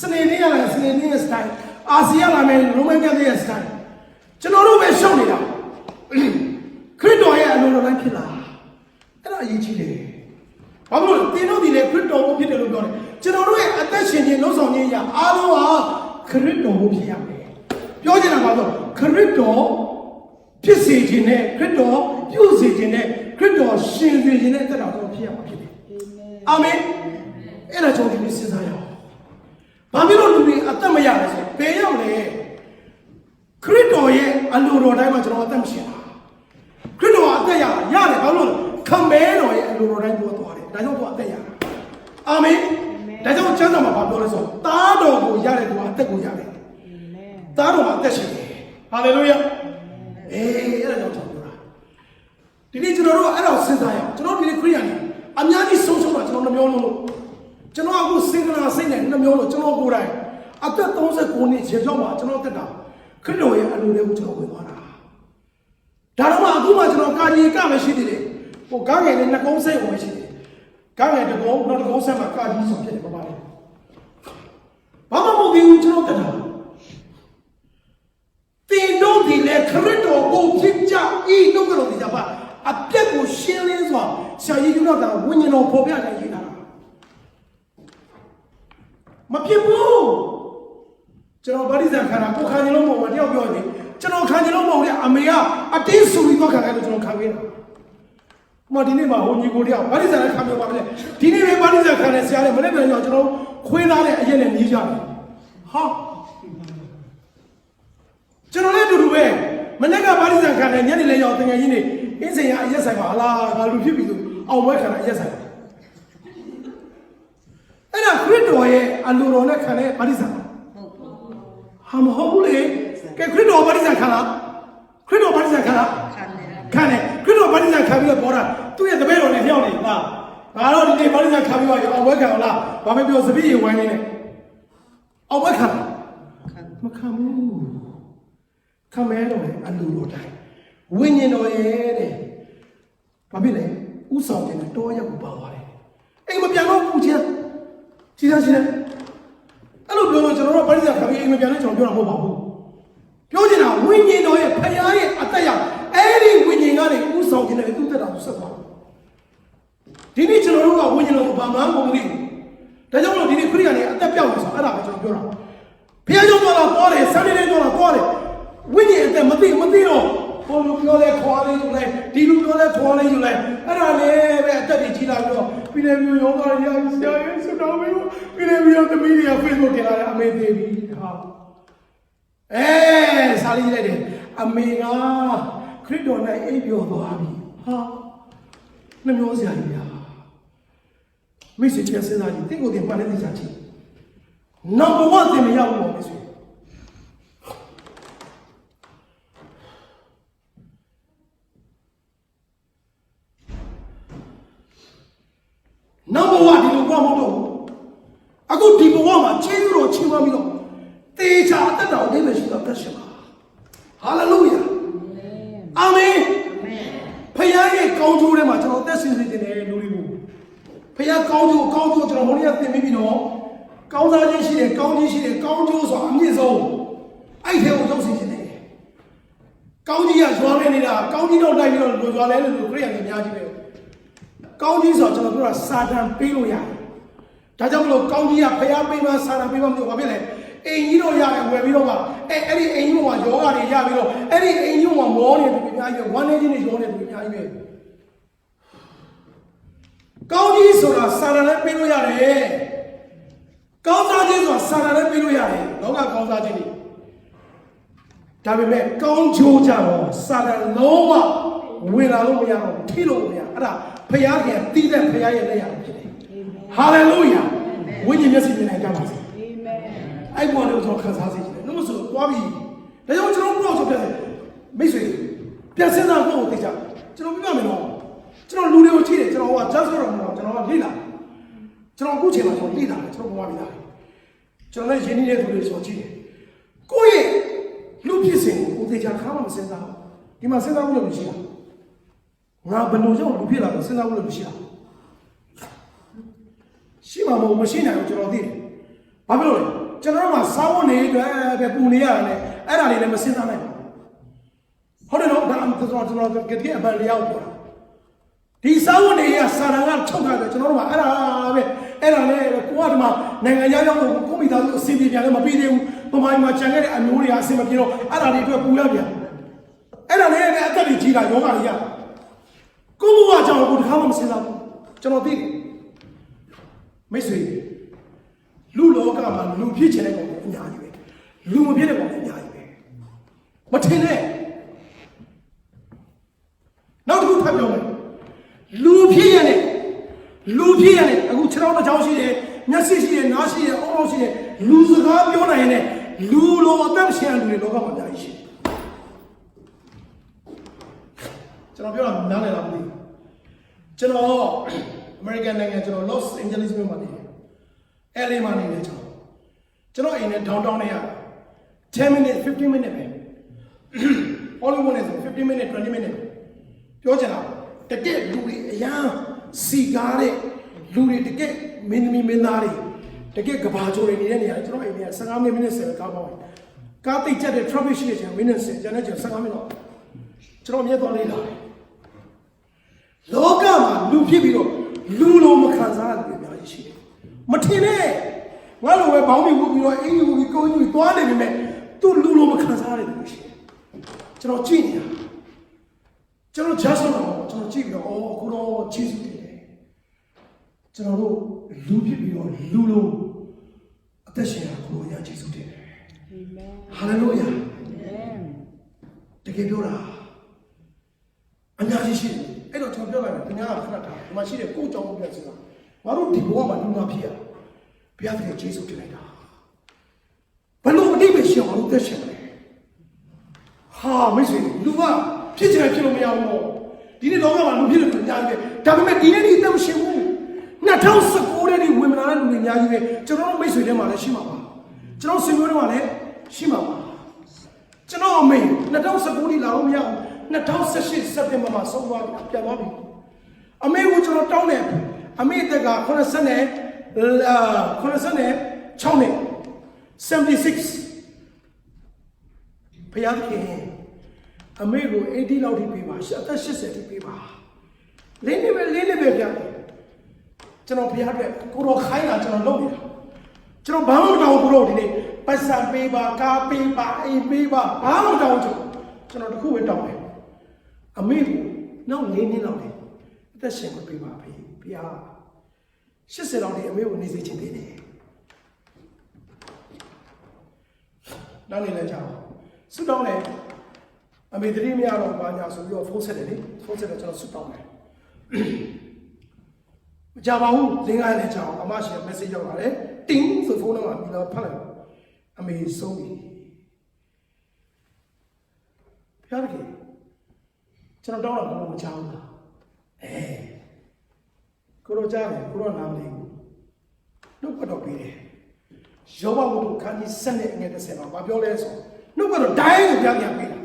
စနေနေ့ကလာစနေနေ့စတိုင်းအာဆီယလာမယ်ရိုမန်ကတ်ရဲ့စတိုင်းကျွန်တော်တို့ပဲရှုံးနေတာခရစ်တော်ရဲ့အလိုတော်တိုင်းဖြစ်လာအဲ့ဒါအရေးကြီးတယ်ဘာလို့တင်တို့ဒီလေခရစ်တော်ကိုဖြစ်တယ်လို့ပြောတယ်ကျွန်တော်တို့ရဲ့အသက်ရှင်ခြင်းလုံးဆောင်ခြင်းအရာအားလုံးဟာခရစ်တော်ကိုဖြစ်ရမယ်ပြောချင်တာပါဆိုခရစ်တော်ဖြစ်စေခြင်းနဲ့ခရစ်တော်ပြုစေခြင်းနဲ့ခရစ်တော်ရှင်စေခြင်းနဲ့တက်တော်ဖြစ်ရမှာဖြစ်တယ်အာမင်အဲ့ဒါကြောင့်ဒီနေ့စဉ်းစားရအောင်ဘာဖြစ်လို့လူတွေအသက်မရလဲဆိုဘယ်ရောက်လဲခရစ်တော်ရဲ့အလိုတော်တိုင်းမှာကျွန်တော်အသက်မရှင်တာခရစ်တော်အသက်ရတယ်ဘာလို့ခမဲတော်ရဲ့အလိုတော်တိုင်းကိုသွားတယ်ဒါကြောင့်သူအသက်ရတာအာမင်ဒါကြောင့်ကျမ်းစာမှာဘာပြောလဲဆိုသားတော်ကိုရတဲ့သူကအသက်ကိုရတယ်သားတော်မှာအသက်ရှင်တယ်ဟာလေလုယာအဲ့ဒါကြောင့်ကျွန်တော်ပြောတာဒီနေ့ကျွန်တော်တို့အဲ့ဒါစဉ်းစားရအောင်ကျွန်တော်ဒီနေ့ခရစ်ယာန်အများကြီးဆုံးရှုံးတာကျွန်တော်နှမျိုးလုံးလို့ကျွန်တော်အခုစေတနာစိတ်နဲ့နှမျိုးလို့ကျွန်တော်ကိုယ်တိုင်အသက်39နှစ်ရေပြောင်းမှာကျွန်တော်တက်တာခရစ်တော်ရဲ့အလိုလေးကိုကျွန်တော်ဝင်သွားတာဒါတော့မှအခုမှကျွန်တော်ကာကြီးကမရှိသေးတယ်ဟိုကားငယ်လေးနှကုံးစိတ်ဝင်ရှိတယ်ကားငယ်တကုံးနောက်တကုံးဆက်မှာကာကြီးဆိုဖြစ်တယ်ပါလေဘာမှမဟုတ်ဘူးကျွန်တော်တက်တာတင်တို့ဒီလေခရစ်တော်ကိုဖြစ်ကြဤတို့ကတော့ဒီကြပါအပြက်ကိုရှင်းလင်းစွာဆရာကြီးကတော့ဒါဝိညာဉ်တော်ပေါ်ပြတယ်ရေးတာမဖြစ်ဘူးကျွန်တော်ဗတ္တိဇံခန္ဓာကိုခံကြလို့မဟုတ်ဘူးတယောက်ပြောနေကျွန်တော်ခံကြလို့မဟုတ်တဲ့အမေကအတင်းဆူပြီးတော့ခံခဲ့လို့ကျွန်တော်ခံခဲ့တာမဒီနေ့မှာဟိုညီကိုတယောက်ဗတ္တိဇံနဲ့ခံပြောပါမလဲဒီနေ့ပဲဗတ္တိဇံခံတဲ့ဆရာလေးမနေ့ကကျွန်တော်ခွေးသားတဲ့အရက်နဲ့နေကြတယ်ဟာကျွန်တော်လည်းအတူတူပဲမနေ့ကဗတ္တိဇံခံတယ် တယ်ညနေလဲရောက်တကယ်ကြီးနေအင်းစင်ရအရက်ဆိုင်ပါလားငါလူဖြစ်ပြီဆိုအောင်ပွဲခံတာအရက်ဆိုင်အဲ့ဒါခရစ်တော်ရဲ့အလိုတော်နဲ့ခံတဲ့ပါဠိစာဟာမဟုတ်ဘူးလေကဲခရစ်တော်ပါဠိစာခံလားခရစ်တော်ပါဠိစာခံလားခံတယ်ခရစ်တော်ပါဠိစာခံပြီးတော့ပေါ်တာသူ့ရဲ့တပည့်တော်နဲ့လျှောက်နေလားငါတော့ဒီနေ့ပါဠိစာခံပြီးတော့အောင်ပွဲခံအောင်လားဘာပဲပြောစပည့်ရေဝိုင်းနေတယ်အောင်ပွဲခံမခံဘူးခံမဲတော့လေအလိုတော်တိုင်းဝိညာဉ်တော်ရဲ့တဲ့ဘာဖြစ်လဲဥဆောင်တဲ့တော်ရက်ကိုပါသွားတယ်အိမ်မပြန်တော့ဘူးချင်းကြီးသားချင်းအဲ့လိုပြောလို့ကျွန်တော်တို့ပါဠိစာခံပြီးအိမ်မပြန်လို့ကျွန်တော်ပြောတာမဟုတ်ပါဘူးပြောချင်တာဝိညာဉ်တော်ရဲ့ဖခင်ရဲ့အသက်ရောက်အဲ့ဒီဝိညာဉ်ကနေဥဆောင်ခြင်းနဲ့သူ့တက်တာကိုဆက်သွားဒီနေ့ကျွန်တော်တို့ကဝိညာဉ်တော်ကိုဘာမှမဟုတ်ဘူးဒါကြောင့်မလို့ဒီနေ့ခရစ်ယာန်ရဲ့အသက်ပြောက်နေဆိုအဲ့ဒါပဲကျွန်တော်ပြောတာဖခင်ကြောင့်တော့ပေါ်တယ်ဆန်နေတော့ပေါ်တယ်ဝိညာဉ်အသက်မသိတော့ဘုံလူပြောလဲခေါ်လေးယူလိုက်ဒီလူပြောလဲခေါ်လေးယူလိုက်အဲ့ဒါလည်းပဲအသက်ကြီးကြီးလာပြီးတော့ပြည်နယ်မျိုးရောသားရဆရာရဲ့စတော်မျိုးပြည်နယ်မျိုးသမီးတွေက Facebook တင်လာတယ်အမေသေးပြီဟာစာလေးလိုက်တယ်အမေကခရစ်တော်နဲ့အိပ်ပျော်သွားပြီဟာနှမျောစရာကြီးလားမိတ်ဆွေချင်းစဉ်းစားကြည့်တင့်ကိုယ်တင်မှန်တဲ့သိချာကြည့် number 1တင်မရောက်ဘူးမိတ်ဆွေnumber 1ဒီလိုဘာမဟုတ်တော့အခုဒီဘဝမှာချင်းတော်ချင်းသွားပြီးတော့တေချာတက်တော်အိမ်မရှိတော့တက်ရှင်ပါဟာလေလုယာအာမင်ဖခင်ရဲ့ကောင်းကျိုးထဲမှာကျွန်တော်သက်ရှင်စေခြင်းနဲ့လူတွေကိုဖခင်ကောင်းကျိုးကျွန်တော်ဟိုနေ့ကသင်ပြီးတော့ကောင်းစားခြင်းရှိတယ်ကောင်းခြင်းရှိတယ်ကောင်းကျိုးဆိုတာအမြင့်ဆုံးအဲ့ထဲကိုရောက်စေခြင်းနဲ့ကောင်းကြီးကရွာနေနေတာကောင်းကြီးတော့လိုက်ပြီးတော့လူရွာလဲလို့ခရစ်ယာန်တွေအများကြီးပဲကောင်းကြီးဆိုတော့ကျွန်တော်ပြောတာစာတန်ပေးလို့ရတယ်ဒါကြောင့်မလို့ကောင်းကြီးကဖခင်ပေးမှစာတန်ပေးမှမလို့ဘာဖြစ်လဲအိမ်ကြီးတော့ရတယ်ဝယ်ပြီးတော့မှအဲ့ဒီအိမ်ကြီးပေါ်မှာယောဂတွေရပြီးတော့အဲ့ဒီအိမ်ကြီးပေါ်မှာမောနေတယ်ပြများကြီးဝမ်းနေခြင်းတွေရောနေတယ်ပြများကြီးပဲကောင်းကြီးဆိုတာစာရလည်းပေးလို့ရတယ်ကောင်းစားခြင်းဆိုတာစာရလည်းပေးလို့ရတယ်လောကကောင်းစားခြင်းတွေဒါပေမဲ့ကောင်းချိုးကြတော့စာရလုံးဝဝင်လာလို့မရတော့ထိလို့မရအဲ့ဒါဖခင်ကတည်တဲ့ဖခင်ရဲ့လက်ရဖြစ်တယ်ဟာလေလုယာဝိညာဉ်မျက်စိမြင်နိုင်ကြပါစေအဲ့ဘောလို့ကျွန်တော်ခံစားစေချင်တယ်လို့မဆိုသွားပြီဒါကြောင့်ကျွန်တော်ဘုရားဆိုပြတယ်မိတ်ဆွေပြန်စင်းစားဖို့သိကြကျွန်တော်ပြမယ်နော်ကျွန်တော်လူတွေကိုချိတယ်ကျွန်တော်က just ဆိုတော့မဟုတ်ကျွန်တော်ကလေ့လာကျွန်တော်အခုချိန်မှာကျွန်တော်လေ့လာတယ်ကျွန်တော်ဘုရားပြတာကျွန်တော်လည်းယဉ်နေတဲ့သူတွေဆိုချိတယ်ကိုယ့်ရဲ့လူဖြစ်စဉ်ကိုသိကြခါမှမစင်းစားဘူးဒီမှာစင်းစားဖို့လို့မရှိတာငါဘယ်လိုကြောင့်လူဖြစ်လာလဲစင်းစားဖို့လို့မရှိတာရှိမှာမဟုတ်မရှိနိုင်ဘူးကျွန်တော်သိတယ်ဘာဖြစ်လို့လဲကျွန်တော်တို့ကစားဝတ်နေအတွက်ပဲပူနေရတယ်နဲ့အဲ့ဒါလေးလည်းမစဉ်းစားနိုင်ဘူးဟုတ်တယ်နော်ဒါကျွန်တော်ကတည်းကအပန်လျောက်ပြောတာဒီစားဝတ်နေရစာရန်ကထုတ်တာပဲကျွန်တော်တို့ကအဲ့ဒါပဲအဲ့ဒါနဲ့ကိုကဒီမှာနိုင်ငံရောက်တော့ကိုမိသားစုအစီအပြေပြန်လည်းမပြီးသေးဘူးပမာမှာခြံခဲ့တဲ့အမျိုးတွေကအစီမပြေတော့အဲ့ဒါတွေအတွက်ပူရပြန်အဲ့ဒါလည်းအသက်တွေကြီးတာယောဂတွေရကိုဘုရားကြောင့်ကိုတခါမှမစဉ်းစားဘူးကျွန်တော်သိတယ်မိတ်ဆွေလူလောကမှာလူဖြစ်ချင်တဲ့ကောင်အများကြီးပဲလူမဖြစ်တဲ့ကောင်အများကြီးပဲမထင်နဲ့နောက်တစ်ခုဖတ်ပြောမယ်လူဖြစ်ရတဲ့အခုခြေထောက်တစ်ချောင်းရှိတယ်မျက်စိရှိတယ်နားရှိတယ်အောင်းရှိတယ်လူစကားပြောနိုင်ရင်လူလိုအသက်ရှင်လူတွေလောကမှာအများကြီးရှိတယ်ကျွန်တော်ပြောတာနားလည်လားမသိဘူးကျွန်တော်အမေရိကန်နိုင်ငံကျွန်တော် Los Angeles မြို့မှာနေတယ်LA မှာနေတယ်ကျွန်တော်အိမ်နဲ့ downtown နဲ့ရ10 minutes 15 minutes ပဲ Hollywood နဲ့ဆို15 minutes 20 minutes ပြောချင်တာတကယ်လူတွေအရန်စီကားတဲ့လူတွေတကယ်မင်းသမီးမင်းသားတွေတကယ်ကဘာချိုးတွေနေတဲ့နေရာကျွန်တော်အိမ်နဲ့15 minutes 10ကားပေါ့ကားတိတ်ကျတဲ့ traffic ရှိတဲ့ချိန် minutes 10ကျန်တဲ့ချိန်15 minutes ကျွန်တော်မြတ်သွားလေးလာတယ်လောကမှာလူဖြစ်ပြီးတော့လူလုံးမခံစားရတဲ့အများကြီးရှိတယ်မထင်နဲ့ငါလိုပဲဘောင်းပြီးဝုတ်ပြီးတော့အင်းယူပြီးကိုင်းယူပြီးသွားနေပြီမဲ့သူလူလုံးမခံစားရတဲ့လူရှိတယ်ကျွန်တော်ကြည့်နေတာကျွန်တော် just တော့ကျွန်တော်ကြည့်ပြီးတော့အော်ခုတော့ကျေးဇူးတင်တယ်ကျွန်တော်တို့လူဖြစ်ပြီးတော့လူလုံးအသက်ရှင်ရခုတော့ရကျေးဇူးတင်တယ်အာမင်ဟာလေလုယာအာမင်တကယ်ပြောတာ အများကြီးရှိတယ်အဲ့တော့ကျွန်တော်ပြောလိုက်မယ်ခင်ဗျားကခဏထားဒီမှာရှိတဲ့ကိုယ်ကြောင့်ပြန်ဆိုတာငါတို့ဒီဘဝမှာလူနာဖြစ်ရဘုရားသခင်ယေရှုတင်လိုက်တာဘလို့အတိတ်ပဲရှောင်အောင်သက်ရှင်တယ်ဟာမိတ်ဆွေလူကဖြစ်ချင်ဖြစ်လို့မရဘူးတော့ဒီနေ့လောကမှာလူဖြစ်လို့ညာကြီးပဲဒါပေမဲ့ဒီနေ့ဒီအသက်မရှင်ဘူး2019တဲ့ဒီဝင်မလာတဲ့လူတွေအများကြီးပဲကျွန်တော်တို့မိတ်ဆွေတွေမှာလည်းရှိမှာပါကျွန်တော်ဆွေမျိုးတွေမှာလည်းရှိမှာပါကျွန်တော်အမေ2019ဒီလာလို့မရဘူး2018စက်တင်ဘာမှာဆုံးသွားပြီပြန်သွားပြီအမေကိုကျွန်တော်တောင်းတယ်အမေတက်က86နှစ်76ဘုရားခင်အမေကို80လောက်ထိပေးပါအသက်80ထိပေးပါလင်းနေပဲပြန်ကျွန်တော်ဘုရားအတွက်ကိုတော်ခိုင်းတာကျွန်တော်လုပ်နေတာကျွန်တော်ဘာမှမတောင်းဘူးလို့ဒီနေ့ပတ်စံပေးပါကားပေးပါအိမ်ပေးပါဘာမှမတောင်းကျွန်တော်တခုပဲတောင်းတယ်အမေကိုနောက်4နှစ်လောက်လေအသက်ရှင်ပေးပါဖေဘုရား80လောက်နေအမေကိုနေစေချင်သေးတယ်နောက်နေလည်းကြောက်ဆုတောင်းတယ်အမေတတိမရတော့ဘာညာဆိုပြီးတော့ဖုန်းဆက်တယ်လေဖုန်းဆက်တော့ကျွန်တော်ဆုတောင်းတယ်မကြပါဘူးလင်းကားလည်းကြောက်အမရှိ message ရောက်လာတယ်တင်းဆိုဖုန်းနံပါတ်ပြီးတော့ဖတ်လိုက်အမေဆုံးပြီဖျားတယ်ကျွန်တော်တောင်းတော့မကြောက်ဘူးကိုရောကြားတယ်ကိုရောနားမလည်ဘူးနှုတ်ကတော့ပြီးတယ်ယောဘဝတ္ထုခန်းကြီး7နဲ့ငယ်30မှာပြောလဲဆိုနှုတ်ကတော့ဒိုင်းကိုပြပြပေးတယ်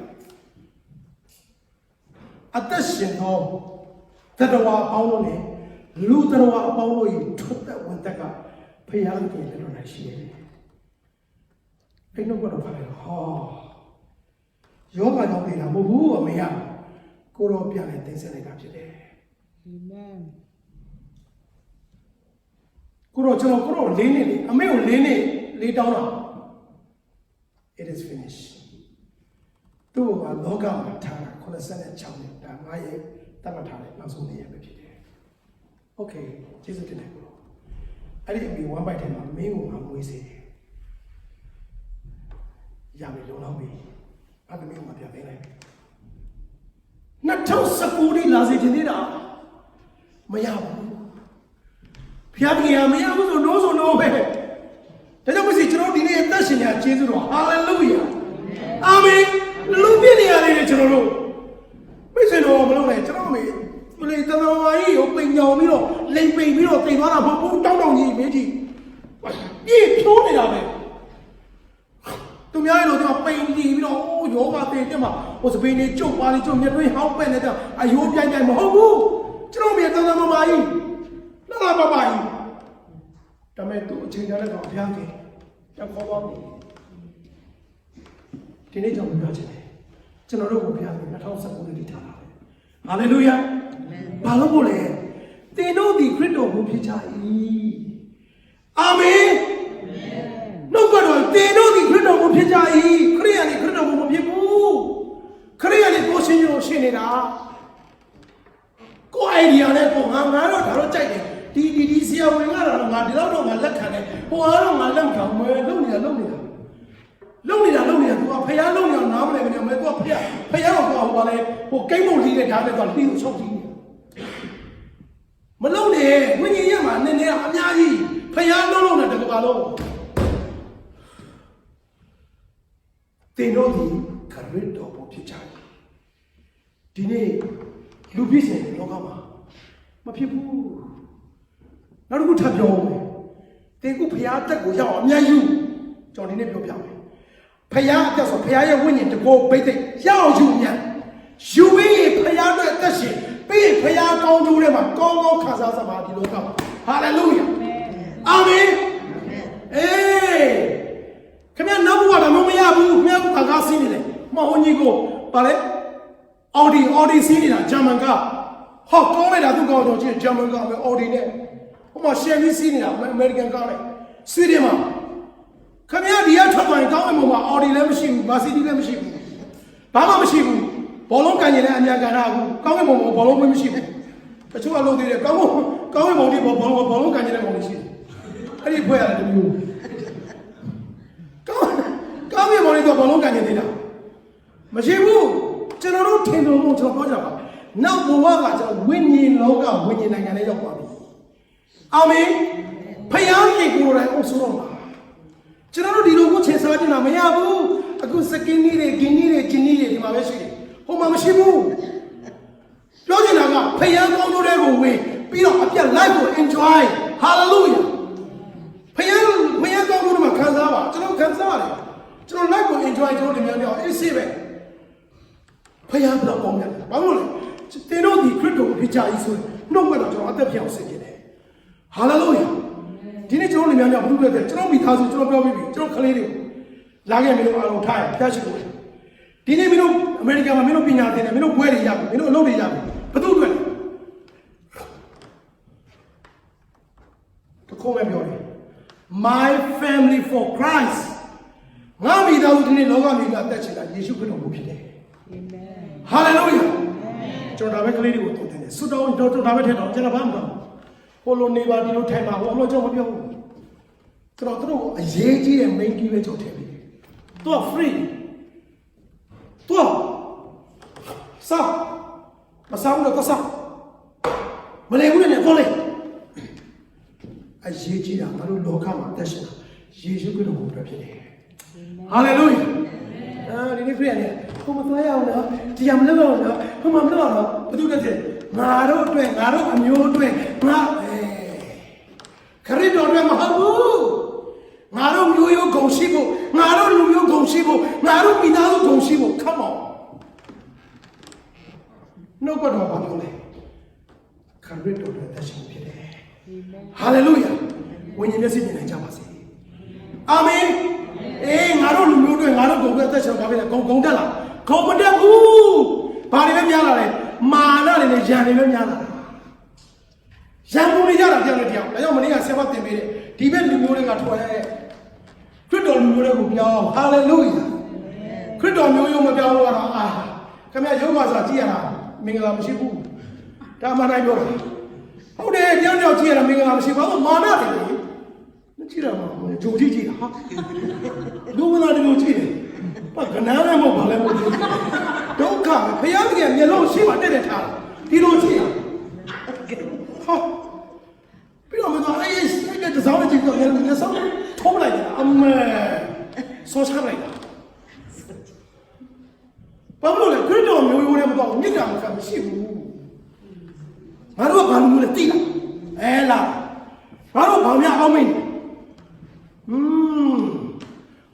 အသက်ရှင်သောတတဝါအပေါင်းတို့နဲ့လူတတဝါအပေါင်းတို့၏ထွက်သက်ဝင်သက်ကဖယားသခင်လက်တော်၌ရှိတယ်အဲ့နှုတ်ကတော့ဖတ်လိုက်ဟောယောဂကြောင့်နေတာမဟုတ်ဘူးအမေကကိုရောပြန်လဲသိဆက်လိုက်တာဖြစ်တယ်အာမင်ကိုရောကျွန်တော်ကိုရော၄နှစ်လေအမေကို၄နှစ်လေးတောင်းတာ it is finished သူ့ကလောကမှာထားတာ86နှစ်ဒါငါရဲ့တတ်မှတ်ထားတဲ့နောက်ဆုံးနေ့ရပဲဖြစ်တယ်။ Okay ကျေးဇူးတင်တယ်ကို။အဲ့ဒီအမေ1 byte ထဲမှာမင်းကိုငါမွေးစေတယ်။ရပြီလုံလောက်ပြီ။အဲ့ဒီမင်းကိုငါပြန်ပေးလိုက်ပြီ။2019ဒီလာစေချင်သေးတာမရဘူး။ဘုရားကြီးကမရဘူးဆိုတော့ပဲ။ဒါကြောင့်မရှိကျွန်တော်ဒီနေ့အသက်ရှင်ရကျေးဇူးတော် hallelujah အာမင်လူပြည့်နေရတယ်ကျွန်တော်တို့မိတ်ဆွေတော်မလုပ်နဲ့ကျွန်တော်မေမလေးတတော်မာကြီးကိုပိန်ညောင်ပြီးတော့လိမ်ပိန်ပြီးတော့တိမ်သွားတာမဟုတ်ဘူးတောင်းကြီးမင်းကြီးပြည့်ဖြိုးနေတာပဲသူများရဲ့လို့ကျွန်တော်ပိန်တီးပြီးတော့အိုးယောဂတင်တက်မှာဟိုစပင်းလေးကျုပ်ပါလေးကျုပ်မျက်တွင်းဟောက်ပဲ့နေတဲ့အယိုးပြိုင်ပြိုင်မဟုတ်ဘူးကျွန်တော်မေတတော်မာကြီးလာလာပါပါကြီးဒါမဲ့သူအချိန်တည်းလည်းတော့ဘုရားကြီးကြောက်ခေါ်ပါမယ်ဒီနေ့ကြောင့်ပြောချင်တယ်ကျွန်တော်တို့ကိုဘုရားက2019နှစ်တည်ထားတာပဲဟာလေလုယာဘာလို့မို့လဲသင်တို့ဒီခရစ်တော်ကိုဖြစ်ကြ၏အာမင်နှုတ်ကတော့သင်တို့ဒီခရစ်တော်ကိုဖြစ်ကြ၏ခရစ်ယာန်ဒီခရစ်တော်ကိုမဖြစ်ဘူးခရစ်ယာန်ဒီကိုရှင်ရောရှင်နေတာကိုအိုင်ဒီယာနဲ့ကိုငါတော့ဒါတော့ကြိုက်တယ်ဒီဆရာဝန်ကတော့ငါဒီလောက်တော့ငါလက်ခံတယ်ဟိုကတော့ငါလက်မခံဘူးလုံနေတာသူကဖျားလုံနေအောင်နားမလဲမနေဘူးသူကဖျားတော့ဟိုပါလေဟိုကိန်းမုံလီးတဲ့ဓာတ်နဲ့တော့လီးကိုချုပ်ကြည့်မလုံနဲ့ဝိညာဉ်ရမှာနည်းနည်းအများကြီးဖျားလုံးနဲ့တကဘာလုံးတင်တို့ဒီခရစ်တော်ပေါ်ဖြစ်ကြတယ်ဒီနေ့လူပြည့်စင်တဲ့လောကမှာမဖြစ်ဘူးနောက်တစ်ခုထပ်ပြောမယ်တင်ခုဖျားတက်ကိုရောက်အများကြီးကျွန်တော်ဒီနေ့ပြောပြမယ်ဖယားအသက်ဆိုဖယားရဲ့ဝိညာဉ်တကောဘိတ်သိရောက်ယူမြန်ယူပြီးဖယားအတွက်အသက်ရှင်ပြီးဖယားကောင်းကျိုးထဲမှာကောင်းကောင်းခံစားစပါဒီလောကမှာဟာလေလုယာအာမင်အေးခင်ဗျာနောက်ဘဝတော့မရဘူးခင်ဗျာကကားစီးနေတယ်မဟုတ်ကြီးကိုဗါလေအော်ဒီစီးနေတာဂျာမန်ကဟောကောင်းလိုက်တာသူကောင်းတော့ချင်းဂျာမန်ကအော်ဒီနဲ့ဟိုမှာရှယ်ဗီစီးနေတာအမေရိကန်ကားနဲ့စီးတယ်မှာခမရဒီကထွက်သွားရင်ကောင်းတဲ့ပုံမှာအော်ဒီလည်းမရှိဘူးမာစီဒီလည်းမရှိဘူးဘာမှမရှိဘူးဘောလုံးကန်ရင်လည်းအများကန်တာဘူးကောင်းတဲ့ပုံမှာဘောလုံးမမရှိဘူးတချို့ကလုပ်သေးတယ်ကောင်းတဲ့ပုံဒီဘောလုံးကန်ရင်လည်းပုံမရှိဘူးအဲ့ဒီဖွဲ့ရတယ်တမျိုးကောင်းတဲ့ပုံလေးတော့ဘောလုံးကန်ရင်သေးတာမရှိဘူးကျွန်တော်တို့ထင်လို့ကျွန်တော်ပြောကြပါ နောက်ဘဝကကျွန်တော်ဝိညာဉ်လောကဝိညာဉ်နိုင်ငံထဲရောက်ပါပြီအာမင်ဖယားကြီးကိုယ်တိုင်အုပ်စိုးတော့ပါကျွန်တော်တို့ဒီလိုကိုချေစားကြတာမရဘူးအခုစကင်းကြီးတွေဂင်းကြီးတွေဂျင်းကြီးတွေဒီမှာပဲရှိတယ်ဟိုမှာမရှိဘူးပြောချင်တာကဖယားကောင်းတို့တွေကိုဝင်ပြီးတော့အပြတ် life ကို enjoy hallelujah ဖယားကောင်းတို့မှာခံစားပါကျွန်တော်ခံစားရတယ်ကျွန်တော် life ကို enjoy ကျွန်တော်ဒီများများအေးဆေးပဲဖယားတော့ကောင်းတယ်ဘာလို့လဲတင်တို့ဒီခရစ်တော်ကိုဖြစ်ကြရေးဆိုရင်နှုတ်ကတော့ကျွန်တော်အသက်ပြောင်းဆင်နေတယ် hallelujah ဒီနေ့ကျွန်တော်လည်းများများဘုရားတဲ့ကျွန်တော်မိသားစုကျွန်တော်ပြောပြီးပြီကျွန်တော်ကလေးတွေလာခဲ့မင်းတို့အားလုံးထားရဖျားရှိလို့ဒီနေ့မင်းတို့အမေရိကန်မှာမင်းတို့ပညာသင်တယ်မင်းတို့ဘွဲတွေရပြီမင်းတို့အလုပ်တွေရပြီဘယ်သူတွေတခုပဲပြောတယ် my family for Christ ငါမိသားစုဒီနေ့လောကမိကအသက်ရှင်တာယေရှုခရစ်တော်ကိုဖြစ်တယ် amen hallelujah ကျွန်တော်ဒါပဲကလေးတွေကိုတုံ့တယ်ဆုတောင်းတော့ဒါပဲထည့်တော့ကျွန်တော်ဘာမှမလုပ်ဟိုလိုနေပါဒီလိုထိုင်ပါဟိုအလို့ကျွန်တော်မပြောဘူးကျွန်တော်တို့အရေးကြီးတဲ့ main key ပဲကျွန်တော်ထည့်ပြီးတော့ free တော့စားမစားဘူးတော့စားမလဲဘူးနဲ့တော့လေအရေးကြီးတာငါတို့လောကမှာအသက်ရှင်တာယေရှုခရစ်တော်ကိုဖြစ်တယ်ဟာလေလုယာဒီနေ့ခရစ်ယာန်ဟိုမသွားရအောင်နော်တရားမလုပ်အောင်နော်ဟိုမလုပ်အောင်နော်ဘယ်သူလဲငါတို့အတွက်ငါတို့အမျိုးအတွက်ငါခရစ်တော်အတွက်မဟုတ်ဘူးငါတို့မျိုးရိုးဂုဏ်ရှိဖို့ငါတို့လူမျိုးဂုဏ်ရှိဖို့ငါတို့မိသားစုဂုဏ်ရှိဖို့ come on နှုတ်ကတော့ဘာလို့လဲခရစ်တော်အတွက်သက်ရှင်ဖြစ်တယ်ဟာလေလုယာဝိညာဉ်မျက်စိမြင်နိုင်ကြပါစေအာမင်ငါတို့လူမျိုးတွေငါတို့ဂုဏ်အတွက်သက်ရှင်ပါပြီလေဂုဏ်တက်လာဂုဏ်မတက်ဘူးဘာတွေပဲများလာလဲမာနတွေနဲ့ယံတွေပဲများလာရံပုံနေကြတာပြောင်းနေတရားဒါကြောင့်မနေ့ကဆရာမသင်ပေးတယ်ဒီဘက်လူမျိုးတွေကထွက်ခရစ်တော်လူမျိုးတွေကိုပြောင်းဟာလေလုယာခရစ်တော်မျိုးရိုးမပြောင်းလို့ကတော့ခင်ဗျာရုပ်ပါစာကြည့်ရတာမင်္ဂလာမရှိဘူးဒါမှနိုင်ပြောတာဟုတ်တယ်ပြောင်းပြောင်းကြည့်ရတာမင်္ဂလာမရှိဘူးဘာလို့မာနတယ်လေမကြည့်ရမှာဂျိုကြည့်တာဟာလူမလာတယ်လို့ကြည့်တယ်ဘာကနားလည်းမဟုတ်ဘာလည်းမဟုတ်ဒုက္ခဘုရားကြီးမျက်လုံးရှိမှတက်ထားဒီလိုကြည့်ရဟာပြီးတော့မတော်အေးစိတ်ကတစောင်းကြည့်တော့လည်းစောင်းထုံးလိုက်တယ်အမေဆောချလိုက်တာဘာလို့လဲခရစ်တော်မျိုးရိုးနဲ့မတော်မြစ်တာမရှိဘူးငါတို့ကဘာလို့လဲသိလားလားငါတို့ဘာများအောင်မင်း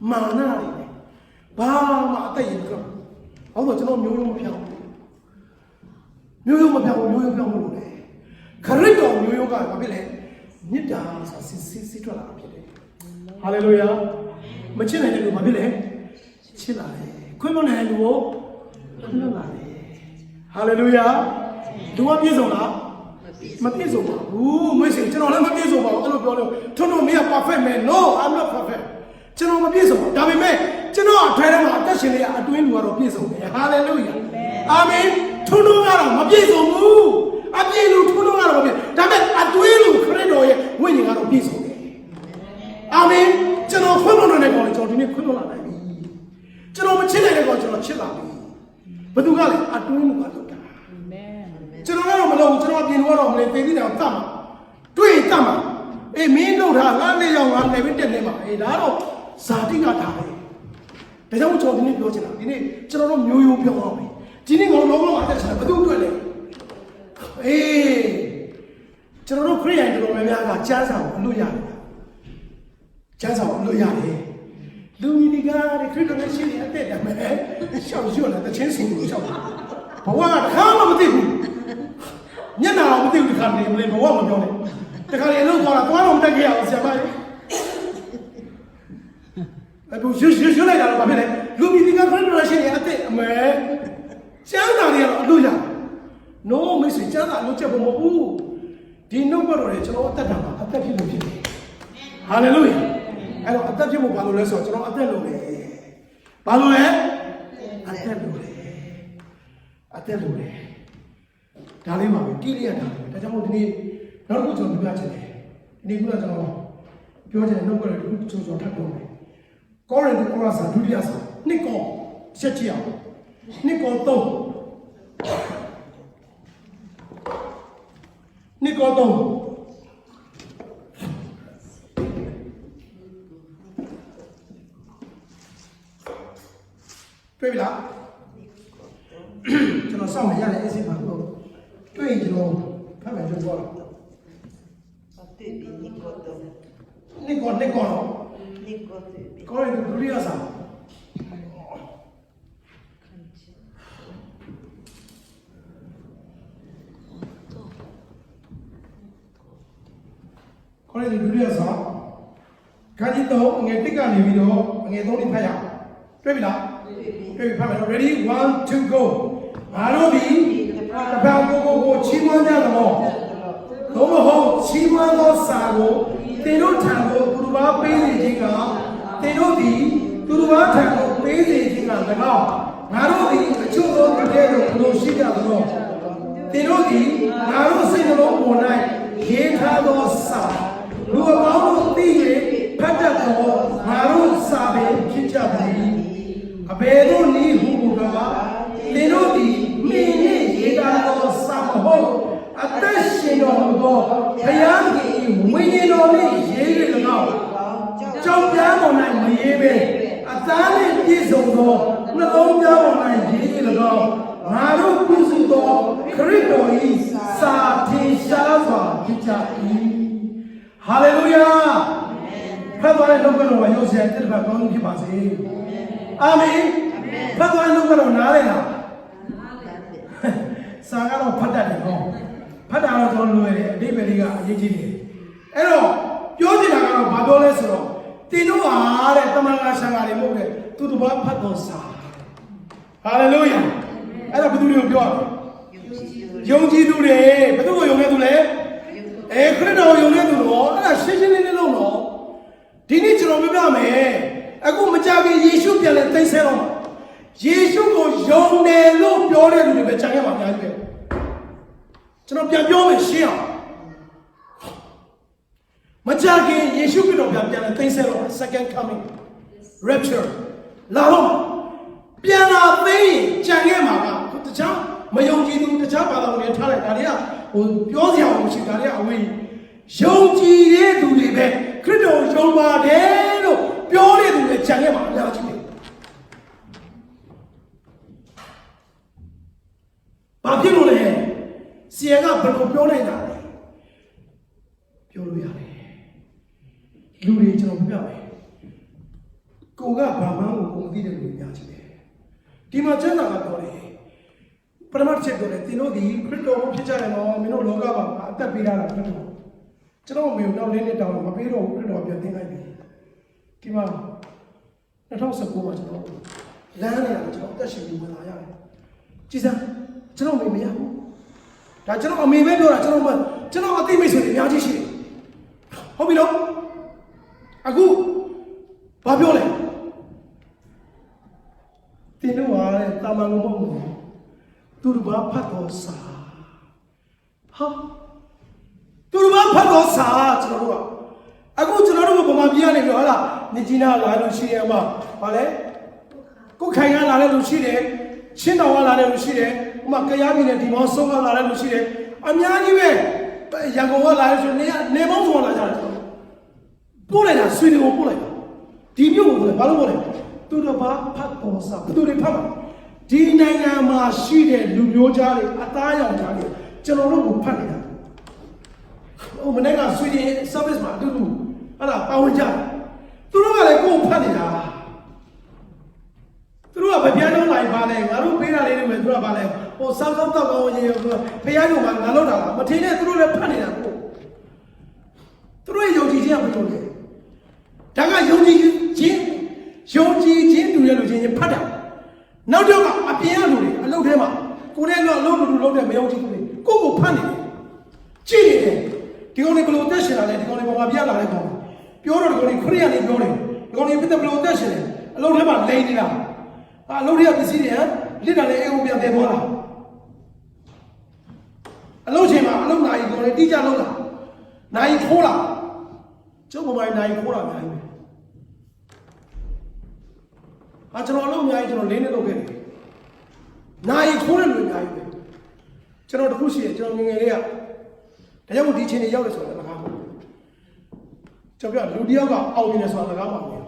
မာနတွေဘာမှအသက်ရင်ကြောက်ဟောတော့ကျွန်တော်မျိုးရိုးမပြောင်းမျိုးရိုးမပြောင်းမျိုးရိုးပြောင်းလို့လေခရစ်တော်မျိုးရိုးကဘာဖြစ်လဲမြစ်တာဆိုစစ်ထွက်လာတာဖြစ်တယ်ဟာလေလုယာမချစ်နိုင်တဲ့လူဘာဖြစ်လဲချစ်လာတယ်ခွင့်မနိုင်တဲ့လူကိုခွင့်လာတယ်ဟာလေလုယာသူကပြည့်စုံလားမပြည့်စုံပါဘူးမိတ်ဆွေကျွန်တော်လည်းမပြည့်စုံပါဘူးအဲ့လိုပြောလို့ထွန်းတော်မင်းက perfect man no I'm not perfect ကျွန်တော်မပြည့်စုံဘူးဒါပေမဲ့ကျွန်တော်အထဲထဲမှာအသက်ရှင်နေရအတွင်းလူကတော့ပြည့်စုံတယ်ဟာလေလုယာအာမင်ထွန်းတော်ကတော့မပြည့်စုံဘူးအပြည့်လူထွန်းတော်ကတော့မပြည့်ဒါပေမဲ့အတွင်းလူခရစ်တော်ရဲ့ဝိညာဉ်ကတော့ပြည့်စုံတယ်အာမင်ကျွန်တော်ခွင့်လွှတ်တဲ့ကောင်လေကျွန်တော်ဒီနေ့ခွင့်လွှတ်လာနိုင်ပြီကျွန်တော်မချစ်နိုင်တဲ့ကောင်ကျွန်တော်ချစ်လာပြီဘယ်သူကလဲအတွင်းလူကလုပ်တာကျွန်တော်ကတော့မလုပ်ဘူးကျွန်တော်ပြင်လို့တော့မလဲသေသေးတယ်တတ်မှာတွေ့တတ်မှာမင်းလုပ်တာငါလေးရောက်ငါလည်းပဲတက်နေမှာဒါတော့ဇာတိကထားတယ်ဒါကြောင့်ကျွန်တော်ဒီနေ့ပြောချင်တာဒီနေ့ကျွန်တော်တို့မျိုးရိုးပြောအောင်မယ်ဒီနေ့ငေါလုံးလုံးအသက်ရှင်ဘယ်သူတွေ့လဲကျွန်တော်တို့ခရိယန်တော်များများကကျမ်းစာကိုအလို့ရတယ်ကျမ်းစာကိုအလို့ရတယ်လူမီဒီကခရစ်တော်ရဲ့ရှင်ရဲ့အသက်တည်းမဲ့ရှောက်ရွတ်လာတဲ့ချင်းစင်ကိုရှောက်ဘဝကတခါမှမသိဘူးညနာတော့မသိဘူးတခါနေမလဲဘဝမပြောနဲ့တခါလေလို့ခေါ်တာသွားတော့မတက်ကြရအောင်ဆရာမကြီးအဲ့ဘုရွှလိုက်တာတော့ဘာဖြစ်လဲလူမီဒီကခရစ်တော်ရဲ့ရှင်ရဲ့အသက်အမဲကျမ်းစာတွေကတော့အလို့ရno မိတ်ဆွေကျမ်းစာအလို့ချက်ဖို့မဟုတ်ဘူးဒီနှုတ်ဘတော်တွေကျွန်တော်အသက်တာမှာအသက်ဖြစ်လို့ဖြစ်တယ်ဟာလေလုယာအဲ့တော့အသက်ဖြစ်ဖို့ဘာလို့လဲဆိုတော့ကျွန်တော်အသက်လို့လေဘာလို့လဲအသက်လို့လေအသက်လို့လေဒါလေးပါပဲကိရိယာဒါကြောင့်မို့ဒီနေ့နောက်တစ်ခုကျွန်တော်ပြောချင်တယ်ဒီနေ့ကကျွန်တော်ပြောချင်တဲ့နှုတ်ဘတော်တွေကျွန်တော်ထပ်ပြောမယ်ကောရိန္သုဩဝါစာဒုတိယစာနှစ်ကောချက်ကြည့်အောင်နှစ်ကော3 သုံးတွေ့ပြီလားကျွန်တော်စောင့်နေရတယ်အစ်စ်ပါလို့တွေ့ရင်ကျွန်တော်ဖတ်မယ်လို့ပြောတော့ 对比尼国的， နှစ်ကောတော့ 尼国对比， ကောရင်ဒုတိယစာခေါင်းရည်ဒုတိယစာခန်းကြီးတော့ငွေတစ်ကနေပြီးတော့ငွေသုံးလေးဖတ်ရအောင်တွေ့ပြီလားတွေ့ပြီဖတ်မယ်နော် ready 1 2 go ငါတို့ဒီတစ်ဖက်ကိုချီးမွမ်းကြသမောသို့မဟုတ်ချီးမွမ်းသောစာကိုတင်တို့ထံကိုသူတို့ဘာပေးနေခြင်းကတင်တို့ဒီသူတို့ဘာထံကိုပေးနေခြင်းက၎င်းငါတို့ဒီအချို့သောတကယ်ကိုဘလို့ရှိကြသလိုတင်တို့ဒီငါတို့စိတ်နှလုံးပေါ်၌ရေးထားသောစာလူအပေါင်းတို့သိ၍ဖတ်တတ်သောငါတို့စာပင်ဖြစ်ကြသည်အဘယ်သို့နည်းဟုမူကားတင်တို့ဒီမိနစ်ရေးထားသောစာမဟုတ်အသက်ရှင်တော်မူသောဘုရားခင်ဝိညာဉ်တော်နှင့်ရေး၍၎င်းကြောင့်ပြားပေါ်၌မရေးပဲအသားနှင့်ပြည့်စုံသောနှလုံးပြားပေါ်၌ရေး၍၎င်းငါတို့ပြုစုသောခရစ်တော်၏စာထင်ရှားစွာဖြစ်ကြ၏ဟာလေလုယာဖတ်သွားတဲ့နှုတ်ကတော်မှာရုပ်ရှင်တစ်ပတ်ကောင်းဖြစ်ပါစေအာမင်ဖတ်သွားတဲ့နှုတ်ကတော်နားလေလားစာကတော့ဖတ်တတ်တယ်ကောဖတ်တာတော့ကျွန်တော်လွယ်တယ်အတိပ္ပယ်လေးကအရေးကြီးတယ်အဲ့တော့ပြောချင်တာကတော့ဘာပြောလဲဆိုတော့တင်တို့ဟာတဲ့တမန်တော်ဆံဃာတွေမဟုတ်တဲ့သူတို့ဘာဖတ်တော်စာဟာလေလုယာအဲ့တော့ဘယ်သူတွေကိုပြောရမလဲယုံကြည်သူတွေဘယ်သူကိုယုံနေသူလဲခရစ်တော်ယုံနေသူတော့အဲ့ဒါရှင်းရှင်းလင်းလင်းလုံးတော့ဒီနေ့ကျွန်တော်ပြပြမယ်အခုမကြခင်ယေရှုပြန်လဲသိမ်းဆဲတော့ယေရှုကိုယုံတယ်လို့ပြောတဲ့လူတွေပဲခြံရမှာအများကြီးပဲကျွန်တော်ပြန်ပြောမယ်ရှင်းအောင်မကြခင်ယေရှုခရစ်တော်ပြန်လဲသိမ်းဆဲတော့ second coming rapture လာတော့ပြန်လာသိရင်ကြံခဲ့မှာကတခြားမယုံကြည်သူတခြားဘာသာဝင်ထားလိုက်ဒါတွေကဟိုပြောစရာမရှိဒါတွေကအဝေးယုံကြည်တဲ့သူတွေပဲခရစ်တော်ယုံပါတယ်လို့ပြောတဲ့သူတွေကြံခဲ့မှာအများကြီးပဲဘာဖြစ်လို့လဲဆရာကဘယ်လိုပြောနိုင်တာလဲပြောလို့ရတယ်လူတွေကျွန်တော်ပြမယ်ကိုကဘာမှကိုမသိတဲ့လူတွေများကြီးတယ်ဒီမှာကျမ်းစာကပြောတယ်ပရမတ်ချက်ပြောတယ်သင်တို့ဒီခရစ်တော်ကိုဖြစ်ကြတယ်နော်မင်းတို့လောကမှာအသက်ပေးတာခရစ်တော်ကျွန်တော်မျိုးနောက်လေးနှစ်တောင်မပေးတော့ဘူးခရစ်တော်ပြန်သိလိုက်ပြီဒီမှာ2019မှာကျွန်တော်လမ်းနေရတယ်ကျွန်တော်အသက်ရှင်ပြီးဝင်လာရတယ်ကြည်စမ်းကျွန်တော်မရဘူးဒါကျွန်တော်အမေပဲပြောတာကျွန်တော်အသိမိတ်ဆွေတွေအများကြီးရှိတယ်ဟုတ်ပြီနော်အခုဘာပြောလဲတင်တော့ဟာတာမန်ကိုမဟုတ်ဘူးသူတို့ဘာဖတ်တော့စာဟာသူတို့ဘာဖတ်တော့စာကျွန်တော်တို့ကအခုကျွန်တော်တို့ကဗမာပြည်ကနေပြောဟာလားနေကြီးနာလာလို့ရှိရမှာဟာလဲကိုခိုင်ကလာတဲ့လူရှိတယ်ချင်းတော်ကလာတဲ့လူရှိတယ်ဥမာကရားပြည်နယ်ဒီမောင်ဆုံးကလာတဲ့လူရှိတယ်အများကြီးပဲရန်ကုန်ကလာတဲ့ဆိုနေပေါင်းဆုံးလာကြတယ်ပို့လိုက်တာဆွေတွေကိုပို့လိုက်တာဒီမျိုးကိုဘာလို့ပို့လဲသူတို့ဘာဖတ်တော်စာသူတွေဖတ်ပါဒီနိုင်ငံမှာရှိတဲ့လူမျိုးသားတွေအသားရောင်သားတွေကျွန်တော်တို့ကိုဖတ်နေတာဟိုမနေ့ကဆွေတွေ service မှာအတူတူဟာလားပါဝင်ကြတယ်သူတို့ကလည်းကိုယ်ဖတ်နေတာသူတို့ကဗပြန်တော့လိုက်ပါလေငါတို့ပေးတာလေးတွေပဲသူတို့ကပါလေဟိုစောက်တော့ကောင်းရင်ဖရားတို့ကငါလောက်တာလားမထင်နဲ့သူတို့လည်းဖတ်နေတာကိုသူတို့ရဲ့ယုံကြည်ခြင်းကဘယ်လိုလဲဒါကယုံကြည်ခြင်းတူရလို့ချင်းဖတ်တာနောက်တော့ကအပြင်ကလူတွေအလုပ်ထဲမှာကိုယ်နဲ့တော့အလုပ်လူလုပ်တဲ့မယုံကြည်သူတွေကိုဖတ်နေတယ်ကြည့်နေတယ်ဒီကောင်တွေဘယ်လိုတက်ရှင်လာလဲဒီကောင်တွေဘာမှပြလာလဲကောင်ပြောတော့ဒီကောင်တွေခရိယာတွေပြောတယ်ဒီကောင်တွေပြတဲ့ဘယ်လိုတက်ရှင်လဲအလုပ်ထဲမှာလိန်နေတာအလုပ်တွေကပစ္စည်းတွေလစ်တာလည်းအိမ်ကိုပြန်တယ်သွားတာအလုပ်ချိန်မှာအလုပ်နိုင်ကောင်တွေတိကျလုပ်တာနိုင်ခိုးလာကျုပ်ကမှနိုင်ခိုးလာများကြီးပဲကျွန်တော်အလုပ်အများကြီးကျွန်တော်၄နှစ်လုပ်ခဲ့တယ်နိုင်ခိုးတဲ့လူအများကြီးပဲကျွန်တော်တခုရှိတယ်ကျွန်တော်ငယ်ငယ်လေးက ဒါကြောင့်ဒီချင်းတွေရောက်တယ်ဆိုတာလည်းကားပါကျွန်တော်ပြောလူတယောက်ကအောင်မြင်တယ်ဆိုတာလည်းကားပါဘူး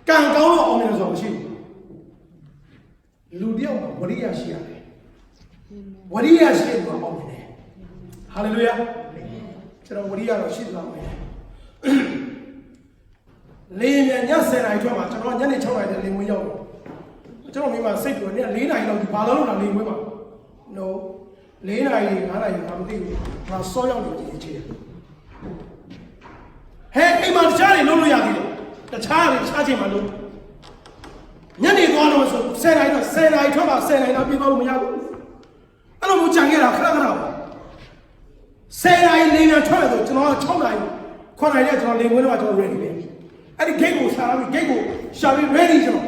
ကံကောင်းတော့အောင်မြင်တယ်ဆိုတာမရှိဘူးလူတယောက်ကဝရိယရှိရတယ်ဝရိယရှိရင်တော့အောင်မြင်တယ်ဟာလေလုယာကျွန်တော်ဝရိယတော့ရှိသလားမသိလေမြန်ည10နာရီထွက်မှာကျွန်တော်ညနေ6နာရီတည်းလေဝင်ရောက်တယ်ကျွန်တော်မိမစိတ်ကလည်း4နာရီလောက်ဒီဘာလို့လဲလေဝင်မှာ no 4နာရီ5နာရီဘာမသိဘူးငါစောရောက်နေတယ်ချင်းဟဲ့အိမ်မှာတခြားတွေလုံးလို့ရသေးတယ်တခြားချိန်မှာလုံးညနေသွားတော့ဆို10နာရီတော့10နာရီထွက်မှာ10နာရီတော့ပြေးသွားလို့မရဘူးအဲ့လိုမျိုးကြံခဲ့တာခဏ10နာရီနေမြန်ထွက်တယ်ဆိုကျွန်တော်6နာရီ9နာရီကျကျွန်တော်လေဝင်တော့ကျွန်တော် ready ပဲအဲ့ဒီ gate ကိုရှာပြီး gate ကိုရှာပြီး ready ကျွန်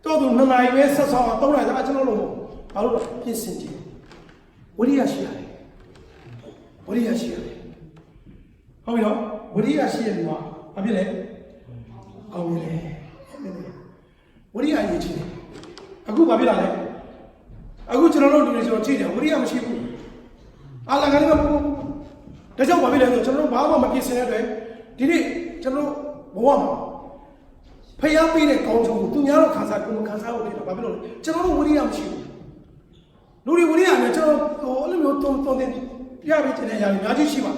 တော်တို့2နာရီပဲဆက်ဆောင်3နာရီဆိုကျွန်တော်လုံးဘာလို့လဲပြင်ဆင်ကြည့်ဝရိယရှိရတယ်ဝရိယရှိရတယ်ဟုတ်ပြီနော်ဝရိယရှိရတဲ့မှာဘာဖြစ်လဲအောင်မြင်တယ်ဝရိယအရေးကြီးတယ်အခုဘာဖြစ်လာလဲအခုကျွန်တော်တို့လူတွေကျွန်တော်ကြည့်တယ်ဝရိယမရှိဘူးအာလာကလည်းမဟုတ်ဘူးဒါကြောင့်ဘာဖြစ်လဲဆိုကျွန်တော်တို့ဘာမှမပြင်ဆင်တဲ့အတွက်ဒီနေ့ကျွန်တော်ဘဝမှာဖျားပေးတဲ့ကောင်းချောကိုသူများတော့ခံစားကိုမခံစားဘူးဖြစ်တော့ဘာဖြစ်လို့လဲကျွန်တော်တို့ဝရိယမရှိဘူးလူတွေဝရိယနဲ့ကျွန်တော်အဲ့လိုမျိုးတုံတင်ပြပေးတဲ့နေရာတွေအများကြီးရှိပါ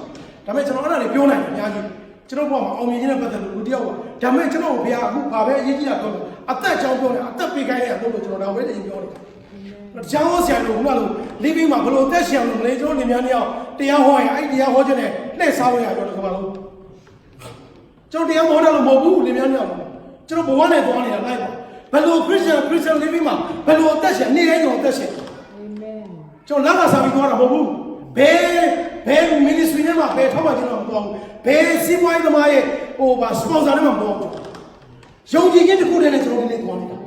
ဒါပေမဲ့ကျွန်တော်အဲ့ဒါတွေပြောနိုင်တယ်အများကြီးကျွန်တော်ဘဝမှာအောင်မြင်ခြင်းနဲ့ပတ်သက်လို့လူတယောက်ကဒါပေမဲ့ကျွန်တော်ဘုရားအခုဘာပဲအရေးကြီးတာပြောလို့အသက်ကြောင်းပြောတယ်အသက်ပေးခိုင်းတဲ့အလုပ်ကိုကျွန်တော်ဒါပဲတည်းပြောတယ်တရားဟောဆရာတို့ကလို့လိမ့်ပြီးမှဘလို့တက်ရှင်အောင်လို့လေကျွန်တော်နေများနေအောင်တရားဟောရင်အဲ့တရားဟောခြင်းနဲ့လှည့်စားဝင်ရတော့ဒီကမ္ဘာလုံးကျွန်တော်တရားဟောတယ်လို့မဟုတ်ဘူးနေများနေအောင်ကျွန်တော်ဘဝနဲ့သွားနေတာလိုက်ပါဘလို့ခရစ်ယာန်လိမ့်ပြီးမှဘလို့တက်ရှင်နေတိုင်းကျွန်တော်တက်ရှင်အာမင်ကျွန်တော်လမ်းကစားပြီးသွားတာမဟုတ်ဘူးဘယ် ministry နဲ့မှဘယ်ထောက်မှကျွန်တော်မသွားဘူးဘယ်စီးပွားရေးသမားရဲ့ဟိုပါ sponsor နဲ့မှမသွားဘူးယုံကြည်ခြင်းတစ်ခုတည်းနဲ့ကျွန်တော်ဒီနေ့သွားနေတာ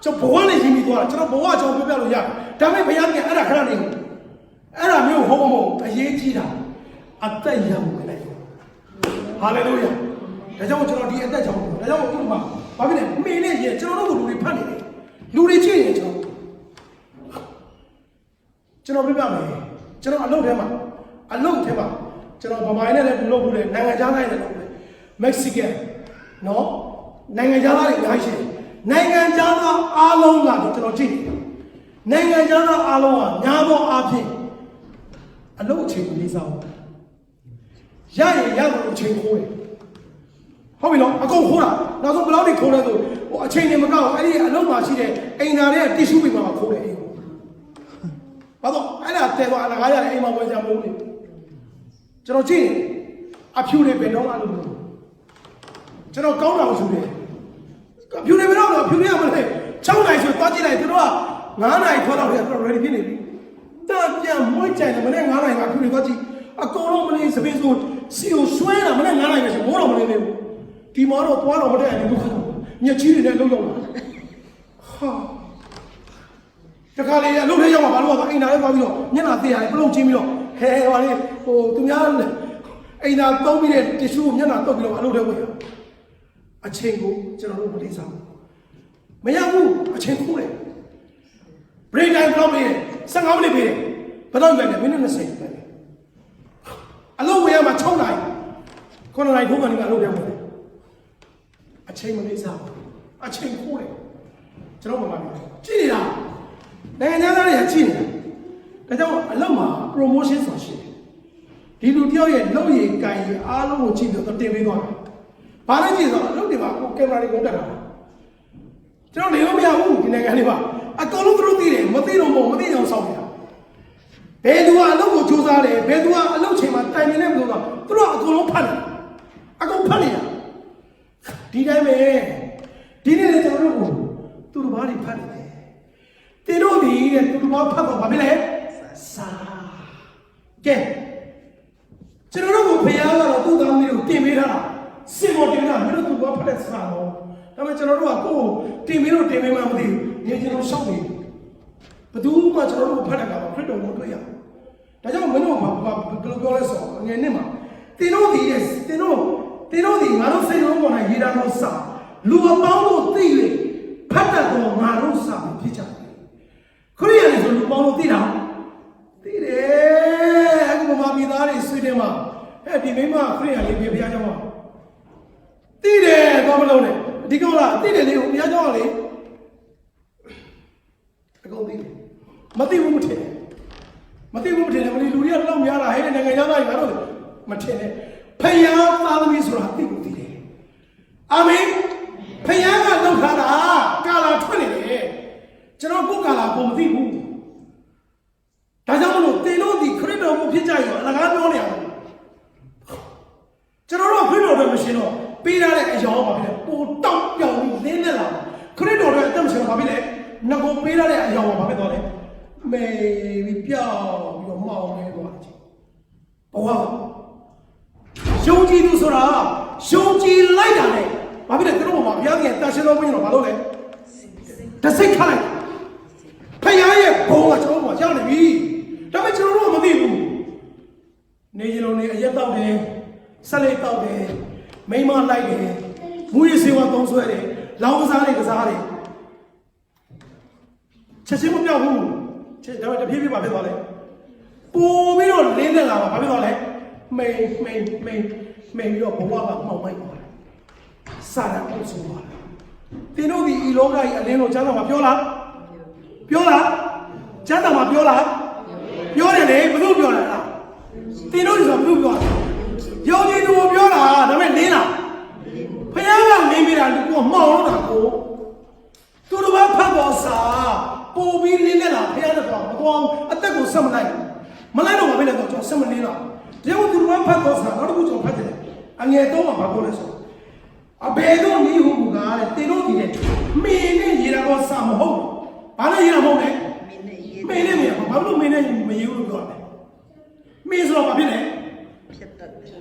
ကျွန်တော်ဘဝနဲ့ရင်းပြီးသွားတာကျွန်တော်ဘဝကျွန်တော်ပြောပြလို့ရတယ်ဒါပေမဲ့ဘုရားကအဲ့ဒါခဏနေအဲ့ဒါမျိုးဟုတ်မဟုတ်အရေးကြီးတာအသက်ရမှုနဲ့ဟာလေလုယာဒါကြောင့်ကျွန်တော်ဒီအသက်ကြောင့်ဒါကြောင့်အခုမှဘာဖြစ်လဲမိနဲ့ရေကျွန်တော်တို့လူတွေဖတ်နေတယ်လူတွေကြည့်နေကျွန်တော်ပြပြမယ်ကျွန်တော်အလုပ်ထဲမှာကျွန်တော်ဗမာနဲ့လည်းလုပ်ဖို့တယ်နိုင်ငံခြားသားတွေလည်းလုပ်တယ်မက္ဆီကန်နော်နိုင်ငံခြားသားတွေအများကြီးရှိတယ်နိုင်ငံခြားသားအားလုံးကကျွန်တော်ကြည့်တယ်နိုင်ငံခြားသားအားလုံးကညာသောအားဖြင့်အလုပ်အချိန်ကိုလေးစားဖို့ရရင်ရတော့အချိန်ခိုးတယ်ဟုတ်ပြီနော်အကုန်ခိုးတာနောက်ဆုံးဘယ်လောက်ထိခိုးလဲဆိုဟိုအချိန်တွေမကောက်အဲ့ဒီအလုပ်မှာရှိတဲ့အိမ်သားတွေကတီရှူးပေးမှာခိုးတယ်အိမ်ဘာလို့အဲ့ဒါတဲသွားအလကားရတဲ့အိမ်မှာဝင်ကြမလို့လေကျွန်တော်ကြည့်အဖြူတွေဘယ်တော့မှလုပ်လို့ကျွန်တော်ကောင်းတာကိုယူတယ်အဖြူတွေဘယ်တော့မှအဖြူတွေကမလဲ6နိုင်ဆိုသွားကြည့်လိုက်သူတို့က9နိုင်ခွဲလောက်တည်းကျွန်တော် ready ဖြစ်နေပြီတာပြန်မွေးကြိုင်တယ်မနေ့9နိုင်ကအဖြူတွေသွားကြည့်အကုန်လုံးမလေးစပင်းဆိုစီကိုဆွဲတာမနေ့9နိုင်ပဲဆိုမိုးတော့မနေသေးဘူးဒီမှာတော့သွားတော့မတဲ့အနေနဲ့ညက်ကြီးတွေနဲ့လှုပ်လှုပ်လာဟာတခါလေအလုပ်ထဲရောက်မှာဘာလို့လဲအိမ်သားလေးသွားပြီးတော့မျက်နှာသေးရတယ်ပလုံချင်းပြီးတော့ဟဲဟိုလေဟိုသူများအိမ်သားသုံးပြီးတဲ့တ िश ူးကိုမျက်နှာတုပ်ပြီးတော့အလုပ်ထဲဝင်ရအချိန်ကိုကျွန်တော်တို့မလေးစားဘူးမရဘူးအချိန်ခိုးတယ် break time ဘယ်လောက်ပေးလဲ15မိနစ်ပေးတယ်ဘယ်တော့ပြန်လဲမိနစ်20ပဲအလုပ်ဝင်ရမှာ6နိုင်9နိုင်ထိုးကနေအလုပ်ထဲဝင်တယ်အချိန်မလေးစားဘူးအချိန်ခိုးတယ်ကျွန်တော်မှမပြောကြည့်နေတာနိုင်ငံသားတွေကကြည့်နေတာဒါကြောင့်အလုပ်မှာ promotion ဆိုတာရှိတယ်ဒီလူတယောက်ရဲ့လုပ်ရည်ကိုင်ရည်အားလုံးကိုကြည့်ပြီးတော့တင်ပေးသွားတယ်ဘာလဲကြည့်ဆိုတော့အလုပ်တွေမှာကိုကင်မရာတွေကုန်တက်တာကျွန်တော်နေလို့မရဘူးဒီနိုင်ငံလေးမှာအကုန်လုံးသူတို့သိတယ်မသိတော့မသိအောင်စောင့်နေတာဘယ်သူကအလုပ်ကိုစူးစမ်းတယ်ဘယ်သူကအလုပ်ချိန်မှာတိုင်နေလဲမလို့တော့သူတို့အကုန်လုံးဖတ်တယ်အကုန်ဖတ်နေတာဒီတိုင်းပဲဒီနေ့လည်းကျွန်တော်တို့သူတို့ဘာတွေဖတ်နေလဲတင်တို့ဒီတဲ့သူတို့ဘာဖတ်တော့ဘာဖြစ်လဲစာကဲကျွန်တော်တို့ဘုရားကတော့သူ့သားမျိုးကိုတင်ပေးထားတာစင်မော်တင်တာမင်းတို့သူဘာဖတ်တဲ့စာတော့ဒါပေမဲ့ကျွန်တော်တို့ကကိုယ်တင်ပေးလို့တင်ပေးမှမသိဘူးညကျွန်တော်ရှောက်နေဘသူမှကျွန်တော်တို့ဖတ်တဲ့ကောင်ခရစ်တော်ကိုတွေ့ရဒါကြောင့်မင်းတို့ဘာဘယ်လိုပြောလဲဆိုတော့ငယ်နှစ်မှာတင်တို့ဒီတင်တို့ဒီငါတို့စိတ်လုံးပေါ်မှာရေးတာတော့စာလူအပေါင်းတို့သိ၍ဖတ်တတ်တော့ငါတို့စာဖြစ်ကြတယ်ခရိယန်ဆိုလူပေါင်းတို့သိတာသိတယ် ချင်းမှာဒီမိမခရိယာလေးပြဘုရားကျောင်းမှာတည်တယ်တော့မလုံးနဲ့ဒီကောင်လားတည်တယ်လေဘုရားကျောင်းကလေအကုန်တည်တယ်မသိဘူးမထင်နဲ့မသိဘူးမထင်နဲ့မသိလူတွေကတော့များတာဟဲ့နိုင်ငံသားတွေကတော့မထင်နဲ့ဖယားသားသမီးဆိုတာသိကိုသိတယ်အာမင်ဖယားကလောက်ထားတာကာလာထွက်နေတယ်ကျွန်တော်ကိုကာလာကိုမသိဘူးဒါကြောင့်မလို့သင်တို့ဒီခရစ်တော်ကိုဖြစ်ကြရောအလကားပြောနေရတယ်ကျွန်တော်တို့ခရစ်တော်တွေမရှိတော့ပေးရတဲ့အယောပါဖြစ်တယ်ပိုတောက်ပြောင်ပြီးလင်းနေလာခရစ်တော်တွေအသက်မရှိတော့ဘာဖြစ်လဲငါကိုပေးရတဲ့အယောပါဘာဖြစ်သွားလဲမေပြီးပြောင်းပြီးတော့မှောင်နေသွားတယ်ဘဝယုံကြည်သူဆိုတာယုံကြည်လိုက်တာလေဘာဖြစ်လဲသူတို့ကဘုရားကြီးတာရှင်းတော်မင်းတော့ဘာလို့လဲတစိတ်ခလိုက်ဖယားရဲ့ဘုံကကျွန်တော်တို့ကရောက်နေပြီဒါပေမဲ့ကျွန်တော်တို့ကမသိဘူးနေကြလုံးနေအရက်တောက်တယ်ဆက်လက်တောက်တယ်မိမလိုက်တယ်မူရစေဝါသုံးဆွဲတယ်လောင်းကစားတွေကစားတယ်ချက်ချင်းမပြောက်ဘူးချက်ဒါပေမဲ့တဖြည်းဖြည်းပါဖြစ်သွားလဲပို့ပြီးတော့လင်းသက်လာပါဘာဖြစ်သွားလဲမိန်ပြီးတော့ဘဝကမှောင်မိုက်သွားတယ်စာရအောင်ဆိုပါတင်တို့ဒီဤလောကကြီးအလင်းလို့ကျမ်းစာမှာပြောလားကျမ်းစာမှာပြောလားပြောတယ်လေဘယ်သူပြောလဲလားတင်တို့ဆိုဘယ်သူပြောလဲယုံကြည်သူကိုပြောတာဒါပေမဲ့လင်းလားဖခင်ကနေပြီးတာလူကမှောင်လို့တာကိုသူတို့ဘာဖတ်ပေါ်စာပို့ပြီးလင်းနေတာဖခင်ကတော့မတော်အသက်ကိုဆက်မလိုက်မလိုက်တော့ဘာဖြစ်လဲတော့ကျွန်တော်ဆက်မနေတော့ဒီလိုသူတို့ဘာဖတ်ပေါ်စာနောက်တစ်ခုကျွန်တော်ဖတ်တယ်အငယ်တော့မှာဘာပြောလဲဆိုအဘယ်တော့နီးဟုတ်ကတဲ့တင်တို့ဒီတဲ့မင်းနဲ့ရေတော်စာမဟုတ်ဘာလဲရေတော်မဟုတ်လေမင်းနဲ့ဘာလို့မင်းနဲ့မရေဘူးလို့ပြောတယ်မင်းဆိုတော့ဘာဖြစ်လဲ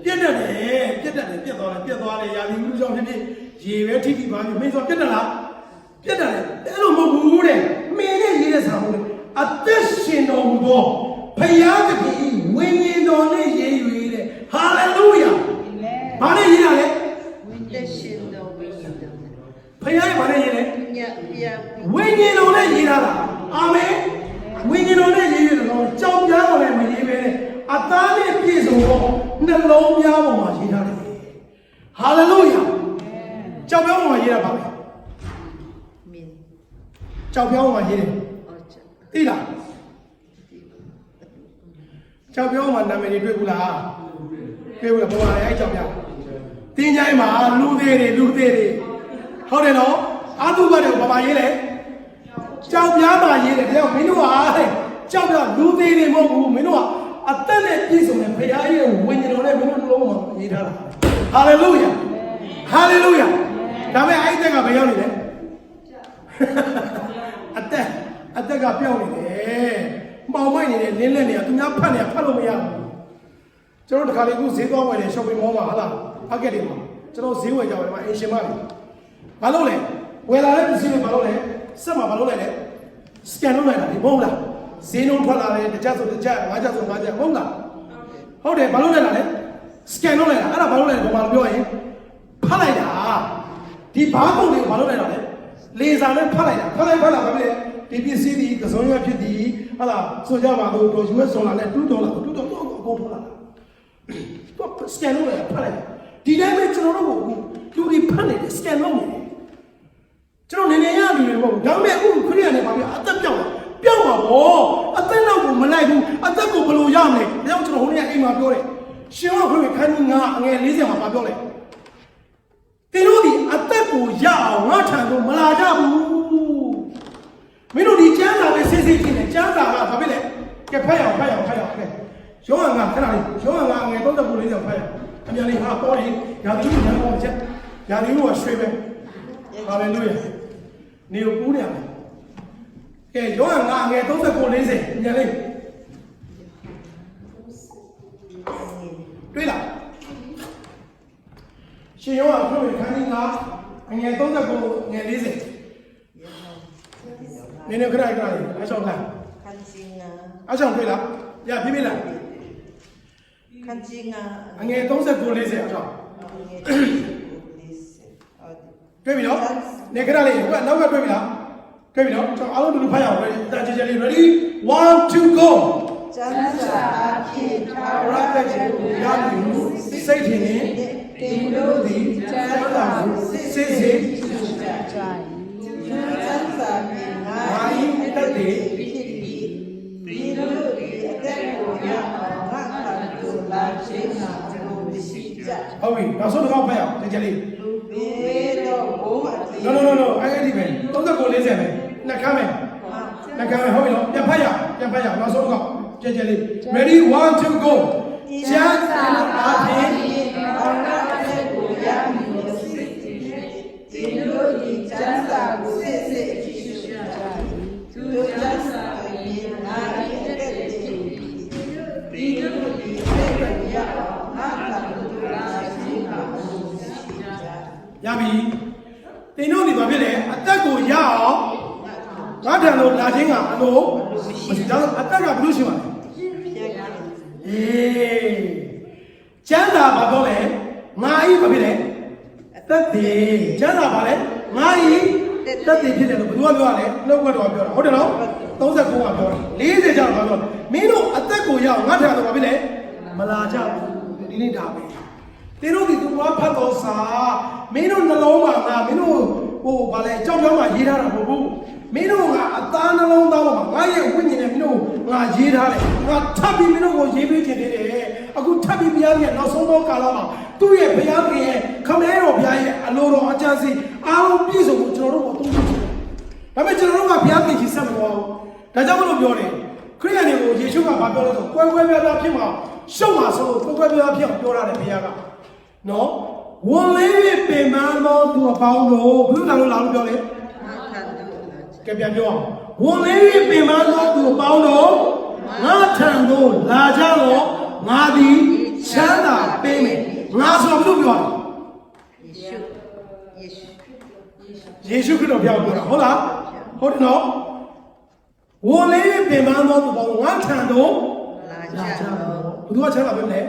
ပြတ်တယ်ပြတ်သွားတယ်ရာသီဥတုကြောင့်ဖြစ်ရေပဲထိထိပါပြီမင်းဆိုပြတ်တယ်လားပြတ်တယ်အဲ့လိုမဟုတ်ဘူးတဲ့မင်းနဲ့ရေတဲ့စာမဟုတ်လေအသက်ရှင်တော်မူသောဖယားသခင်ဝိညာဉ်တော်နဲ့ရေရွေတဲ့ဟာလေလုယာဘာနဲ့ရေရလဲသက်ရှင်တော်ဝိညာဉ်တော် ဖယားရဲ့ဘာနဲ့ရေလဲဝိညာဉ်တော်နဲ့ရေရတာအာမင်ဝိညာဉ်တော်နဲ့ရေရတော့ကြောင်ပြားတော်နဲ့မရေပဲတဲ့အသားနဲ့ပြည့်စုံသောနှလုံးပြားပေါ်မှာရေးထားတယ်ဟာလေလုယာကြောင်ပြားပေါ်မှာရေးတာပါပဲမင်းကြောင်ပြားပေါ်မှာရေးတယ်သိလားကြောင်ပြားပေါ်မှာနာမည်တွေတွေ့ဘူးလားတွေ့ဘူးလားပေါ်လာတယ်အဲ့ကြောင်ပြားတင်းကြိုင်းမှာလူသေးတွေဟုတ်တယ်နော်အာသုဘတဲ့ဘာရေးလဲကြောင်ပြားမှာရေးတယ်ဒါကြောင့်မင်းတို့ကကြောင်ပြားလူသေးတွေမဟုတ်ဘူးမင်းတို့ကအသက်နဲ့ပြည့်စုံတဲ့ဘုရားရဲ့ဝိညာဉ်တော်နဲ့မင်းတို့လုံးဝရေးထားတာဟာလေလုယာဒါပေမဲ့အဲ့တက်ကဘယ်ရောက်နေလဲအသက်ကပြောင်းနေတယ်မှောင်မိုက်နေတယ်လင်းလက်နေတယ်သူများဖတ်လို့မရဘူးကျွန်တော်တခါလေခုဈေးသွားဝယ်တယ် shopping mall မှာဟာလားအကက်တွေမှာကျွန်တော်ဈေးဝယ်ကြတယ်မှာအင်ရှင်မတွေဘာလို့လဲဝယ်လာတဲ့ပစ္စည်းတွေဘာလို့လဲစက်မှာဘာလို့လဲscan လုပ်လိုက်တာဒီမဟုတ်လားဈေးနှုန်းထွက်လာတယ်တစ်ချက်ဆိုတစ်ချက်၅ချက်ဆို၅ချက်ဟုတ်လားဟုတ်တယ်ဘာလို့လဲလားလဲ scan လုပ်လိုက်တာအဲ့ဒါဘာလို့လဲဘာလို့ပြောရင်ဖတ်လိုက်တာဒီဘားပုံတွေကိုဘာလို့လဲတော့လဲလေဆာနဲ့ဖတ်လိုက်တာဖတ်လာဘာဖြစ်လဲဒီပစ္စည်းဒီကစုံရဖြစ်ဒီဟာလားဆိုကြပါတော့ US ဒေါ်လာနဲ့$2တော့အကုန်ထုတ်လာတော့ scan လုပ်လိုက်ဖတ်လိုက်ဒီတိုင်းပဲကျွန်တော်တို့ကိုလူတွေဖတ်နေတယ် scan လုပ်နေတယ်ကျွန်တော်နေနေရလူတွေမဟုတ်ဘူးဒါပေမဲ့အခုခရိယာနဲ့ဘာဖြစ်အသက်ပြောင်းပါဗောအသက်တော့ကိုမလိုက်ဘူးအသက်ကိုဘယ်လိုရမလဲဒါကြောင့်ကျွန်တော်ဟိုနေ့အိမ်မှာပြောတယ်ရှင်တော်ခရိယာခန်းကြီးငါအငယ်40မှာပြောလဲတင်တို့ဒီအသက်ကိုရအောင်ငါထံကိုမလာကြဘူးမင်းတို့ဒီကျမ်းစာပဲစစ်စစ်ကြည့်နေကျမ်းစာကဘာဖြစ်လဲကဲဖတ်ရအောင်ကဲရောဟန်ကခဏလေးရောဟန်ကအငယ်39 40ဖတ်ရအမြန်လေးဟာပေါ်ရင်ယာသီးကိုညံပေါ်ချက်ယာသီးကိုရွှေပဲဟာလေလုယာနေကိုကူးနေရမယ်ကဲရောဟန်ကအငယ်39 40ညံလေးတွေ့လားရှင်ရောဟန်ခန်းကြီးကအငယ်39ငယ်40နေနေခရိုင်အဆောင်လားခန်းကြီးငါအဆောင်တွေ့လားရပြပြလားခန်းကြီးငါအငယ်39 40အဆောင်တွေ့ပြီနော်နေခရိုင်လေးကနောက်ကတွေ့ပြီလားတွေ့ပြီနော်ကျွန်တော်အားလုံးတူတူဖတ်ရအောင် ready တာချေချေလေး ready 1 2 go ကျမ်းစာအဖြစ်ထာဝရဘု ကိုရမည်ဟုစိတ်ထင်ရင်တင်တို့သည်ကျမ်းစာကိုစစ်စစ်ကြိုင်ကျမ်းစာဖြင့်ငါ၏အသက်တွေဖြစ်ပြီးဒီလိုဒီအသက်ကိုရအောင်ငါခံလို့လာခြင်းဟာကိုမရှိကြဟုတ်ပြီနောက်ဆုံးတစ်ခေါက်ဖတ်ရအောင်ကြည့်လေးလူဘေးတော့ဘုံအတိ no အဲ့ဒီပဲ3940ပဲနှစ်ခမ်းမယ်နှစ်ခမ်းမယ်ဟုတ်ပြီနော်ပြန်ဖတ်ရနောက်ဆုံးတစ်ခေါက်ကြည့်လေး ready 1 2 go ကျမ်းစာအားဖြင့်အောင်ငါအသက်ကိုရမည်လို့စစ်ဒီလိုဒီကျမ်းစာကိုစစ်စစ်ကြည့်ရှုကြသူကျမ်းစာရဲ့ငါ၏အသက်တွေဒီလိုဒီအသက်ကိုရအောင်ငါခံလို့လာခြင်းဟာကိုမရှိကြရပြီတင်တို့ဒီဘာဖြစ်လဲအသက်ကိုရအောင်ငါထံသို့လာခြင်းကအလိုမရှိတော့အသက်ကဘယ်လိုရှိမှာလဲအေးကျမ်းစာဘာပြောလဲငါဤဘာဖြစ်လဲအသက်တည်ကျမ်းစာဘာလဲငါဤသက်တည်ဖြစ်တယ်လို့ဘယ်သူကပြောရလဲနှုတ်ကတော်ပြောတာဟုတ်တယ်နော်39ကပြောတာ40ကျတော့ဘာပြောမင်းတို့အသက်ကိုရအောင်ငါထံသို့ဘာဖြစ်လဲမလာကြဘူးဒီနေ့ဒါပဲသင်တို့ဒီသူကဖတ်တော်စာမင်းတို့နှလုံးမှာငါမင်းတို့ဟိုဗာလဲကြောက်ကြောက်မှရေးထားတာမဟုတ်ဘူးမင်းတို့ကအသားနှလုံးသားမှာငါရဲ့ဝိညာဉ်နဲ့မင်းတို့ငါရေးထားတယ်ငါထပ်ပြီးမင်းတို့ကိုရေးပေးခြင်းတည်းတယ်အခုထပ်ပြီးဘုရားရဲ့နောက်ဆုံးသောကာလမှာသူ့ရဲ့ဘုရားခင်ရဲ့ခမဲတော်ဘုရားရဲ့အလိုတော်အကြံစီအားလုံးပြည့်စုံကိုကျွန်တော်တို့ကိုအသုံးပြုချင်တယ်ဒါပေမဲ့ကျွန်တော်တို့ကဘုရားခင်ကြီးဆက်မသွားဘူးဒါကြောင့်မလို့ပြောတယ်ခရိယန်တွေကိုယေရှုကဘာပြောလဲဆိုကွဲကွဲပြားပြားဖြစ်မှာရှုံးမှာဆိုလို့ကွဲကွဲပြားပြားဖြစ်အောင်ပြောရတယ်ဘုရားကနော်ဝန်လေးပင်မသောသူအပေါင်းတို့ဘုရားတော်လာလို့ပြောလေကဲပြန်ပြောအောင်ဝန်လေးပင်မသောသူအပေါင်းတို့ငါထံသို့လာကြတော့ငါသည်ချမ်းသာပေးမယ်ငါဆိုဘယ်လိုပြောလဲယေရှုခရစ်တော်ပြောတာဟုတ်လားဟုတ်တယ်နော်ဝန်လေးပင်မသောသူအပေါင်းငါထံသို့လာကြတော့ဘယ်သူကချမ်းသာပေးလဲ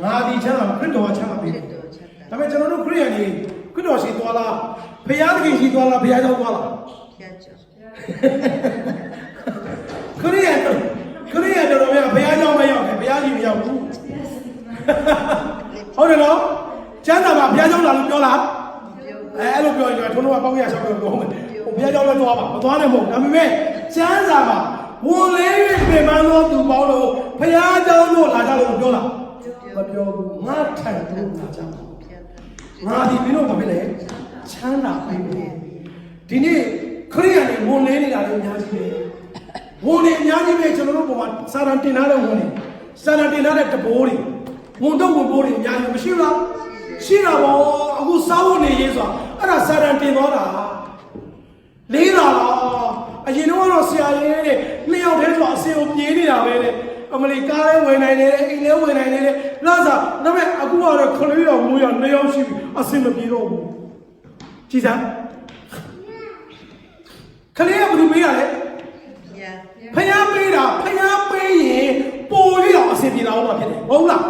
ငါဒီချမ်းသာခရစ်တော်ကချမ်းသာပေးတယ်ဒါပေမဲ့ကျွန်တော်တို့ခရိယန်တွေခရစ်တော်ရှိသွားလားဘုရားသခင်ရှိသွားလားဘုရားကျောင်းသွားလားဘုရားကျောင်းခရိယန်တော်များဘုရားကျောင်းမရောက်ဘူးဘုရားကြီးမရောက်ဘူးဟုတ်တယ်နော်ကျမ်းစာမှာဘုရားကျောင်းလာလို့ပြောလားအဲ့လိုပြောရင်ထုံးတော့ပေါင်းရချောင်းပြောမယ်ဘုရားကျောင်းလည်းသွားပါမသွားနဲ့မဟုတ်ဒါပေမဲ့ကျမ်းစာမှာဝန်လေးပြင်ပန်းသောသူပေါင်းတို့ဘုရားကျောင်းတို့လာကြလို့ပြောလားမပြောဘူးငါထံတို့လာကြပါငါဒီမင်းတို့ဘာဖြစ်လဲချမ်းသာပေးမယ်ဒီနေ့ခရိယန်တွေဝန်လေးနေတာလည်းအများကြီးပဲဝန်တွေအများကြီးပဲကျွန်တော်တို့ပုံမှာစာရန်တင်ထားတဲ့ဝန်တွေစာရန်တင်ထားတဲ့တဘိုးတွေဝန်တော့ဝန်ဘိုးတွေအများကြီးမရှိဘူးလားရှိတာပေါ့အခုစားဖို့နေရေးဆိုတာအဲ့ဒါစာရန်တင်သွားတာလေးလာအရင်တော့ဆရာကြီးတဲ့နှစ်ယောက်တည်းဆိုအစင်ကိုပြေးနေတာပဲတဲ့အမလီကားလဲဝင်နိုင်တယ်အိမ်လဲဝင်နိုင်တယ်လာစားဒါပေမဲ့အခုကတော့ခလေးတော်မိုးရ2ယောက်ရှိပြီအစင်မပြေတော့ဘူးကြည်စမ်းခလေးကဘယ်လိုပေးရလဲဖျားပေးတာဖျားပေးရင်ပိုလေးတော့အစင်ပြေတာဟုတ်လားဖြစ်တယ်ဟုတ်လား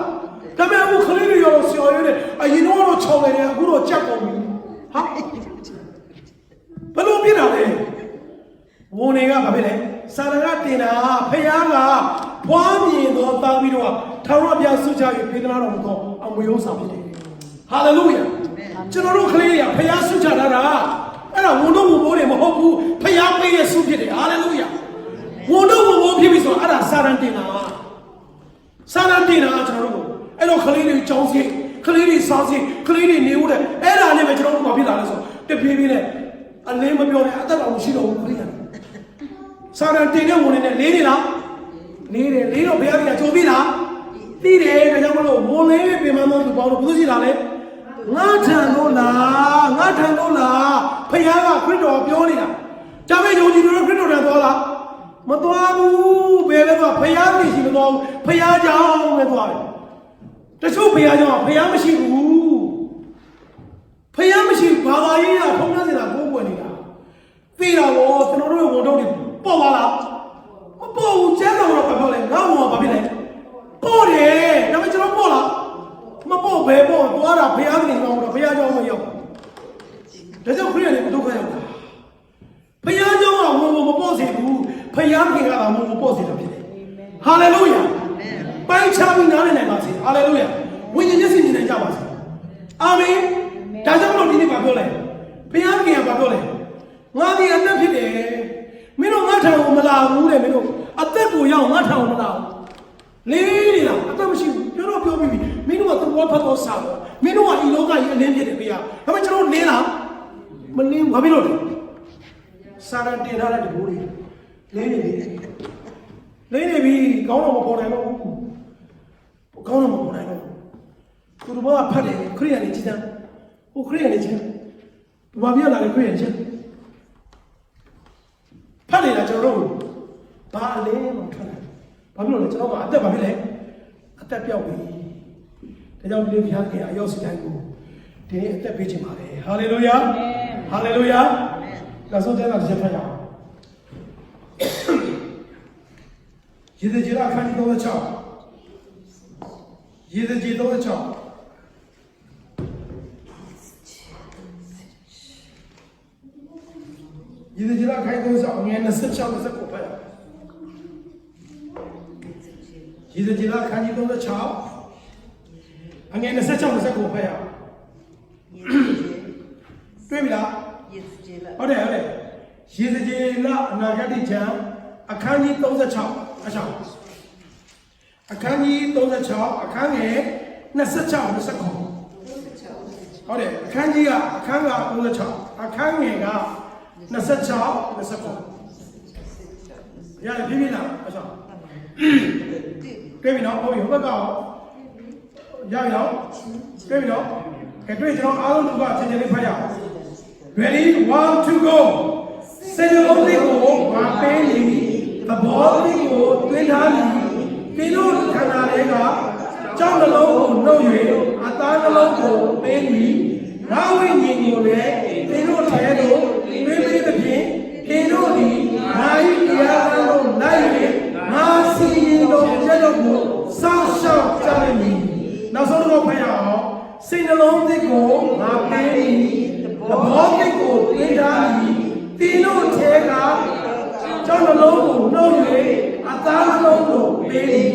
ဒါပေမဲ့အခုခလေးတွေရောဆရာကြီးတဲ့အရင်တော့ချောင်းနေတယ်အခုတော့ကြက်ကုန်ပြီဟာဘယ်လိုပြတာလဲဝန်တွေကဘာဖြစ်လဲစာရကတင်တာဖျားကဖွားမြင်တော့တောင်းပြီးတော့ထာဝရဘုရားဆုချ၍ပေးသနာတော်မူသောအမွေဥစ္စာဖြစ်တယ်ဟာလေလုယာကျွန်တော်တို့ကလေးတွေကဖျားဆုချတာအဲ့ဒါဝန်တို့ဝန်ဘိုးတွေမဟုတ်ဘူးဖျားပေးတဲ့ဆုဖြစ်တယ်ဟာလေလုယာဝန်တို့ဝန်ဘိုးဖြစ်ပြီဆိုတော့အဲ့ဒါစာရန်တင်တာကျွန်တော်တို့အဲ့တော့ကလေးတွေကြောင်းစီကလေးတွေစားစီကလေးတွေနေဦးတယ်အဲ့ဒါနဲ့ပဲကျွန်တော်တို့ဘာဖြစ်လာလဲဆိုတပြေးပြေးနဲ့အလင်းမပြောနဲ့အသက်တော်မရှိတော့ဘူးခလေးကစာရန်တင်တဲ့ဝန်တွေနဲ့လေးနေလားနေတယ်လေးတော့ဘုရားကြီးကကြိုပြီးလားသိတယ်ဒါကြောင့်မလို့ဝန်လေးပြင်မသောသူပေါင်းတို့ဘယ်သူရှိလာလဲငါထံလို့လားဘုရားကခရစ်တော်ပြောနေတာဒါပေမဲ့ယုံကြည်သူတို့ခရစ်တော်တန်သွားလားမသွားဘူးဘယ်လဲသွားဘုရားမရှိမသွားဘူးဘုရားကြောင့်ပဲသွားတယ်တချို့ဘုရားကြောင့်ဘုရားမရှိဘူးဘုရားမရှိဘာသာရေးကထုံးနှံနေတာကိုယ်ွယ်နေတာသိတာဘောကျွန်တော်တို့ရဲ့ဝန်တော့တွေပေါ့ပါလားမပေါ့ဘူးကျမ်းတော်တော့ပြောလဲငါ့ဘောကဘာဖြစ်လဲပေါ့တယ်ဒါပေမဲ့ကျွန်တော်ပေါ့လားမပေါ့ဘယ်ပေါ့သွားတာဘုရားကနေတော့ဘုရားကြောင့်မရောက်ဒါကြောင့်ခရစ်ယာန်တွေဒုက္ခရောက်တာဘုရားကြောင့်ကဝန်မပေါ့စေဘူးဘုရားခင်ကလာဝန်မပေါ့စေတာဖြစ်တယ်ဟာလေလုယာ ပိုင်းခြားပြီးနားလည်နိုင်ပါစေဟာလေလုယာဝိညာဉ်မျက်စိမြင်နိုင်ကြပါစေအာမင်ဒါကြောင့်မလို့ဒီနေ့ဘာပြောလဲဘုရားခင်ကဘာပြောလဲငါဒီအသက်ဖြစ်တယ်မင်းတို့ငါထံကိုမလာဘူးတဲ့မင်းတို့အသက်ကိုရောက်ငါထံကိုမလာဘူးလေးနေတာအသက်မရှိဘူးပြောပြီးပြီမင်းတို့ကသဘောဖတ်တော့စားတော့မင်းတို့ကဒီလောကကြီးအလင်းဖြစ်တယ်ဘုရားဒါပေမဲ့ကျွန်တော်လင်းလားမလင်းဘာဖြစ်လို့လဲစာရတင်ထားတဲ့တကူလေးလင်းနေပြီကောင်းတော့မပေါ်နိုင်တော့ဘူးကောင်းတော့မပေါ်နိုင်တော့သူတို့ကဖတ်တယ်ခရိယာနေချမ်းဟိုခရိယာနေချမ်းဘာပြလာလဲခရိယာချမ်းဖတ်နေတာကျွန်တော်တို့ဘာအလင်းမှထွက်တယ်ဘာဖြစ်လို့လဲကျွန်တော်ကအသက်ဘာဖြစ်လဲအသက်ပြောက်ပြီဒါကြောင့်ဒီဘုရားခင်အရောက်စီတိုင်းကိုဒီနေ့အသက်ပေးခြင်းပါတယ်ဟာလေလုယာဟာလေလုယာဒါဆိုတဲ့ကတစ်ချက်ဖတ်ရအောင်ယေဇကျေလအခန်းကြီး36ယေဇကျေ36ယေဇကျေလအခန်းကြီး36ငယ်26 29ဖတ်ရအောင်ယေဇကျေလအခန်းကြီး36အငယ်26 29ဖတ်ရအောင်တွေ့ပြီလားဟုတ်တယ်ယေဇကျေလအနာဂတိကျမ်းအခန်းကြီး36အခန်းကြီး36အခန်းငယ်26 29ဟုတ်တယ်အခန်းကြီးကအခန်းက36အခန်းငယ်က26 29ရတယ်ပြည့်လားအဆောင်တွေ့ပြီနော်ဟုတ်ပြီဟိုဘက်ကရပြီနော်တွေ့ပြီနော်ကဲတွေ့ကျွန်တော်အားလုံးလူကချင်းချင်းလေးဖတ်ရအောင် Ready 1 2 go စေလုံးလေးကိုမပေးနေသဘောလေးကိုတွင်းထားပြီးဒီလိုခန္ဓာတွေကကြောက်နှလုံးကိုနှုတ်၍အသားနှလုံးကိုပေးပြီးငါဝိညာဉ်ကိုလည်းဒီလိုထဲသို့တွင်းပေးသဖြင့်ဒီလိုဒီငါ၏တရားတော်လိုက်၍ငါစီရင်တော်ချက်တော်ကိုစောင့်ရှောက်ကြလိမ့်မည်နောက်ဆုံးတော့ဖတ်ရအောင်စိတ်နှလုံးသစ်ကိုငါပေးပြီးသဘောသစ်ကိုတွင်းထားပြီးဒီလိုထဲကကျောင်းနှလုံးကိုနှုတ်၍အသားနှလုံးကိုပေးပြီး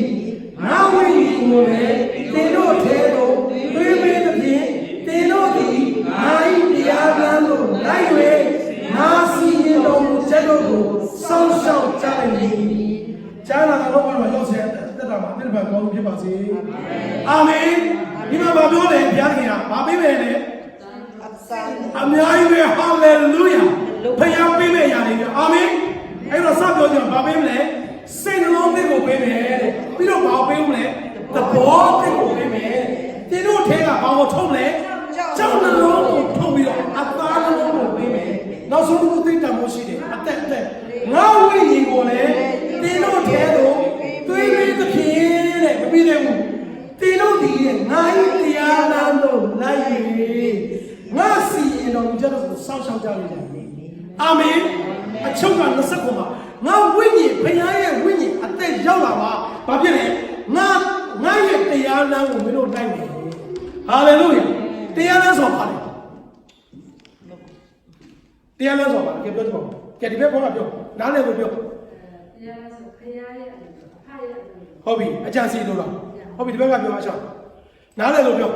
ငါဝိညာဉ်ကိုလည်းဒီလိုထဲသို့တွင်းပေးသဖြင့်ဒီလိုဒီငါ၏တရားတော်ကိုလိုက်၍ငါစီရင်တော်မူချက်တော်ကိုစောင့်ရှောက်ကြလိမ့်မည်ကျမ်းစာတော်မှာရောက်စေတက်တာမှာတစ်ပတ်ကောင်းဖြစ်ပါစေအာမင်ဒီမှာဘာပြောလဲဘုရားခင်ကဘာပေးမယ်လဲအများကြီးပဲဟာလေလုယာဘုရားပေးမယ်ရာတွေပြအာမင်အဲ့တော့စပြောကြဘာပေးမလဲစိတ်နှလုံးသစ်ကိုပေးမယ်တဲ့ပြီးတော့ဘာပေးမလဲသဘောသစ်ကိုပေးမယ်သင်တို့ထဲကဘာကိုထုတ်မလဲကြောက်နှလုံးကိုထုတ်ပြီးတော့အသားနှလုံးကိုပေးမယ်နောက်ဆုံးတစ်ခုသိတတ်မှုရှိတယ်အသက်ငါဝိညာဉ်ကိုလည်းသင်တို့ထဲသို့သွေးပေးသဖြင့်တဲ့မပြီးသေးဘူးသင်တို့ဒီငါ၏တရားနာလို့လိုက်၍ငါစီရင်တော်မူချက်တော်ကိုစောင့်ရှောက်ကြလိမ့်မယ်အာမင်အချုပ်က29မှာငါဝိညာဉ်ဘုရားရဲ့ဝိညာဉ်အသက်ရောက်လာပါဘာဖြစ်လဲငါရဲ့တရားနာကိုမင်းတို့လိုက်မယ်ဟာလေလုယာတရားနာဆိုပါလေတရားနာဆိုပါကဲပြောကြပါဦးကဲဒီဘက်ဘောကပြောနားလည်လို့ပြောတရားဆိုဘုရားရဲ့ဖတ်ရဟုတ်ပြီအကြံစီလို့လားဟုတ်ပြီဒီဘက်ကပြောအချောင်းနားလည်လို့ပြော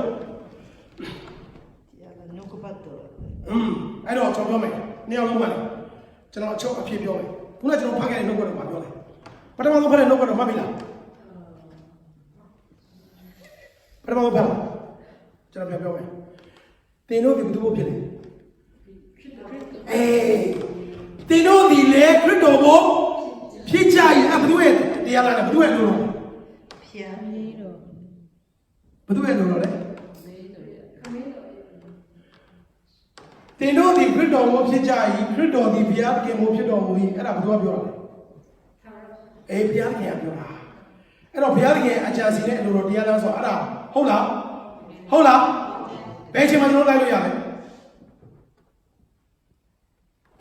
အဲ့တော့ကျွန်တော်ပြောမယ်နှစ်ယောက်လုံးပါလေကျွန်တော်အချုပ်အဖြစ်ပြောမယ်ခုနကကျွန်တော်ဖတ်ခဲ့တဲ့နှုတ်ကတော့မပြောလဲပထမဆုံးဖတ်တဲ့နှုတ်ကတော့မှတ်ပြီလားပထမဆုံးဖတ်လားကျွန်တော်ပြောမယ်တင်တို့ဒီဘယ်သူ့ဖြစ်လဲတင်တို့ဒီလေခရစ်တော်ကိုဖြစ်ကြရင်ဘယ်သူ့ရဲ့တရားလားဘယ်သူ့ရဲ့လို့လဲဖျားနေတော့ဘယ်သူ့ရဲ့လို့လဲတင်တို့ဒီခရစ်တော်ကိုဖြစ်ကြရင်ခရစ်တော်ဒီဘုရားခင်ကိုဖြစ်တော်မူ၏အဲ့ဒါဘယ်သူကပြောတာလဲဘုရားခင်ကပြောတာအဲ့တော့ဘုရားခင်အကြံစီနဲ့အလိုတော်တရားလားဆိုအဲ့ဒါဟုတ်လားဘယ်အချိန်မှကျွန်တော်လိုက်လို့ရလဲ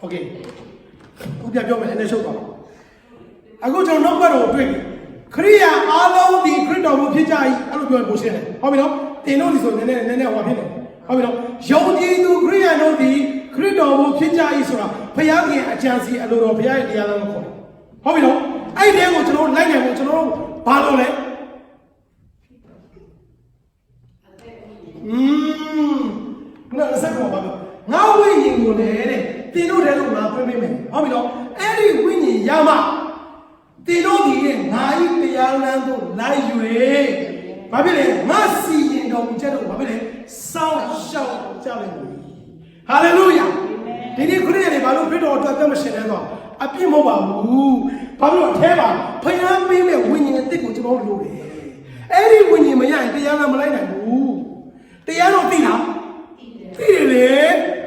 โอเคခုပြပြောမယ်အနေရှုပ်ပါအခုကျွန်တော်နောက်ဘက်တော့တွေ့ပြီခရိယာအားလုံးဒီခရစ်တော်ကိုဖြစ်ကြ၏အဲ့လိုပြောရင်ပိုရှင်းတယ်ဟုတ်ပြီနော်တင်တို့ဒီဆိုနည်းနည်းဟောဖြစ်တယ်ဟုတ်ပြီနော်ယုံကြည်သူခရိယာတို့ဒီခရစ်တော်ကိုဖြစ်ကြ၏ဆိုတာဘုရားခင်အကြံစီအလိုတော်ဘုရားရဲ့တရားတော်ကိုခေါ်တယ်ဟုတ်ပြီနော်အဲ့ဒီကိုကျွန်တော်လိုက်နိုင်ဖို့ကျွန်တော်ဘာလုပ်လဲ ကိုလည်းတဲ့တင်တို့တဲ့လို့ငါပြောမိမယ်ဟုတ်ပြီနော်အဲ့ဒီဝိညာဉ်ရမှတင်တို့ဒီရဲ့ငါဤတရားလမ်းသို့လိုက်ယူတယ်ဘာဖြစ်လဲငါစီရင်တော်မူချက်တော့ဘာဖြစ်လဲစောင့်ရှောက်ကြလိမ့်မယ်ဟာလေလုယာဒီနေ့ခရစ်ယာန်တွေဘာလို့ခရစ်တော်အတွက်အသက်မရှင်လဲဆိုတော့အပြစ်မဟုတ်ပါဘူးဘာလို့အထဲမှာဖျားပေးမဲ့ဝိညာဉ်အသစ်ကိုကျွန်တော်တို့လိုတယ်အဲ့ဒီဝိညာဉ်မရရင်တရားလမ်းမလိုက်နိုင်ဘူးတရားတော့သိလားသိတယ်လေ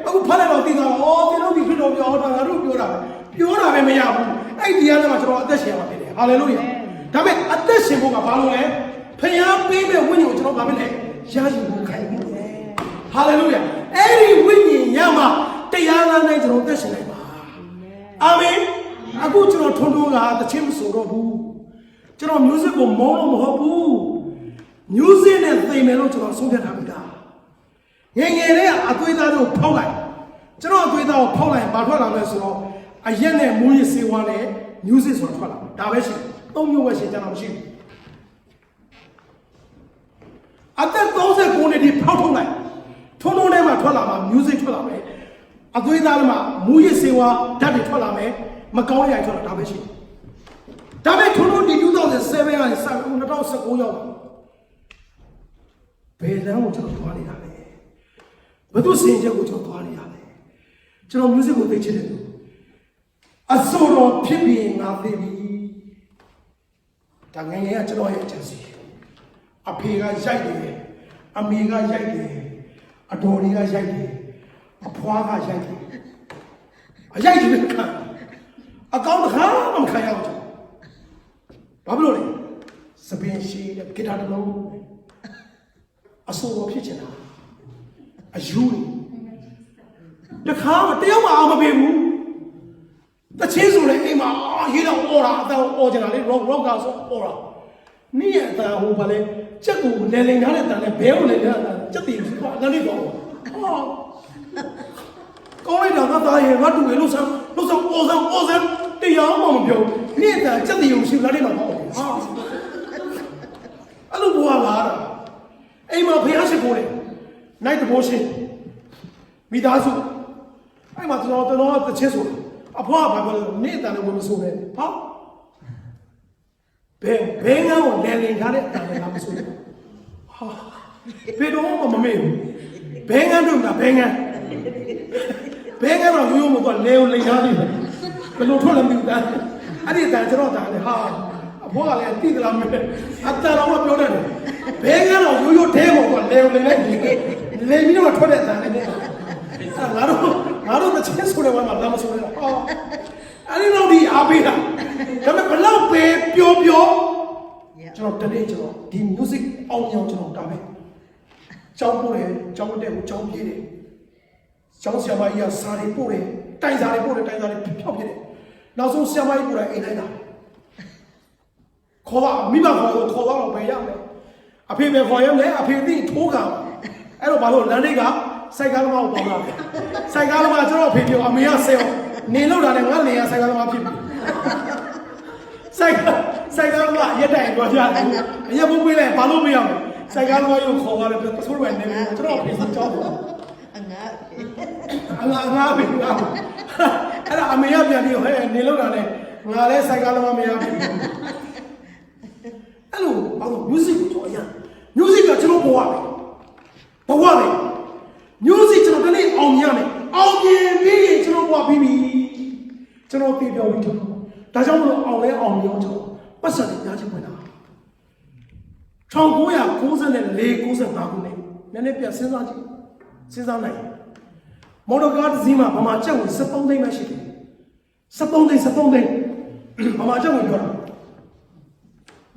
အခုဖတ်လိုက်တော့သိသွားတော့ကျွန်တော်ဒီခရစ်တော်ပြောတာငါတို့ပြောတာပဲမရဘူးအဲ့ဒီတရားလမ်းမှာကျွန်တော်အသက်ရှင်ရမှာဖြစ်တယ်ဟာလေလုယာဒါပေမဲ့အသက်ရှင်ဖို့ကဘာလို့လဲဖျားပေးမဲ့ဝိညာဉ်ကိုကျွန်တော်ဘာဖြစ်လဲရယူဖို့ခိုင်းတယ်ဟာလေလုယာအဲ့ဒီဝိညာဉ်ရမှာတရားလမ်းတိုင်းကျွန်တော်အသက်ရှင်နိုင်ပါအာမင်အခုကျွန်တော်ထွန်းထွန်းကတခြင်းမဆိုတော့ဘူးကျွန်တော် music ကိုမောင်းလို့မဟုတ်ဘူး music နဲ့သိမယ်လို့ကျွန်တော်ဆုံးဖြတ်ထားပြီလားငယ်ငယ်လေးကအသွေးသားတို့ဖောက်လိုက်ကျွန်တော်အသွေးသားကိုဖောက်လိုက်ဘာထွက်လာလဲဆိုတော့အရက်နဲ့မူးယစ်ဆေးဝါးနဲ့ music ဆိုတာထွက်လာဒါပဲရှိတယ်သုံးမျိုးပဲရှိကျွန်တော်မရှိဘူးအသက်39နှစ်ဒီဖောက်ထုတ်လိုက်ထွန်းထွန်းထဲမှာထွက်လာမှာ music ထွက်လာမယ်အသွေးသားမှာမူးယစ်ဆေးဝါးဓာတ်တွေထွက်လာမယ်မကောင်းတဲ့အိမ်ထွက်လာဒါပဲရှိဒါပေမဲ့ထွန်းထွန်းဒီ2007ကနေ2019ရောက်ဘယ်လမ်းကိုကျွန်တော်သွားနေတာလဲဘယ်သူစင်ချက်ကိုကျွန်တော်သွားနေရလဲကျွန်တော် music ကိုသိချင်တယ်အစိုးရဖြစ်ပြီးငါသိပြီဒါငယ်ငယ်ကကျွန်တော်ရဲ့အချက်စီအဖေကရိုက်တယ်အမေကရိုက်တယ်အတော်တွေကရိုက်တယ်အဖွားကရိုက်တယ်အရိုက်တယ်ခံအကောင့်တစ်ခါမှမခံရဘူးဘာဖြစ်လို့လဲစပင်းရှိတဲ့ဂီတာတစ်လုံးအဆိုးဖြစ်ချင်တာအယူတစ်ခါမှတယောက်မှအောင်မပေးဘူးတချင်းဆိုလေအိမ်မှာရေးတော့အော်တာအတန်အော်ချင်တာလေ rock ကဆိုအော်တာနေ့ရက်အတန်ဟိုဘာလဲကြက်ကိုလဲလိန်ထားတဲ့အတန်နဲ့ဘဲကိုလဲထားတာကြက်တည်ဘူးကွာလည်းတော့ကောင်းလိုက်တာငါသားရဲ့ငါတူရဲ့လို့ဆောင်းအော်စမ်းတရားမှမပြောနေ့အတန်ကြက်တည်ကိုရှိလာတယ်တော့ဟာအဲ့လိုဘွားလာတာအိမ်မှာဖျားရှိခိုးတယ် night devotion မိသားစုအဲ့မှာကျွန်တော်တချင်းဆိုအဖွားဘာပြောလဲနေ့အတန်လည်းဝင်မဆိုးနဲ့ဟာဘယ်ငါ့ကိုလဲလင်ထားတဲ့အတန်လည်းငါမဆိုးနဲ့ဟာဘယ်တော့မှမမေ့ဘူးဘယ်ငါတို့ကဘယ်ငါတော့ရိုးမတော့လဲကိုလိန်ထားနေတယ်ဘယ်လိုထွက်လဲမသိဘူးအဲ့ဒီအတန်ကျွန်တော်တာလေဟာအဖွားကလည်းတိသလားမလဲအတန်တော့မပြောတတ်တယ်ဘယ်ငါတော့ရိုးထဲပေါ်ကလဲကိုလိန်လိုက်လေပြီးတော့ထွက်တဲ့အတန်လည်းငါတို့တချင်းဆိုတဲ့ဝမ်းမှာလာမဆိုးနဲ့ဟာအဲ့ဒီတော့ဒီအားပေးတာဒါပေမဲ့ဘလောက်ပဲပြောကျွန်တော်တနေ့ကျွန်တော်ဒီ music အောင်ကျွန်တော်တာပဲကျောင်းပို့တယ်ကျောင်းတက်ကိုကျောင်းပြေးတယ်ကျောင်းဆရာမကြီးကစာတွေပို့တယ်တိုင်စာတွေဖြောက်ပြတယ်နောက်ဆုံးဆရာမကြီးကိုယ်တိုင်အိမ်လိုက်တာခေါ်ပါမိဘခေါ်တော့ဘယ်ရောက်လဲအဖေပဲခေါ်ရမယ်အဖေသိထိုးကအဲ့တော့ဘာလို့လမ်းလေးကစိုက်ကားသမားကိုပေါင်းလာတယ်စိုက်ကားသမားကျွန်တော်အဖေပြောအမေကဆဲအောင်နေလို့တာနဲ့ငါနေရစိုက်ကားသမားဖြစ်ပြီစိုက်ကားသမားရက်တိုင်တော့ရတယ်အရက်ဘူးပေးလိုက်ဘာလို့မရလဲစိုက်ကားသမားကိုခေါ်သွားတယ်ပြဆိုးတယ်နေကျွန်တော်အဖေစကြောက်တယ်အငါပဲအဲ့ဒါအမေကပြန်ပြီးဟဲ့နေလို့တာနဲ့ငါလည်းစိုက်ကားသမားမရဘူးအဲ့လိုဘာလို့ music ကိုတော့ရ music ကကျွန်တော်ဘဝပဲ music ကျွန်တော်တနေ့အောင်မြင်မယ်အောင်မြင်ပြီးရင်ကျွန်တော်ဘဝပြီးပြီကျွန်တော်ပြေပြောပြီးတော့ဒါကြောင့်မလို့အောင်လဲအောင်မြင်ကျွန်တော်ပတ်စံတွေညာချင်ဝင်တာ1994 95ခုနှစ်နည်းနည်းပြန်စဉ်းစားနိုင်မော်တော်ကားတစ်စီးမှာဗမာကျပ်ဝင်73သိန်းပဲရှိတယ်73သိန်းဗမာကျပ်ဝင်ပြောတာ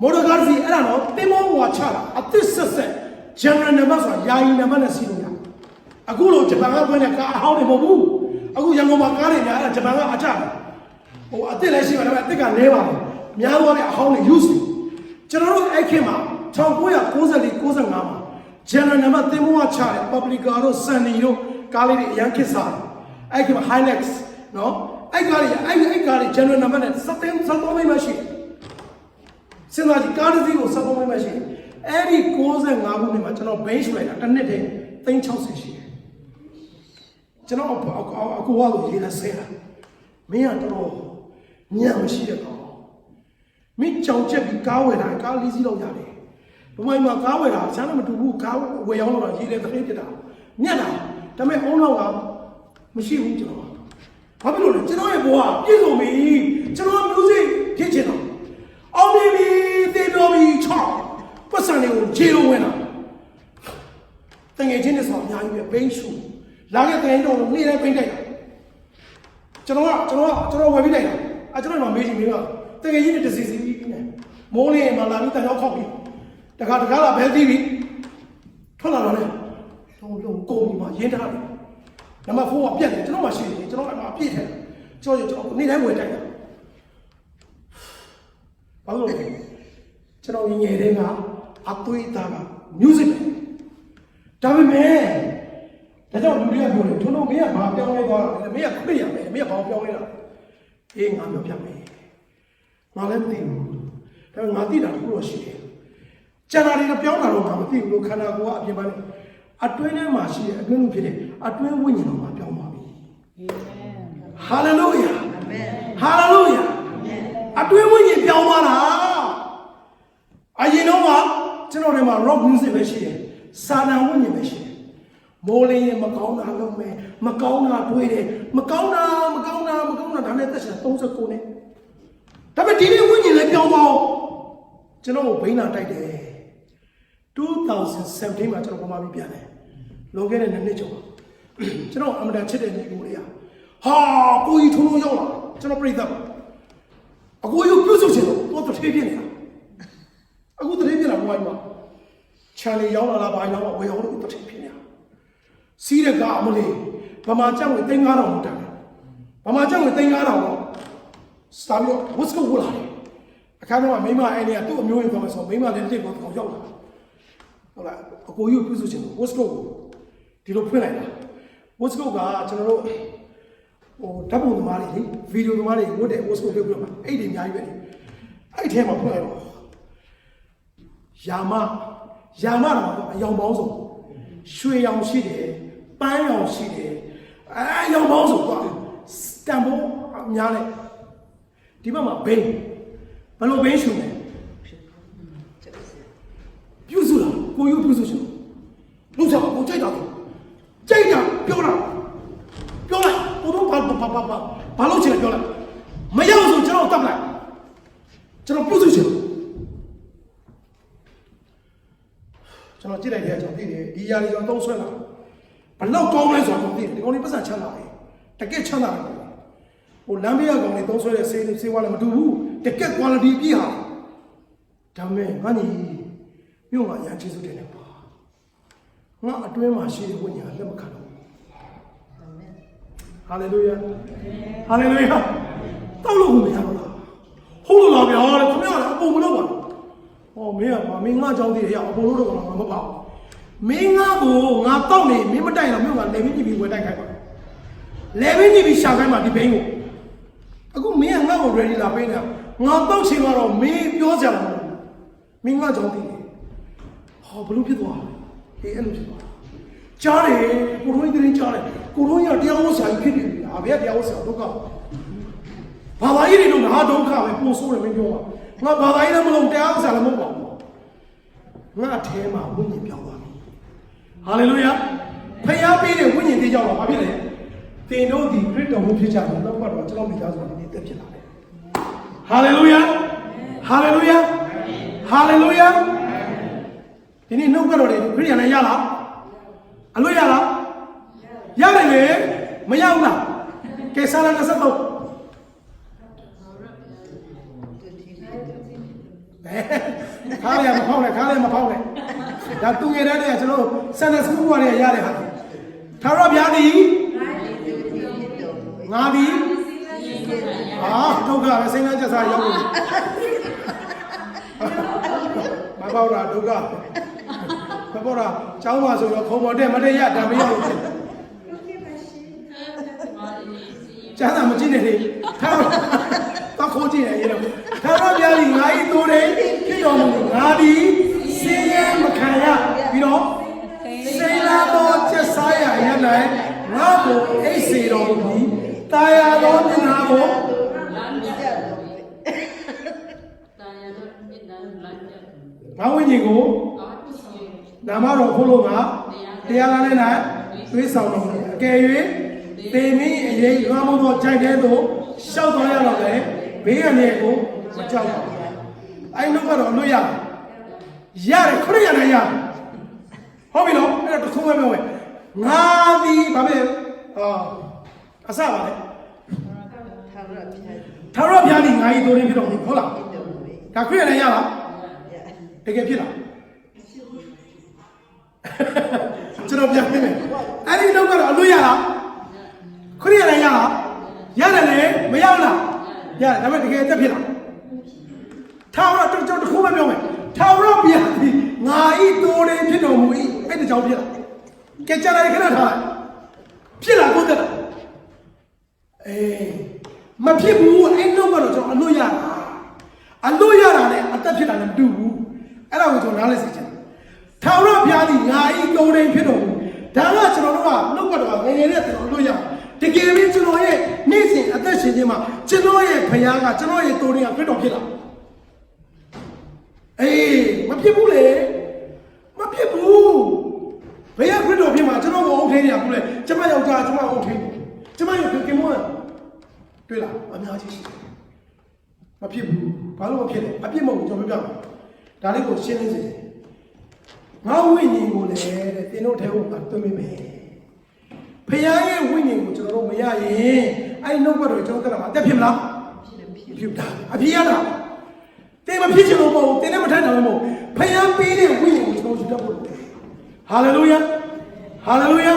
မော်တော်ကားတစ်စီးအဲ့ဒါတော့တင်မောဝါချတာအသစ်ဆက်general နံပါတ်ဆိုတာယာယီနံပါတ်နဲ့စီးလို့ရအခုလိုဂျပန်ကခွင့်တဲ့ကားအဟောင်းတွေမဟုတ်ဘူးအခုရန်ကုန်မှာကားတွေညာအဲ့ဒါဂျပန်ကအကြဟိုအသစ်လည်းရှိပါဒါပေမဲ့အသစ်ကလဲပါတယ်များသောအားဖြင့်အဟောင်းတွေ use ကျွန်တော်တို့အဲ့ခေတ်မှာ1994 95မှာ general နံပါတ်တင်မောဝါချတယ် Publica တို့ Sunny တို့ကားလေးတွေအရင်ခေတ်စားတယ်အဲ့ခေတ်မှာ Hilux နော်အဲ့ကားတွေ general နံပါတ်နဲ့73သိန်းပဲရှိတယ်စဉ်းစားကြည့်ကားတစ်စီးကို73သိန်းပဲရှိတယ်အဲ့ဒီ95ခုနှစ်မှာကျွန်တော် bench လိုက်တာတစ်နှစ်တည်း360ရှိတယ် ကျွန်တော်အကူဝါကိုရေးလာဆဲတာမင်းကတော့ညံ့မရှိတဲ့ကောင်မင်းကြောင်ချက်ပြီးကားဝယ်တာကားလေးစီးတော့ရတယ်ဘမိုင်းမှာကားဝယ်တာဆန်းလည်းမတူဘူးကားဝယ်ရောက်တော့ရေးတဲ့သတင်းပြတာညံ့တာဒါပေမဲ့အုံးတော့ကမရှိဘူးကျွန်တော်ဘာဖြစ်လို့လဲကျွန်တော်ရဲ့ဘဝပြည့်စုံပြီကျွန်တော်မျိုးစိဖြစ်ချင်တော့အောင်ပြီတေတော်ပြီချောင်းပတ်စံတွေကိုခြေလုံးဝင်တာတငယ်ချင်းတွေဆိုအများကြီးပဲဘိန်းရှူလာခဲ့တဲ့တော့နေ့တိုင်းဘိန်းတိုက်တာကျွန်တော်ဝယ်ပြီးလိုက်တာကျွန်တော်မှမေးချင်မေးပါတကယ်ကြီးနဲ့တစီစီပြီးနေမိုးလေးမှလာပြီးတန်ရောက်ခောက်ပြီးတခါလာဘဲသီးပြီးထွက်လာတော့လေလုံးကုန်ပြီးမှရင်းထားတယ်နံပါတ်4ကပြက်တယ်ကျွန်တော်မှရှိတယ်ကျွန်တော်အမှပြည့်တယ်ကျွန်တော်နေ့တိုင်းဝယ်တိုက်တာဘာလို့လဲကျွန်တော်ငယ်တဲ့ကအသွေးသားက music ဒါပေမဲ့ဒါကြောင့်လူတွေကပြောတယ်ထုံထုံမင်းကဘာပြောင်းလဲသွားတာလဲမင်းကခရစ်ယာန်ပဲမင်းကဘာပြောင်းလဲတာအေးငါပြောပြမယ်ငါလည်းမသိဘူးဒါပေမဲ့ငါသိတာတခုတော့ရှိတယ်ကျန်တာတွေပြောင်းတာတော့ငါမသိဘူးလို့ခန္ဓာကိုယ်ကအပြင်ပိုင်းအတွင်းထဲမှာရှိတဲ့အတွင်းလို့ဖြစ်တဲ့အတွင်းဝိညာဉ်တော်မှာပြောင်းပါပြီဟာလေလုယာဟာလေလုယာအတွင်းဝိညာဉ်ပြောင်းသွားတာအရင်တော့ကကျွန်တော်တို့မှာ rock music ပဲရှိတယ်စာနာဝိညာဉ်ပဲရှိတယ်မိုးလင်းရင်မကောင်းတာလုပ်မယ်မကောင်းတာတွေးတယ်မကောင်းတာဒါနဲ့သက်ရှင်39နဲ့ဒါပေမဲ့ဒီနေ့ဝိညာဉ်လည်းပြောင်းသွားကျွန်တော်ဘိန်းလာတိုက်တယ်2017မှာကျွန်တော်ပမာပြီးပြန်တယ်လွန်ခဲ့တဲ့2နှစ်ကျော်ကျွန်တော်အမတန်ချစ်တဲ့ညီကိုလေးဟာကိုကြီးထုံးလုံးရောက်လာကျွန်တော်ပြိတ္တပါအကိုရုပ်ပြုစုချင်တော့တထေးပြနေတာအခုတထေးပြလာဘဝမှာချန်လေးရောက်လာဘာရောက်ဝယ်ရောက်လို့တထေးပြနေတာစီးတဲ့ကအမလေးဗမာကျပ်ဝင်3,500လောက်တက်တယ်ဗမာကျပ်ဝင်3,500လောက်စတာပြီးတော့ဝတ်စကုတ်ဝလာတယ်အခါတော့မိမအဲ့နေကသူ့အမျိုးရင်ပြောမယ်ဆိုမိမလည်းတစ်ကိုရောက်လာဟုတ်လားအကိုရုပ်ပြုစုချင်ဝတ်စကုတ်ကိုဒီလိုဖွင့်လိုက်တာဝတ်စကုတ်ကကျွန်တော်တို့ဓာတ်ပုံသမားတွေလေဗီဒီယိုသမားတွေဝတ်တဲ့ဝတ်စကုတ်ပြုတ်ပြမှာအဲ့ဒီအများကြီးပဲအဲ့ထဲမှာဖွင့်လိုက်တော့ယာမတော့အယောင်ပေါင်းစုံရွှေရောင်ရှိတယ်ပန်းရောင်ရှိတယ်အယောင်ပေါင်းစုံကွာတန်ဖိုးများတယ်ဒီဘက်မှာဘိန်းဘယ်လိုဘိန်းရှူလဲပြုစုလားကိုယူပြုစုချင်လို့ကြောက်ကိုကြိုက်တာပြောလိုက်ဘုံတော့ဘာလို့ချင်လဲပြောလိုက်မရအောင်ဆိုကျွန်တော်တတ်လိုက်ကျွန်တော်ပြုစုချင်ကျွန်တော်ကြည့်လိုက်တဲ့အကြောင်းသိတယ်ဒီຢာတွေကျွန်တော်သုံးဆွဲလာဘလောက်ကောင်းလဲဆိုတော့သိတယ်ဒီကောင်လေးပတ်စံချမ်းသာတယ်တကယ်ချမ်းသာတယ်လမ်းဘေးကကောင်လေးသုံးဆွဲတဲ့ဆေးဝါးလည်းမတူဘူးတကယ် quality ပြည့်ဟာဒါမဲ့ငါညီမြို့မှာရန်ကျေးဇူးတင်တယ်ပါငါအတွင်းမှာရှိတဲ့ဝိညာဉ်လက်မခံတော့ဟာလေလုယာတောက်လို့မရတော့လားဟုတ်လားဗျာခင်ဗျာအပုံမလုပ်ပါဘူးမင်းကမင်းငါကြောင်းသေးတယ်အပုံလို့တော့မပေါ့မင်းငါကိုငါတောက်နေမင်းမတိုက်တော့မြို့ကလေဘင်းကြီးပြီးဝယ်တိုက်ခိုက်ပါလေဘင်းကြီးပြီးရှာခိုင်းပါဒီဘင်းကိုအခုမင်းကငါ့ကို ready လာပေးနေတာငါတောက်ချင်တော့မင်းပြောကြလားမင်းငါကြောင်းသေးတယ်ဘလို့ဖြစ်သွားလဲအဲ့လိုဖြစ်သွားကြားတယ်ကိုရိုင်းတင်းကြားတယ်ကိုရိုင်းရတရားဝဆရာကြီးဖြစ်နေပြီဘယ်ကတရားဝဆရာဒုက္ခဘာသာရေးတွေတော့ငါဒုက္ခပဲပို့ဆိုးတယ်မင်းပြောပါငါဘာသာရေးလည်းမလုပ်တရားဝဆရာလည်းမဟုတ်ပါဘူးငါအထဲမှာဝိညာဉ်ပြောင်းသွားပြီဟာလေလုယာဖခင်ပေးတဲ့ဝိညာဉ်တည်ကြောက်တော့ဘာဖြစ်လဲသင်တို့ဒီခရစ်တော်ဘုဖြစ်ကြတယ်နောက်ကတော့ကျွန်တော်မိသားစုကနေတက်ဖြစ်လာတယ်ဟာလေလုယာဒီနေ့နှုတ်ကတော့ခရစ်ယာန်နဲ့ရလားအလို့ရလားရတယ်လေမရဘူးလားကဲစာလ23ခါရမဖောက်နဲ့ဒါသူငယ်တဲ့တည်းကကျွန်တော်ဆန်တဲ့စကူကလည်းရတယ်ဟာထာဝရဘုရားသည်ငါသည်ဒုက္ခပဲစိတ်နှကြစားရောက်လို့မပေါ့တာဒုက္ခမပေါ့တာကျောင်းမှာဆိုတော့ခုံပေါ်တက်မတက်ရဒါမရဘူးကျမ်းစာမကြည့်နဲ့လေတော့ခိုးကြည့်နေရတော့ထာဝရဘုရားကြီးငါ၏တိုးတယ်ဖြစ်တော်မူငါသည်စင်ရမခံရပြီးတော့စိတ်လာတော့ချက်စားရရ၌ငါကို တာယာသောမျက်နှာကို ငါဝိညာဉ်ကိုနာမတော်ဖို့လို့ငါတရားလာနဲ့သွေးဆောင်တော်မူအကယ်၍သေမင်းအရေးလွှမ်းမိုးသောခြိုက်တဲ့သို့ရှောက်သွားရတော့လေဘေးရနေကိုမကြောက်ပါဘူးအဲ့နှုတ်ကတော့လွတ်ရတယ်ခရစ်ယာန်နဲ့ရတယ်ဟုတ်ပြီနော်အဲ့ဒါတစ်ခုပဲပြောမယ်ငါသည်ဗာပဲအစပါလေထာဝရဘုရားသည်ငါ၏တိုးရင်းဖြစ်တော်မူဟုတ်လားဒါခရစ်ယာန်နဲ့ရလားတကယ်ဖြစ်လားကျွန်တော်ပြန်ပြမယ်အဲ့ဒီနှုတ်ကတော့အလွတ်ရလားခရစ်ယာန်နဲ့ရလားရတယ်လေမရဘူးလားရတယ်ဒါပေမဲ့တကယ်တက်ဖြစ်လားထာဝရကျွန်တော်တစ်ခုပဲပြောမယ်ထာဝရဘုရားသည်ငါဤတိုးရင်ဖြစ်တော်မူ၏အဲ့ဒီကြောင့်ဖြစ်လားကဲကြလိုက်ခဏထားဖြစ်လားကိုတက်မဖြစ်ဘူးအဲ့နှုတ်ကတော့ကျွန်တော်အလွတ်ရတာနဲ့အသက်ဖြစ်တာလည်းမတူဘူးအဲ့ဒါကိုကျွန်တော်နားလည်စေချင်တယ်ထာဝရဘုရားသည်ငါဤတိုးရင်ဖြစ်တော်မူဒါကကျွန်တော်တို့ကနှုတ်ကတော့ငယ်ငယ်နဲ့ကျွန်တော်အလွတ်ရတကယ်ပြီးကျွန်တော်ရဲ့နေ့စဉ်အသက်ရှင်ခြင်းမှာကျွန်တော်ရဲ့ဘုရားကကျွန်တော်ရဲ့တိုးရင်ကဖြစ်တော်ဖြစ်လာမဖြစ်ဘူးလေမဖြစ်ဘူးဘယ်ရခရစ်တော်ဖြစ်မှာကျွန်တော်ကိုအုပ်ထိန်းနေရဘူးလေကျမယောက်ျားကျမအုပ်ထိန်းကျမယောက်ျားကင်မွန်းတွေ့လားအများကြီးရှိတယ်မဖြစ်ဘူးဘာလို့မဖြစ်လဲအပြစ်မဟုတ်ဘူးကျွန်တော်ပြောပြမယ်ဒါလေးကိုရှင်းလင်းစေတယ်ငါဝိညာဉ်ကိုလည်းတဲ့သင်တို့ထဲကိုငါသွင်းပေးမယ်ဖခင်ရဲ့ဝိညာဉ်ကိုကျွန်တော်တို့မရရင်အဲ့ဒီနှုတ်ဘက်တော်ကျွန်တော်တက်လာမှာအသက်ဖြစ်မလားဖြစ်တာအဖြစ်ရတာတင်မဖြစ်ချင်လို့မဟုတ်ဘူးတင်နဲ့မထိုက်တာလို့မဟုတ်ဖခင်ပေးတဲ့ဝိညာဉ်ကိုကျွန်တော်ယူတတ်ဖို့ဟာလေလုယာဟာလေလုယာ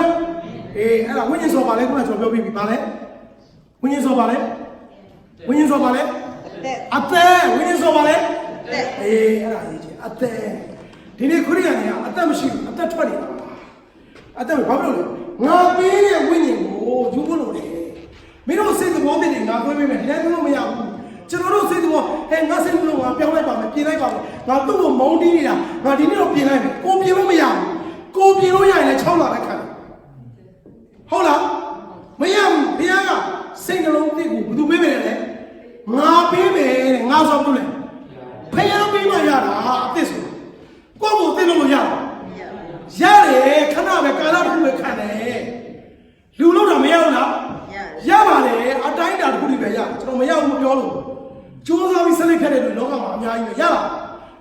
အဲ့ဒါဝိညာဉ်ဆိုပါလေခုနကကျွန်တော်ပြောပြီးပြီပါလေဝိညာဉ်ဆိုပါလေဝိညာဉ်ဆိုပါလေအသက်ဝိညာဉ်ဆိုပါလေအဲ့ဒါကြီးအသက်ဒီနေ့ခရစ်ယာန်တွေကအသက်မရှိဘူးအသက်ထွက်နေတာအသက်ဘာဖြစ်လို့လဲငါပေးတဲ့ဝိညာဉ်ကိုယူဖို့လို့လေမင်းတို့စိတ်သဘောတည်းငါပြောပေးမယ်တရားလို့မရဘူးကျွန်တော်တို့စိတ်သဘောငါစိတ်လို့ငါပြောင်းလိုက်ပါမယ်ပြင်လိုက်ပါမယ်ငါသူ့ကိုမုန်းတီးနေတာငါဒီနေ့တော့ပြင်လိုက်မယ်ကိုပြင်လို့မရဘူးကိုပြင်လို့ရရင်လည်း6လလိုက်ခံဟုတ်လားမရဘူးဘုရားကစိတ်နှလုံးသိကိုဘယ်သူပေးမယ်လဲငါပေးမယ်တဲ့ငါဆိုလို့လေဖခင်ပေးမှရတာအသစ်ဆိုကိုယ့်ကိုသိလို့မရဘူးရတယ်ခဏပဲကာလတစ်ခုပဲခံတယ်လူလို့တော့မရဘူးလားရပါတယ်အတိုင်းတာတစ်ခုတည်းပဲရကျွန်တော်မရဘူးမပြောလို့ကျိုးစားပြီးဆက်လက်ဖြတ်တဲ့လူလောကမှာအများကြီးပဲရလား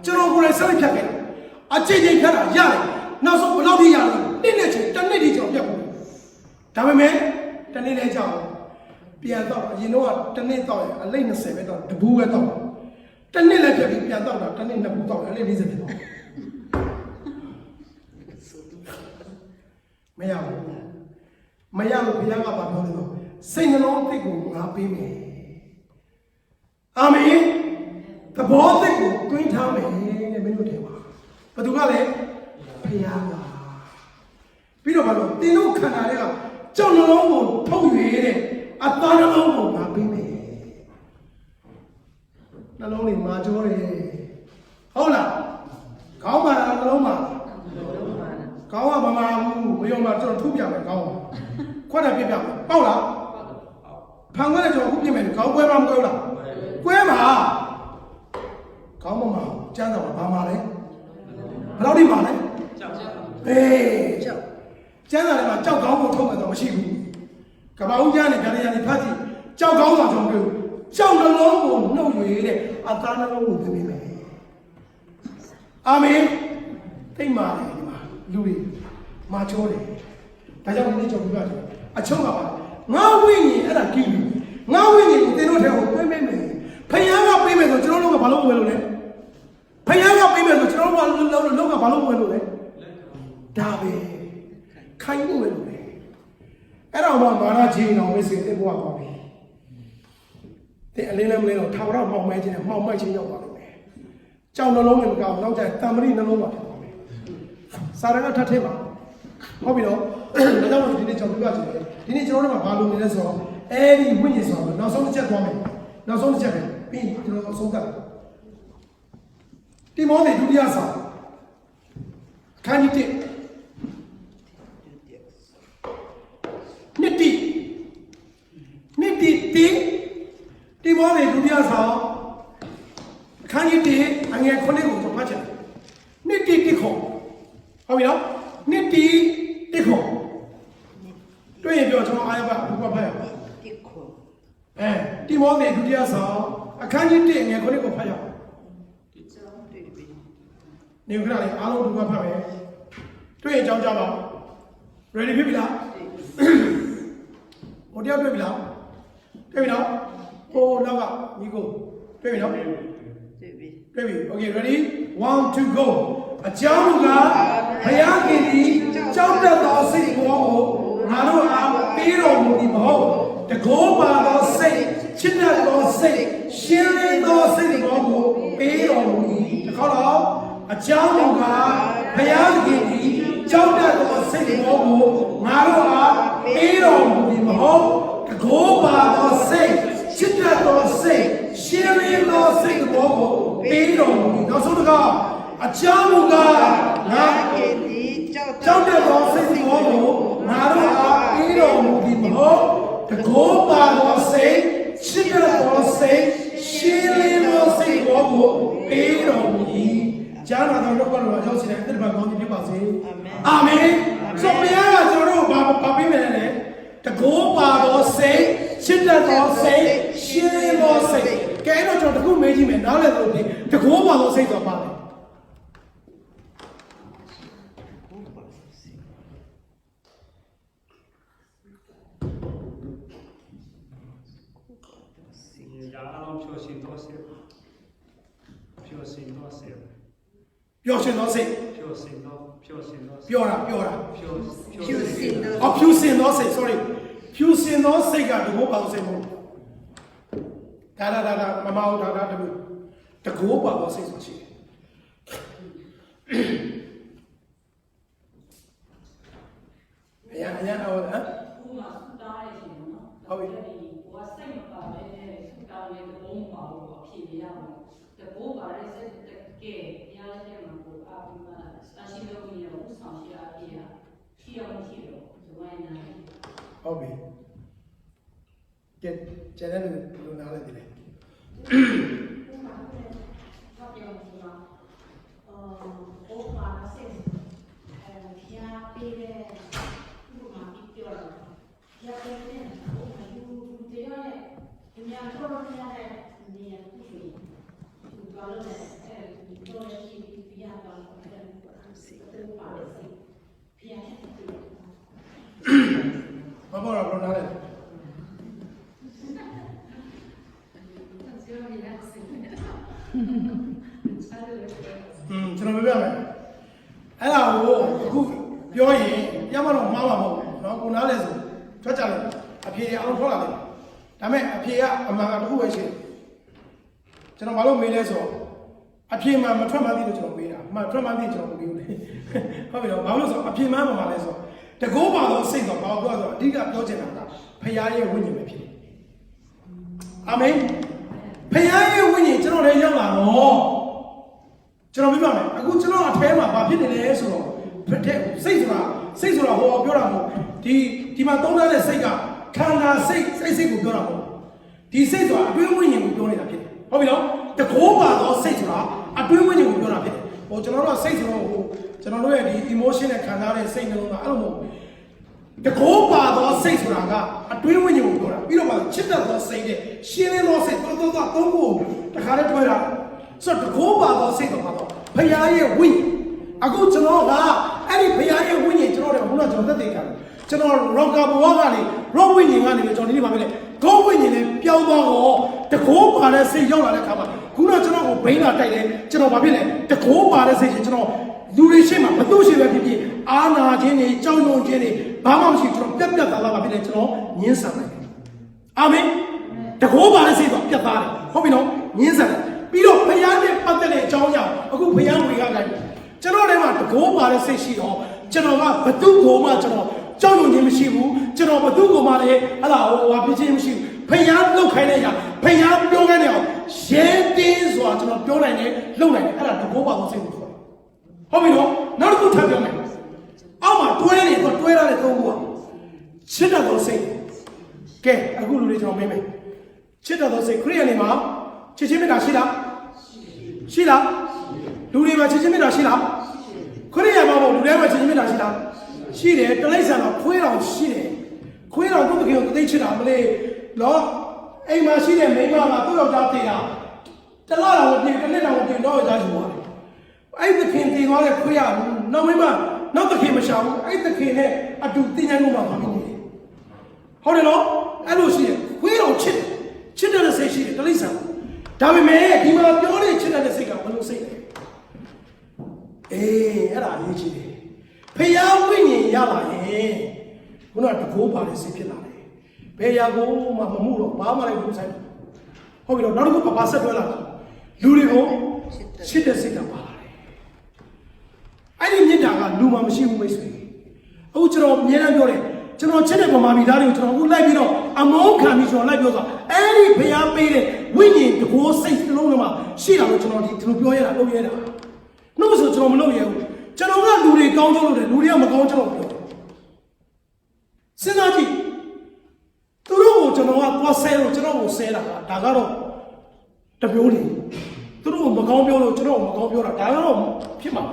ကျွန်တော်ကိုယ်လည်းဆက်လက်ဖြတ်ခဲ့အကြိတ်ကြိတ်ဖြတ်တာရတယ်နောက်ဆုံးဘယ်လောက်ထိရလဲနှစ်နဲ့ချင်းတစ်နှစ်ထိကျွန်တော်ပြတ်ဘူးဒါပေမဲ့တစ်နှစ်လည်းကြောက်ပြန်တော့အရင်တော့တစ်နှစ်တော့အလိတ်20ပဲတော့တဘူးပဲတော့တစ်နှစ်လည်းဖြတ်ပြီးပြန်တော့တစ်နှစ်နှစ်ဘူးတော့အလိတ်40ပဲတော့မရဘူးမရလို့ဘုရားကဘာပြောလဲဆိုစိတ်နှလုံးသိကိုငါပေးမယ်အာမင်သဘောသိကိုတွင်းထားမယ်တဲ့မင်းတို့တွေပါဘယ်သူကလဲဘုရားကပြီးတော့ဘာလို့သင်တို့ခန္ဓာတွေကကြောက်နှလုံးကိုထုတ်၍တဲ့အသားနှလုံးကိုငါပေးမယ်နှလုံးတွေမာကြောတယ်ဟုတ်လားခေါင်းပါနှလုံးပါကောင်းကမမာဘူးမယုံမှာကျွန်တော်ထုတ်ပြမယ်ကောင်းခွက်တယ်ပြပြမယ်ပေါက်လားဖန်ခွက်တယ်ကျွန်တော်ခုပြမယ်ကောင်းကွဲမှာမကွဲဘူးလားကွဲမှာကောင်းမမာကျန်းတော့ဘာမှလဲဘယ်လောက်ဒီမှာလဲကြောက်ကြောက်ကျန်းတယ်မှာကြောက်ကောင်းကိုထုတ်မယ်တော့မရှိဘူးကဘာဦးကျန်းနေကြရနေဖတ်ကြည့်ကြောက်ကောင်းတော့ကျွန်တော်ပြောကြောက်နှလုံးကိုနှုတ်၍တဲ့အသားနှလုံးကိုသိပေးမယ်အာမင်သိမှာလူတွေမာချောတယ်ဒါကြောင့်ဒီနေ့ကျွန်တော်ပြောတယ်အချုံးကပါငါဝိညာဉ်အဲ့ဒါကြည့်ပြီငါဝိညာဉ်ကိုသင်တို့ထဲကိုပေးမယ်ဖခင်ကပေးမယ်ဆိုကျွန်တော်တို့ကဘာလို့ဝယ်လို့လဲဖခင်ကပေးမယ်ဆိုကျွန်တော်တို့ကလောကဘာလို့ဝယ်လို့လဲဒါပဲခိုင်းဖို့ဝယ်လို့လဲအဲ့တော့မာနကြီးအောင်မေ့စေတဲ့ဘုရားပါပြီတဲ့အလင်းလည်းမလင်းတော့ထာဝရမောင်မဲခြင်းနဲ့မောင်မိုက်ခြင်းရောက်ပါလိမ့်မယ်ကြောင်နှလုံးနဲ့မကောင်းနောက်ကျတံမရိနှလုံးပါစာရကထပ်ထည့်ပါဟုတ်ပြီနော်ဒါကြောင့်ဒီနေ့ကျွန်တော်ပြောချင်တယ်ဒီနေ့ကျွန်တော်တို့ကဘာလုပ်နေလဲဆိုတော့အဲ့ဒီဝိညာဉ်ဆိုတော့နောက်ဆုံးတစ်ချက်သွားမယ်နောက်ဆုံးတစ်ချက်ပဲပြီးကျွန်တော်အဆုံးသတ်တိမောသေဒုတိယဆောင်အခန်းကြီး1နှစ် တိမောတွေဒုတိယဆောင်အခန်းကြီး1အငယ်9ကိုကျွန်တော်ဖတ်ချင်တယ်နှစ်တိတိခေါ်ဟုတ်ပြီနော်နှစ်တိတိခေါ်တွေ့ရင်ပြောကျွန်တော်အားရပါဘုရားဖတ်ရအောင်တိမောတွေဒုတိယဆောင်အခန်းကြီး1အငယ်9ကိုဖတ်ရအောင်နေခဏလေးအားလုံးဘုရားဖတ်မယ်တွေ့ရင်ကြောင်းကြပါ ready ဖြစ်ပြီလားဟိုတယောက်တွေ့ပြီလားတွေ့ပြီနော်ဟိုနောက်ကညီကိုတွေ့ပြီနော်တွေ့ပြီ okay ready 1 2 go အကြောင်းကဘုရားခင်သည်ကြောက်တတ်သောစိတ်ဘောကိုငါတို့အားပေးတော်မူသည်မဟုတ်တကောပါသောစိတ်ချစ်တတ်သောစိတ်ရှင်းလင်းသောစိတ်ဘောကိုပေးတော်မူ၏တခါတော့အကြောင်းကဘုရားခင်သည်ကြောက်တတ်သောစိတ်ဘောကိုငါတို့အားပေးတော်မူသည်မဟုတ်တကောပါသောစိတ်ချစ်တတ်သောစိတ်ရှင်းလင်းသောစိတ်ဘောကိုပေးတော်မူ၏နောက်ဆုံးတစ်ခါအကြောင်းကငါကြောက်တဲ့သောစိတ်ဘောကိုငါတို့အားပေးတော်မူသည်မဟုတ်တကောပါသောစိတ်ချစ်တဲ့သောစိတ်ရှင်းလင်းသောစိတ်ဘောကိုပေးတော်မူ၏ကျမ်းစာတော်တို့ကတော့ရောက်စီတဲ့အသက်တာကောင်းကြီးဖြစ်ပါစေအာမင်ဆိုဘုရားကကျွန်တော်တို့ဘာပေးမယ်လဲတကောပါသောစိတ်ချစ်တဲ့သောစိတ်ရှင်းလင်းသောစိတ်ကဲတော့ကျွန်တော်တခုမေးကြည့်မယ်နားလည်လို့ဒီတကောပါသောစိတ်တော့ပါတယ်ပျော်ရှင်သောစိတ်ပြောတာဖြူစင်သောစိတ် sorry ဖြူစင်သောစိတ်ကတကောပါသောစိတ်မဟုတ်ဒါမမဟုတ်ဒါတမျိုးတကောပါသောစိတ်ဆိုရှိတယ်အရာဟုတ်လားဟုတ်ပြီ我生活吧，那刚那个东宝，我便宜啊，这锅巴那是这给，人家那嘛锅巴嘛，但是那个呢，我上去啊，对呀，需要不需要？就外呢。ဟုတ်ပြီကျန်တဲ့လူနားလည်းဒီလေ ဘာပေါ်လာဘလို့နားလဲကျွန်တော်ပြောပြမယ်အဲ့ဒါကိုအခုပြောရင်ရမတော့မှားမှာမဟုတ်ဘူးเนาะကိုနားလဲဆိုထွက်ကြတယ်အဖြေအအောင်ထွက်လာတယ်ဒါပေမဲ့အဖြေကအမှန်ကတစ်ခုပဲရှိတယ်ကျွန်တော်ဘာလို့မေးလဲဆိုတော့အဖြေမှမထွက်မှန်းသိလို့ကျွန်တော်မေးတာမှထွက်မှန်းသိကျွန်တော်မမေးဘူးလေဟုတ်ပြီတော့ဘာလို့ဆိုတော့အဖြေမှန်းမှလဲဆိုတော့တကောပါသောစိတ်တော့ဘာလို့ပြောဆိုတော့အဓိကပြောချင်တာကဖခင်ရဲ့ဝိညာဉ်ပဲဖြစ်တယ်အာမင်ဖခင်ရဲ့ဝိညာဉ်ကျွန်တော်လည်းရောက်လာတော့ကျွန်တော်ပြောပြမယ်အခုကျွန်တော်အထဲမှာဘာဖြစ်နေလဲဆိုတော့စိတ်ဆိုတာဟောပြောတာမဟုတ်ဒီမှာသုံးထားတဲ့စိတ်ကခန္ဓာစိတ်ကိုပြောတာမဟုတ်ဒီစိတ်ဆိုတာအတွင်းဝိညာဉ်ကိုပြောနေတာဖြစ်တယ်ဟုတ်ပြီနော်တကောပါသောစိတ်ဆိုတာအတွင်းဝိညာဉ်ကိုပြောတာဖြစ်တယ်ဟိုကျွန်တော်တို့စိတ်ဆိုတော့ကျွန်တော်တို့ရဲ့ဒီ emotion နဲ့ခံစားတဲ့စိတ်နှလုံးသားအဲ့လိုမဟုတ်တကောပါသောစိတ်ဆိုတာကအတွင်းဝိညာဉ်ကိုပြောတာပြီးတော့မှချစ်တတ်သောစိတ်နဲ့ရှင်းလင်းသောစိတ်သုံးခုတခါတည်းတွဲတာဆိုတော့တကောပါသောစိတ်တော့ပါတော့ဘုရားရဲ့ဝိညာဉ်အခုကျွန်တော်ကအဲ့ဒီဘုရားရဲ့ဝိညာဉ်ကျွန်တော်တို့ကကျွန်တော်သက်သေခံတယ်ကျွန်တော်ရောကာဘဝကနေရောဝိညာဉ်ကနေကျွန်တော်ဒီနေ့ပါပဲလေဂေါဝိညာဉ်နဲ့ပြောင်းသွားတော့တကောပါတဲ့စိတ်ရောက်လာတဲ့ခါမှာခုနကျွန်တော်ကိုဘိန်းလာတိုက်တယ်ကျွန်တော်ဘာဖြစ်လဲတကောပါတဲ့စိတ်ကျွန်တော်လူတွေရှိမှမသူ့ရှိပဲဖြစ်ဖြစ်အာနာခြင်းတွေကြောက်ရွံ့ခြင်းတွေဘာမှမရှိကျွန်တော်ပြတ်သားပါဖြစ်တယ်ကျွန်တော်ညှင်းဆန်တယ်အာမင်တကောပါတဲ့စိတ်ကပြတ်သားတယ်ဟုတ်ပြီနော်ညှင်းဆန်တယ်ပြီးတော့ဘုရားနဲ့ပတ်သက်တဲ့အကြောင်းကြောင့်အခုဘုရားတွေကလည်းကျွန်တော်ထဲမှာတကောပါတဲ့စိတ်ရှိတော့ကျွန်တော်ကဘသူ့ကိုမှကျွန်တော်ကြောက်ရွံ့ခြင်းမရှိဘူးကျွန်တော်ဘသူ့ကိုမှလည်းအဲ့ဒါဟိုဟာဖြစ်ခြင်းမရှိဘူးဘုရားလုတ်ခိုင်းတဲ့ညာဘုရားပြောခိုင်းတဲ့အောင်ရဲတင်းဆိုတာကျွန်တော်ပြောနိုင်တယ်လုံနိုင်တယ်အဲ့ဒါတကောပါသောစိတ်ကိုခေါ်တယ်ဟုတ်ပြီနော်နောက်တစ်ခုထပ်ပြောမယ်အောက်မှာတွဲရတဲ့သုံးခုကချစ်တဲ့သောစိတ်ကဲအခုလူတွေကျွန်တော်မေးမယ် ချစ်တော်စိတ်ခရိယန်တွေမှာချစ်ချင်းမေတ္တာရှိလားရှိလားလူတွေမှာချစ်ချင်းမေတ္တာရှိလားခရိယန်မှာပေါ့လူတွေမှာချစ်ချင်းမေတ္တာရှိလားရှိတယ်တလိမ့်ဆန်တော့ခွေးတော်ရှိတယ်ခွေးတော်ကိုတကယ်ကိုသိချစ်တာမလေးနော်အိမ်မှာရှိတဲ့မိန်းမကသူ့ယောက်ျားသေးတာတလားတော်ကိုပြင်တစ်နှစ်တော်ကိုပြင်တော့ရသားယူသွားတယ်အဲ့သခင်တည်သွားတဲ့ခွေးရနောက်မိန်းမနောက်သခင်မရှာဘူးအဲ့သခင်နဲ့အတူတင်ញိုင်းလို့ပါပါလို့ဟုတ်တယ်နော်အဲ့လိုရှိတယ်ခွေးတော်ချစ်တဲ့စိတ်ရှိတယ်တလိမ့်ဆန်ဒါပေမဲ့ဒီမှာပြောတဲ့ချစ်တဲ့စိတ်ကဘယ်လိုစိတ်လဲအဲ့ဒါအရေးကြီးတယ်ဖယားဝိညာဉ်ရလာရင်ခုနကတကိုးပါတဲ့စိတ်ဖြစ်လာတယ်ဘယ်ရာကိုမှမမှုတော့ဘာမှလည်းမဆိုင်ဟုတ်ပြီတော့နောက်တစ်ခုပါဆက်တွဲလာလူတွေကိုချစ်တဲ့စိတ်ကပါလာတယ်အဲ့ဒီမြစ်တာကလူမှမရှိဘူးမိတ်ဆွေအခုကျွန်တော်အများအားပြောတယ်ကျွန်တော်ချစ်တဲ့ဗမာပြည်သားတွေကိုကျွန်တော်အခုလိုက်ပြီးတော့အမုန်းခံပြီးကျွန်တော်လိုက်ပြောတာအဲ့ဒီဖျားပေးတဲ့ဝိညာဉ်တကိုးစိတ်တစ်လုံးလုံးမှာရှိတာလို့ကျွန်တော်ဒီလိုပြောရတာလုပ်ရတာနှုတ်ဆိုကျွန်တော်မလုပ်ရဘူးကျွန်တော်ကလူတွေကောင်းကြလို့တယ်လူတွေကမကောင်းကျွန်တော်ပြောစဉ်းစားကြည့်သူတို့ကိုကျွန်တော်ကသွားဆဲလို့ကျွန်တော်ကိုဆဲတာဒါကတော့တမျိုးနေသူတို့ကိုမကောင်းပြောလို့ကျွန်တော်ကိုမကောင်းပြောတာဒါကတော့ဖြစ်မှာ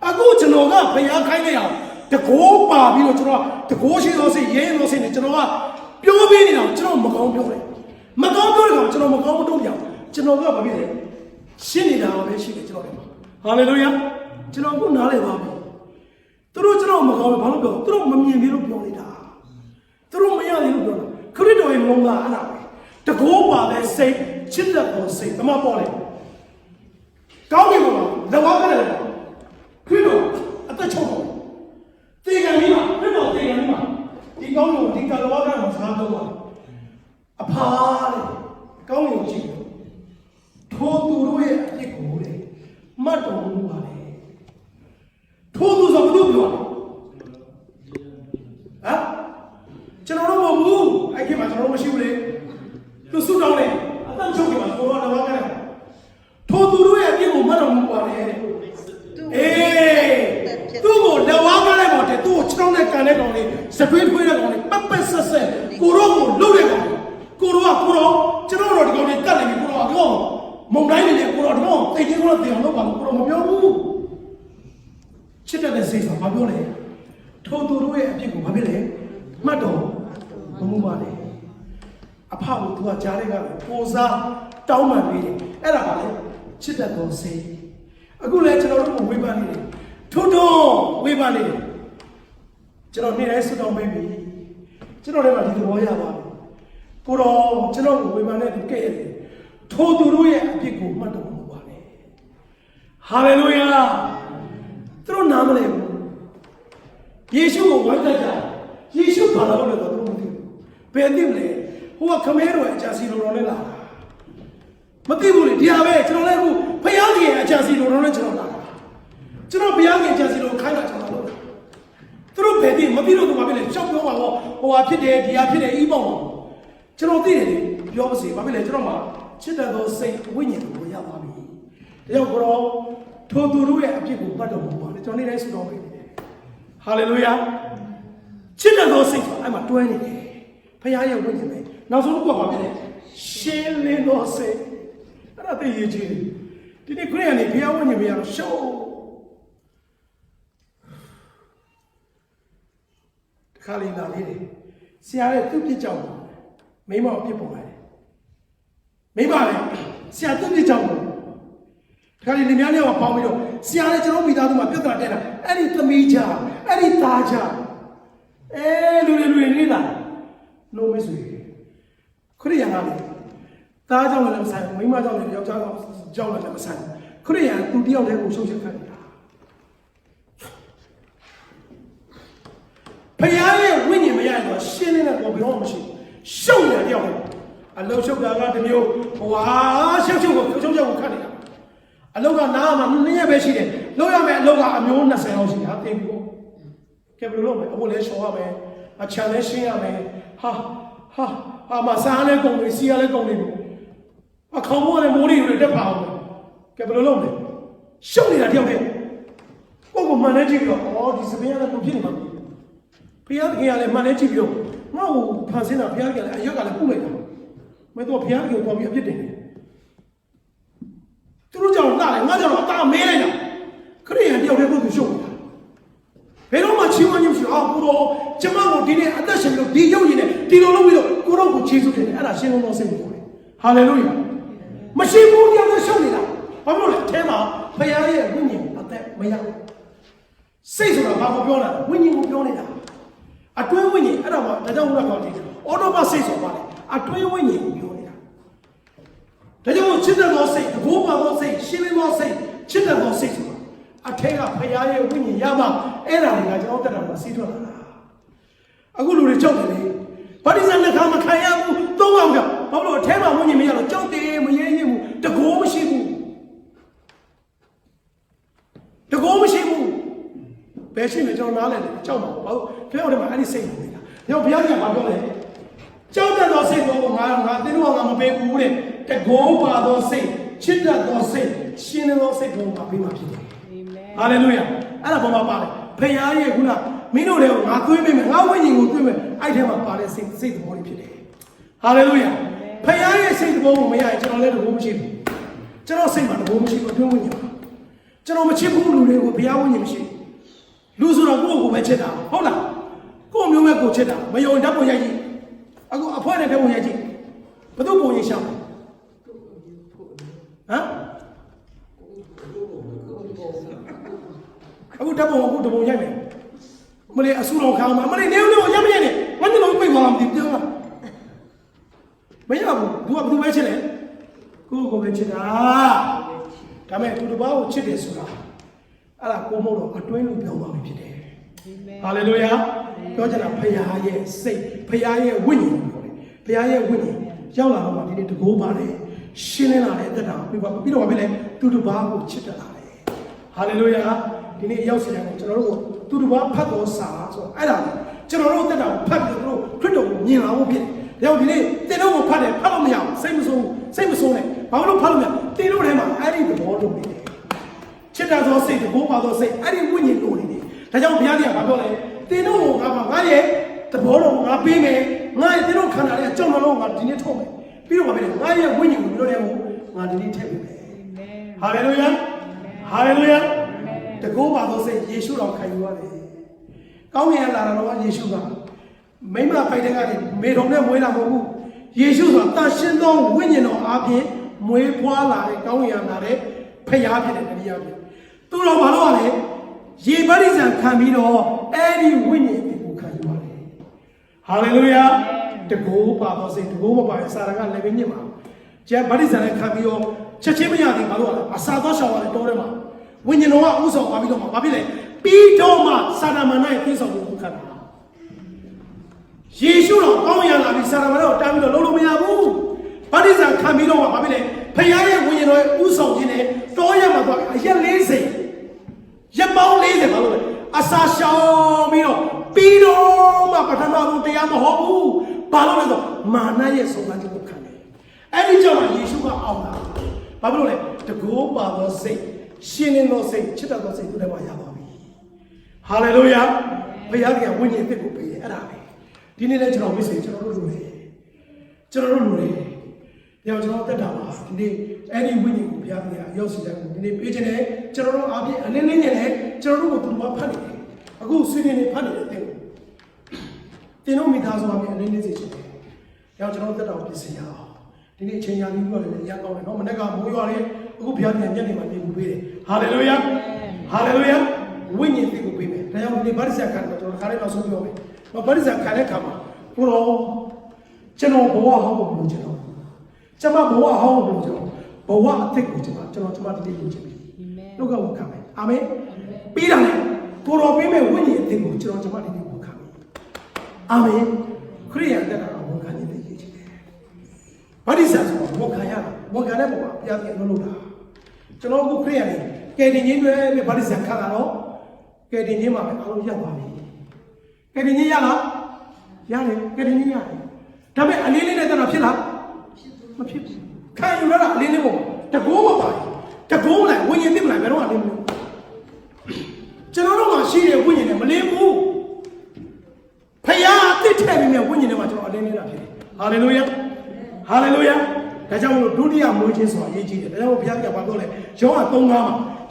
အခုကျွန်တော်ကဖျားခိုင်းနေအောင်တကိုးပါပြီးတော့ကျွန်တော်တကိုးရှိသောစိတ်ရဲသောစိတ်နဲ့ကျွန်တော်ကပြောပေးနေတာကျွန်တော်မကောင်းပြောတယ်မကောင်းပြောတယ်ကောင်ကျွန်တော်မကောင်းမတုံ့ပြန်ကျွန်တော်ကဘာဖြစ်လဲရှင်းနေတာပဲရှိတယ်ကျွန်တော်တွေဟာလေလုယာကျွန်တော်ကနားလည်ပါပြီသူတို့ကျွန်တော်မကောင်းဘူးဘာလို့ပြောသူတို့မမြင်သေးလို့ပြောနေတာသူတို့မရသေးလို့ပြောတာခရစ်တော်ရဲ့မုန်းတာအဲ့ဒါပဲတကိုးပါတဲ့စိတ်ချစ်တဲ့ပုံစိတ်အမပေါ်လေကောင်းပြီပါလက်ဝါးကလည်းခရစ်တော်အသက်ချုပ်တော်တေကန်ကြီးမှာခရစ်တော်တေကန်ကြီးမှာဒီကောင်းလို့ဒီကလောကမှာစားတော့အဖားတဲ့ကောင်းလို့ကြည့်ထိုသူတို့ရဲ့အပြစ်ကိုတဲ့မတ်တော်မူပါလေထိုသူဆိုဘယ်လိုပြောလဲဟမ်ကျွန်တော်တို့မဟုတ်ဘူးအဲ့ဒီမှာကျွန်တော်တို့မရှိဘူးလေသူစုတောင်းတယ်အတန်ချုပ်ကမှာကိုရောတော့ကလည်းထိုသူတို့ရဲ့အပြစ်ကိုမတ်တော်မူပါလေတဲ့သူ့ကိုလက်ဝါးကားလိုက်ပါတဲ့သူ့ကိုခြေထောက်နဲ့ကန်တဲ့ကောင်လေးစကွေးထွေးတဲ့ကောင်လေးပတ်ပတ်ဆက်ဆက်ကိုရောကိုလှုပ်တဲ့ကောင်ကိုရောကျွန်တော်တို့ဒီကောင်လေးကတ်နေပြီကိုရောဒီကောင်မုံတိုင်းနေတယ်ကိုရောဒီကောင်တိတ်ကြီးကိုတင်အောင်လုပ်ပါလို့ကိုရောမပြောဘူးချစ်တဲ့စိတ်ဆိုဘာပြောလဲထိုသူတို့ရဲ့အပြစ်ကိုဘာဖြစ်လဲမှတ်တော်မမှုပါနဲ့အဖကိုသူကကြားတဲ့ကပိုစားတောင်းပန်ပေးတယ်အဲ့ဒါပါလေချစ်တဲ့တော်စိတ်အခုလည်းကျွန်တော်တို့ကိုဝေဖန်နေတယ်ထို့တော့ဝေဖန်နေတယ်ကျွန်တော်နေ့တိုင်းဆုတောင်းပေးပြီကျွန်တော်လည်းဒီသဘောရပါပြီကိုတော့ကျွန်တော်ကိုဝေဖန်တဲ့သူကဲ့ရတယ်ထိုသူတို့ရဲ့အပြစ်ကိုမှတ်တော်မူပါနဲ့ဟာလေလုယာသူတို့နားမလဲဘူးယေရှုကိုဝိုင်းတိုက်တာယေရှုဘာလို့လဲတော့သူတို့မသိဘူးဘယ်သိမလဲဟိုကခမဲတော်အကြစီလိုတော်နဲ့လာမသိဘူးလေဒီဟာပဲကျွန်တော်လည်းအခုဖယားကြီးအကြစီလိုတော်နဲ့ကျွန်တော်လာကျွန်တော်ဘုရားခင်ကြံစီလို့ခိုင်းတာကျွန်တော်လုပ်တာသူတို့ဘယ်သိမသိလို့သူဘာဖြစ်လဲရှောက်ပြောပါတော့ဟိုဟာဖြစ်တယ်ဒီဟာဖြစ်တယ်ဤပေါ့ကျွန်တော်သိတယ်လေပြောပါစေဘာဖြစ်လဲကျွန်တော်မှာချစ်တဲ့သောစိတ်ဝိညာဉ်ကိုရပါပြီဒါကြောင့်ဘုရားထိုသူတို့ရဲ့အပြစ်ကိုပတ်တော်မူပါလေကျွန်တော်နေ့တိုင်းဆုတောင်းပေးနေတယ်ဟာလေလုယာချစ်တဲ့သောစိတ်ဆိုအဲ့မှာတွဲနေတယ်ဘုရားရဲ့ဝိညာဉ်ပဲနောက်ဆုံးတော့ဘာဖြစ်လဲရှင်းလင်းသောစိတ်အဲ့ဒါသိရချင်းဒီနေ့ခရစ်ယာန်တွေဘုရားဝိညာဉ်ပဲရတော့ရှော့ခါလေးလာလေးတယ်ဆရာရဲ့သူ့ပြစ်ကြောင့်မိမအပြစ်ပေါ်လာတယ်မိမလည်းဆရာသူ့ပြစ်ကြောင့်ခါလေးလင်မယားလေးကပေါင်းပြီးတော့ဆရာလည်းကျွန်တော်မိသားစုမှာပြဿနာတက်တာအဲ့ဒီသမီးချအဲ့ဒီသားချလူတွေနေလာလို့မဆွေခရိယာကလည်းသားကြောင့်လည်းမဆိုင်မိမကြောင့်လည်းယောက်ျားကြောင့်လည်းမဆိုင်ခရိယာသူတယောက်တည်းကိုရှုပ်ချက်ခတ်နေတာဖယားရဲ့ဝိညာဉ်မရရင်တော့ရှင်းနေတဲ့ပေါ်ပြောမှမရှိရှုပ်နေတာတယောက်အလုံးရှုပ်တာကတမျိုးဟိုဟာရှုပ်ကိုခတ်နေတာအလုံးကနားမှာ2ရက်ပဲရှိတယ်လုံးရမယ်အလုံးကအမျိုး20လောက်ရှိတာသိပြီပေါ့ကဲဘယ်လိုလုပ်မလဲအဖို့လဲရှော်ရမယ်အချမ်းလဲရှင်းရမယ်ဟာမစားလဲကုန်ပြီစီရလဲကုန်ပြီအခေါင်းပေါ်လည်းမိုးတွေတက်ပါအောင်ကဲဘယ်လိုလုပ်မလဲရှုပ်နေတာတယောက်တည်းကိုမှန်နေကြည့်ပြီးတော့ဒီစပင်းရတဲ့ပုံဖြစ်နေမှာဘုရားသခင်ကလည်းမှန်နေကြည့်ပြီးတော့ငါ့ကိုဖန်ဆင်းတာဘုရားသခင်လည်းအရက်ကလည်းပုတ်လိုက်တာ ไม่ต้องเพี้ยนเกี่ยวกับพิษเด็กทุกเจ้าหน้าเลยงั้นเจ้าตาเมย์เลยนะก็เลยเดียวเดียวก็ช่วยเฮ้ยเรามาชิมวันนี้สิกูรอจะมาวันนี้อันนั้นฉันเราดีอยู่นี่ดีเราเรากูรอกูชิมสุดเลยอันนั้นฉันเราเสร็จหมดเลยฮาเลลูยามาชิมวันนี้เราช่วยนี่ละเพราะว่าเทมาพยายามวิ่งหนีแต่ไม่ยังเสียสุดแล้วมาบอกนะวิ่งหนีกูบอกนี่ละอัดวิ่งหนีอันนั้นว่าแต่เจ้าหัวเราดีอ๋อเรามาเสียสุดมาเลยอัดวิ่งหนีกูบอกนี่ละแต่เจ้าชิดแต่เราเสียกูบอกเราเสียชิมเราเสียชิดแต่เราเสียสุดအထက်ကဖရားရဲ့ဝိညာဉ်ရမှအဲ့ဒါတွေကကျွန်တော်တက်တာကစီးထွက်လာတာအခုလူတွေကြောက်တယ်လေဗတ္တိဇံလက်ခံမခံရဘူးသုံးအောင်ကြောက်ဘာလို့အထဲမှာဝိညာဉ်မရတော့ကြောက်တယ်မရဲရင်ဘူးတကောမရှိဘူးတကောမရှိဘူးဘယ်ရှိလဲကျွန်တော်နားလဲကြောက်မှာဘာလို့ပြောတယ်မှာအဲ့ဒီစိတ်နေတာကျွန်တော်ဘုရားကဘာပြောလဲကြောက်တဲ့တော့စိတ်ကိုငါတင်းတော့ငါမပေးဘူးတဲ့တကောပါတော့စိတ်ချစ်တဲ့တော့စိတ်ရှင်းတဲ့တော့စိတ်ကိုငါပေးမှဖြစ်တယ်ဟာလေလုယာအဲ့ဒါဘာမှပါတယ်ဖခင်ရဲ့ခုနမင်းတို့တွေကိုငါသွင်းပေးမယ်ငါဝိညာဉ်ကိုသွင်းမယ်အဲ့ထဲမှာပါတဲ့စိတ်သဘောတွေဖြစ်တယ်ဟာလေလုယာဖခင်ရဲ့စိတ်သဘောကိုမရရင်ကျွန်တော်လည်းတဘောမရှိဘူးကျွန်တော်စိတ်မှာတဘောမရှိဘူးအတွင်းဝိညာဉ်ပါကျွန်တော်မချစ်ဘူးလူတွေကိုဘုရားဝိညာဉ်မရှိလူဆိုတော့ကိုယ့်ကိုပဲချစ်တာဟုတ်လားကိုယ့်မျိုးပဲကိုချစ်တာမယုံတတ်ပုံရိုက်ကြည့်အခုအဖွဲနဲ့တတ်ပုံရိုက်ကြည့်ဘယ်သူပုံရိပ်ရှောင်းဟမ်အခုတပုံအခုတပုံရိုက်မယ်မလေးအဆူတော်ခေါင်းမှာမလေးနေဦးလို့ရမရနဲ့ဝမ်းညလုံးပြိတ်သွားမှမသိပြောတာမရဘူးသူကဘယ်သူပဲချစ်လဲကိုပဲချစ်တာဒါမဲ့သူတစ်ပါးကိုချစ်တယ်ဆိုတာအဲ့ဒါကိုမို့တော့အတွင်းလို့ပြောပါမယ်ဖြစ်တယ်ဟာလေလုယာပြောချင်တာဖခင်ရဲ့စိတ်ဖခင်ရဲ့ဝိညာဉ်ကိုခေါ်တယ်ဖခင်ရဲ့ဝိညာဉ်ရောက်လာတော့မှဒီနေ့တကိုးပါတယ်ရှင်းလင်းလာတဲ့အသက်တာပြီးတော့ဘာဖြစ်လဲသူတစ်ပါးကိုချစ်တယ်လာတယ်ဟာလေလုယာဒီနေ့ရောက်စီတယ်ကျွန်တော်တို့သူတစ်ပါးဖတ်တော်စာဆိုအဲ့ဒါကျွန်တော်တို့တက်တာကိုဖတ်ပြီးတော့ခရစ်တော်ကိုမြင်လာဖို့ဖြစ်တယ်။ဒါကြောင့်ဒီနေ့တင်တော့ကိုဖတ်တယ်ဖတ်လို့မရဘူးစိတ်မဆိုးနဲ့ဘာလို့ဖတ်လို့မရတင်လို့ထဲမှာအဲ့ဒီသဘောလုံးနေတယ်။ချစ်တာသောစိတ်တဘောပါသောစိတ်အဲ့ဒီဝိညာဉ်လိုနေတယ်။ဒါကြောင့်ဘုရားကြီးကဘာပြောလဲတင်တော့ကိုငါရဲ့သဘောတော်ကိုငါပေးမယ်ငါရဲ့တင်တော့ခန္ဓာရဲ့အကြောင်းလုံးကိုငါဒီနေ့ထုတ်မယ်ပြီးတော့ဘာဖြစ်လဲငါရဲ့ဝိညာဉ်ကိုတို့ထဲကိုငါဒီနေ့ထည့်ပေးမယ်။ဟာလေလုယာဟာလေလုယာတကောပါသောစိတ်ယေရှုတော်ခံယူရတယ်။ကောင်းကင်ကလာတော့ယေရှုကမိမပိုက်တဲ့ကနေမေတော်နဲ့မွေးလာမဟုတ်ဘူး။ယေရှုဆိုတာတာရှင်းသောဝိညာဉ်တော်အားဖြင့်မွေးဖွားလာတဲ့ကောင်းကင်ကလာတဲ့ဖခင်ဖြစ်တဲ့တရားဖြစ်။သူတော်ဘာလို့ လဲရေပရိစ္ဆန်ခံပြီးတော့အဲ့ဒီဝိညာဉ်ကိုခံယူရတယ်။ဟာလေလုယာတကောပါသောစိတ်တကောမပါရင်စာရကလည်းပဲညစ်မှာ။ကျန်ပရိစ္ဆန်လည်းခံပြီးတော့ချက်ချင်းမရသေးဘာလို့လဲအစာသောရှောင်ရတယ်တောထဲမှာဝိညာဉ်တော်ကဥဆောင်သွားပြီးတော့ဘာဖြစ်လဲပြီးတော့မှစာရမဏေပြေဆောင်ဖို့ခံတာယေရှုတော်ကောင်းရလာပြီးစာရမဏေကိုတားပြီးတော့လုံးလုံးမရဘူးဗတ္တိဇံခံပြီးတော့မှဘာဖြစ်လဲဖခင်ရဲ့ဝိညာဉ်တော်ရဲ့ဥဆောင်ခြင်းနဲ့တောရမှာသွားအရက်40ရက်ပေါင်း40ဘာလို့လဲအစာရှောင်ပြီးတော့ပြီးတော့မှပထမဆုံးတရားမဟုတ်ဘူးဘာလို့လဲဆိုမာနရဲ့ဆုံးဖြတ်ချက်ကိုခံတယ်အဲ့ဒီကြောင့်ယေရှုကအောင်လာဘာလို့လဲတကောပါသောစိတ်ရှင်းလင်းသောစိတ်ချစ်တတ်သောစိတ်သူတွေမှာရပါပြီဟာလေလုယာဘုရားကဝိညာဉ်သစ်ကိုပေးတယ်အဲ့ဒါပဲဒီနေ့လည်းကျွန်တော်မိတ်ဆွေကျွန်တော်တို့လူတွေကျွန်တော်တက်တာပါဒီနေ့အဲ့ဒီဝိညာဉ်ကိုဘုရားကရောက်စီတယ်ဒီနေ့ပေးခြင်းနဲ့ကျွန်တော်တို့အပြည့်အလင်းလင်းနဲ့ကျွန်တော်တို့ကိုသူတို့ဖတ်နေတယ်အခုဆွေးနွေးနေဖတ်နေတဲ့တဲ့တင်တို့မိသားစုအပြည့်အလင်းလင်းစေချင်တယ်ရောက်ကျွန်တော်တက်တာကိုပြင်ဆင်ရအောင်ဒီနေ့အချိန်ရပြီးတော့လည်းရကောင်းတယ်နော်မနေ့ကမိုးရွာတယ်အခုဘုရားပြန်ညနေမှပြင်ပေးတယ်ဟာလေလုယာဟာလေလုယာဝိညာဉ်သစ်ကိုပေးမယ်ဒါကြောင့်ဒီဗတ္တိဇံခံတော့ကျွန်တော်ခါလေးတော့ဆုံးပြောမယ်ဗတ္တိဇံခံတဲ့ခါမှာဘုရောကျွန်တော်ဘဝဟောင်းကိုပြောချင်တော့ကျွန်မဘဝဟောင်းကိုပြောချင်တော့ဘဝအသစ်ကိုကျွန်မဒီနေ့ပြောချင်ပြီနှုတ်ကဝန်ခံမယ်အာမင်ပြီးတာလေဘုရောပေးမယ်ဝိညာဉ်သစ်ကိုကျွန်မဒီနေ့ဝန်ခံမယ်အာမင်ခရိယာတက်တာဝန်ခံနေတဲ့ရေးချင်တယ်ဗတ္တိဇံဆိုတော့ဝန်ခံရတာဝန်ခံတဲ့ဘဝဘုရားပြန်လုပ်တာကျွန်တော်အခုခရိယာနေကဲတင်ချင်းတွေဗတ္တိဇံခါတာတော့ကဲတင်ချင်းမှာပဲအားလုံးရောက်ပါပြီကဲတင်ချင်းရလားရတယ်ကဲတင်ချင်းရတယ်ဒါပေမဲ့အလေးလေးနဲ့တက်တာဖြစ်လားမဖြစ်ဘူးခံယူရတာအလေးလေးပေါ့တကောမပါတကောမလိုက်ဝိညာဉ်သိမလိုက်ဘယ်တော့မှအလေးမလို့ကျွန်တော်တို့ကရှိတဲ့ဝိညာဉ်နဲ့မလေးဘူးဖခင်အသစ်ထည့်ပြီးမြဝိညာဉ်ထဲမှာကျွန်တော်အလေးလေးလာဖြစ်တယ်ဟာလေလုယာဟ ဟာလေလုယာဒါကြောင့်မလို့ဒုတိယမွေးခြင်းဆိုတာအရေးကြီးတယ်ဒါကြောင့်ဘုရားကဘာပြောလဲယောဟန်3:9မှာ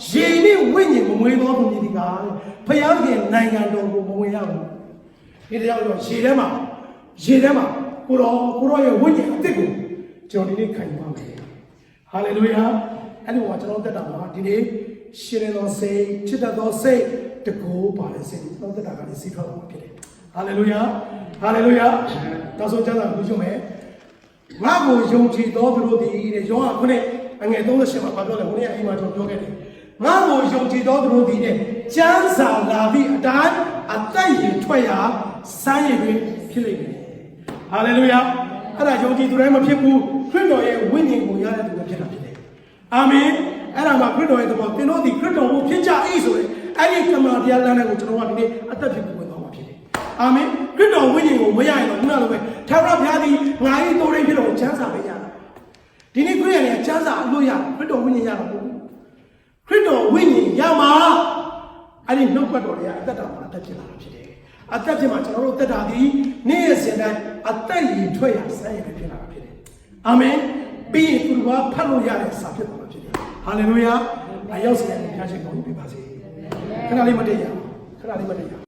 ရေနဲ့ဝိညာဉ်မမွေးသောသူမြည်ဒီကဘုရားခင်နိုင်ငံတော်ကိုမဝင်ရဘူးဒီတရားတော့ရေထဲမှာကိုရောရဲ့ဝိညာဉ်အစ်စ်ကိုကျွန်တော်ဒီနေ့ခံယူပါမယ်ဟာလေလုယာအဲ့ဒီမှာကျွန်တော်တက်တာမှာဒီနေ့ရှင်ရဲ့တော်စိတ်ချစ်တော်စိတ်တကူပါလေစိတ်ကျွန်တော်တက်တာကလည်းစီးထွက်ဖို့ဖြစ်တယ်ဟာလေလုယာနောက်ဆုံးကျမ်းစာကိုကြည့်မယ်ငါ့ကိုယုံကြည်တော်သူတို့သည်တဲ့ယောဟန်ခုနဲ့အငယ်38မှာပြောတယ်ဘုရားအိမ်မှာကျွန်တော်ပြောခဲ့တယ်ငါ့ကိုယုံကြည်တော်သူတို့သည်တဲ့ကျမ်းစာလာသည့်အတိုင်းအသက်ရထွက်ရာစမ်းရည်တွင်ဖြစ်လိမ့်မယ်ဟာလေလုယာအဲ့ဒါယုံကြည်သူတိုင်းမဖြစ်ဘူးခရစ်တော်ရဲ့ဝိညာဉ်ကိုရတဲ့သူပဲဖြစ်တာဖြစ်တယ်အာမင်အဲ့ဒါမှာခရစ်တော်ရဲ့သဘောသင်တို့ဒီခရစ်တော်ကိုဖြစ်ကြ၏ဆိုရင်အဲ့ဒီကမ္ဘာတရားလမ်းကိုကျွန်တော်ကဒီနေ့အသက်ဖြစ်ဝင်သွားမှာဖြစ်တယ်အာမင်ခရစ်တော်ဝိညာဉ်ကိုမရရင်တော့ခုနလိုပဲထာဝရဘုရားသည်ငါ၏တိုးရင်းဖြစ်တော်ချမ်းသာပေးကြတာဒီနေ့ခရစ်ယာန်ရဲ့ချမ်းသာအလို့ရခရစ်တော်ဝိညာဉ်ရတော့မဟုတ်ဘူးခရစ်တော်ဝိညာဉ်ရမှာအဲ့ဒီနှုတ်ပတ်တော်တွေကအသက်တော်မှာအသက်ဖြစ်လာတာဖြစ်တယ်အသက်ဖြစ်မှာကျွန်တော်တို့သက်တာဒီနေ့ရဲ့စဉ်တိုင်းအသက်ရည်ထွက်ရဆန်းရည်ဖြစ်လာတာဖြစ်တယ်အာမင်ပြီးရင်သူတို့ကဖတ်လို့ရတဲ့စာဖြစ်သွားမှာဖြစ်တယ်ဟာလေလုယာအရောက်စတဲ့ဘုရားရှင်ကောင်းကြီးပြပါစေခဏလေးမတည့်ရ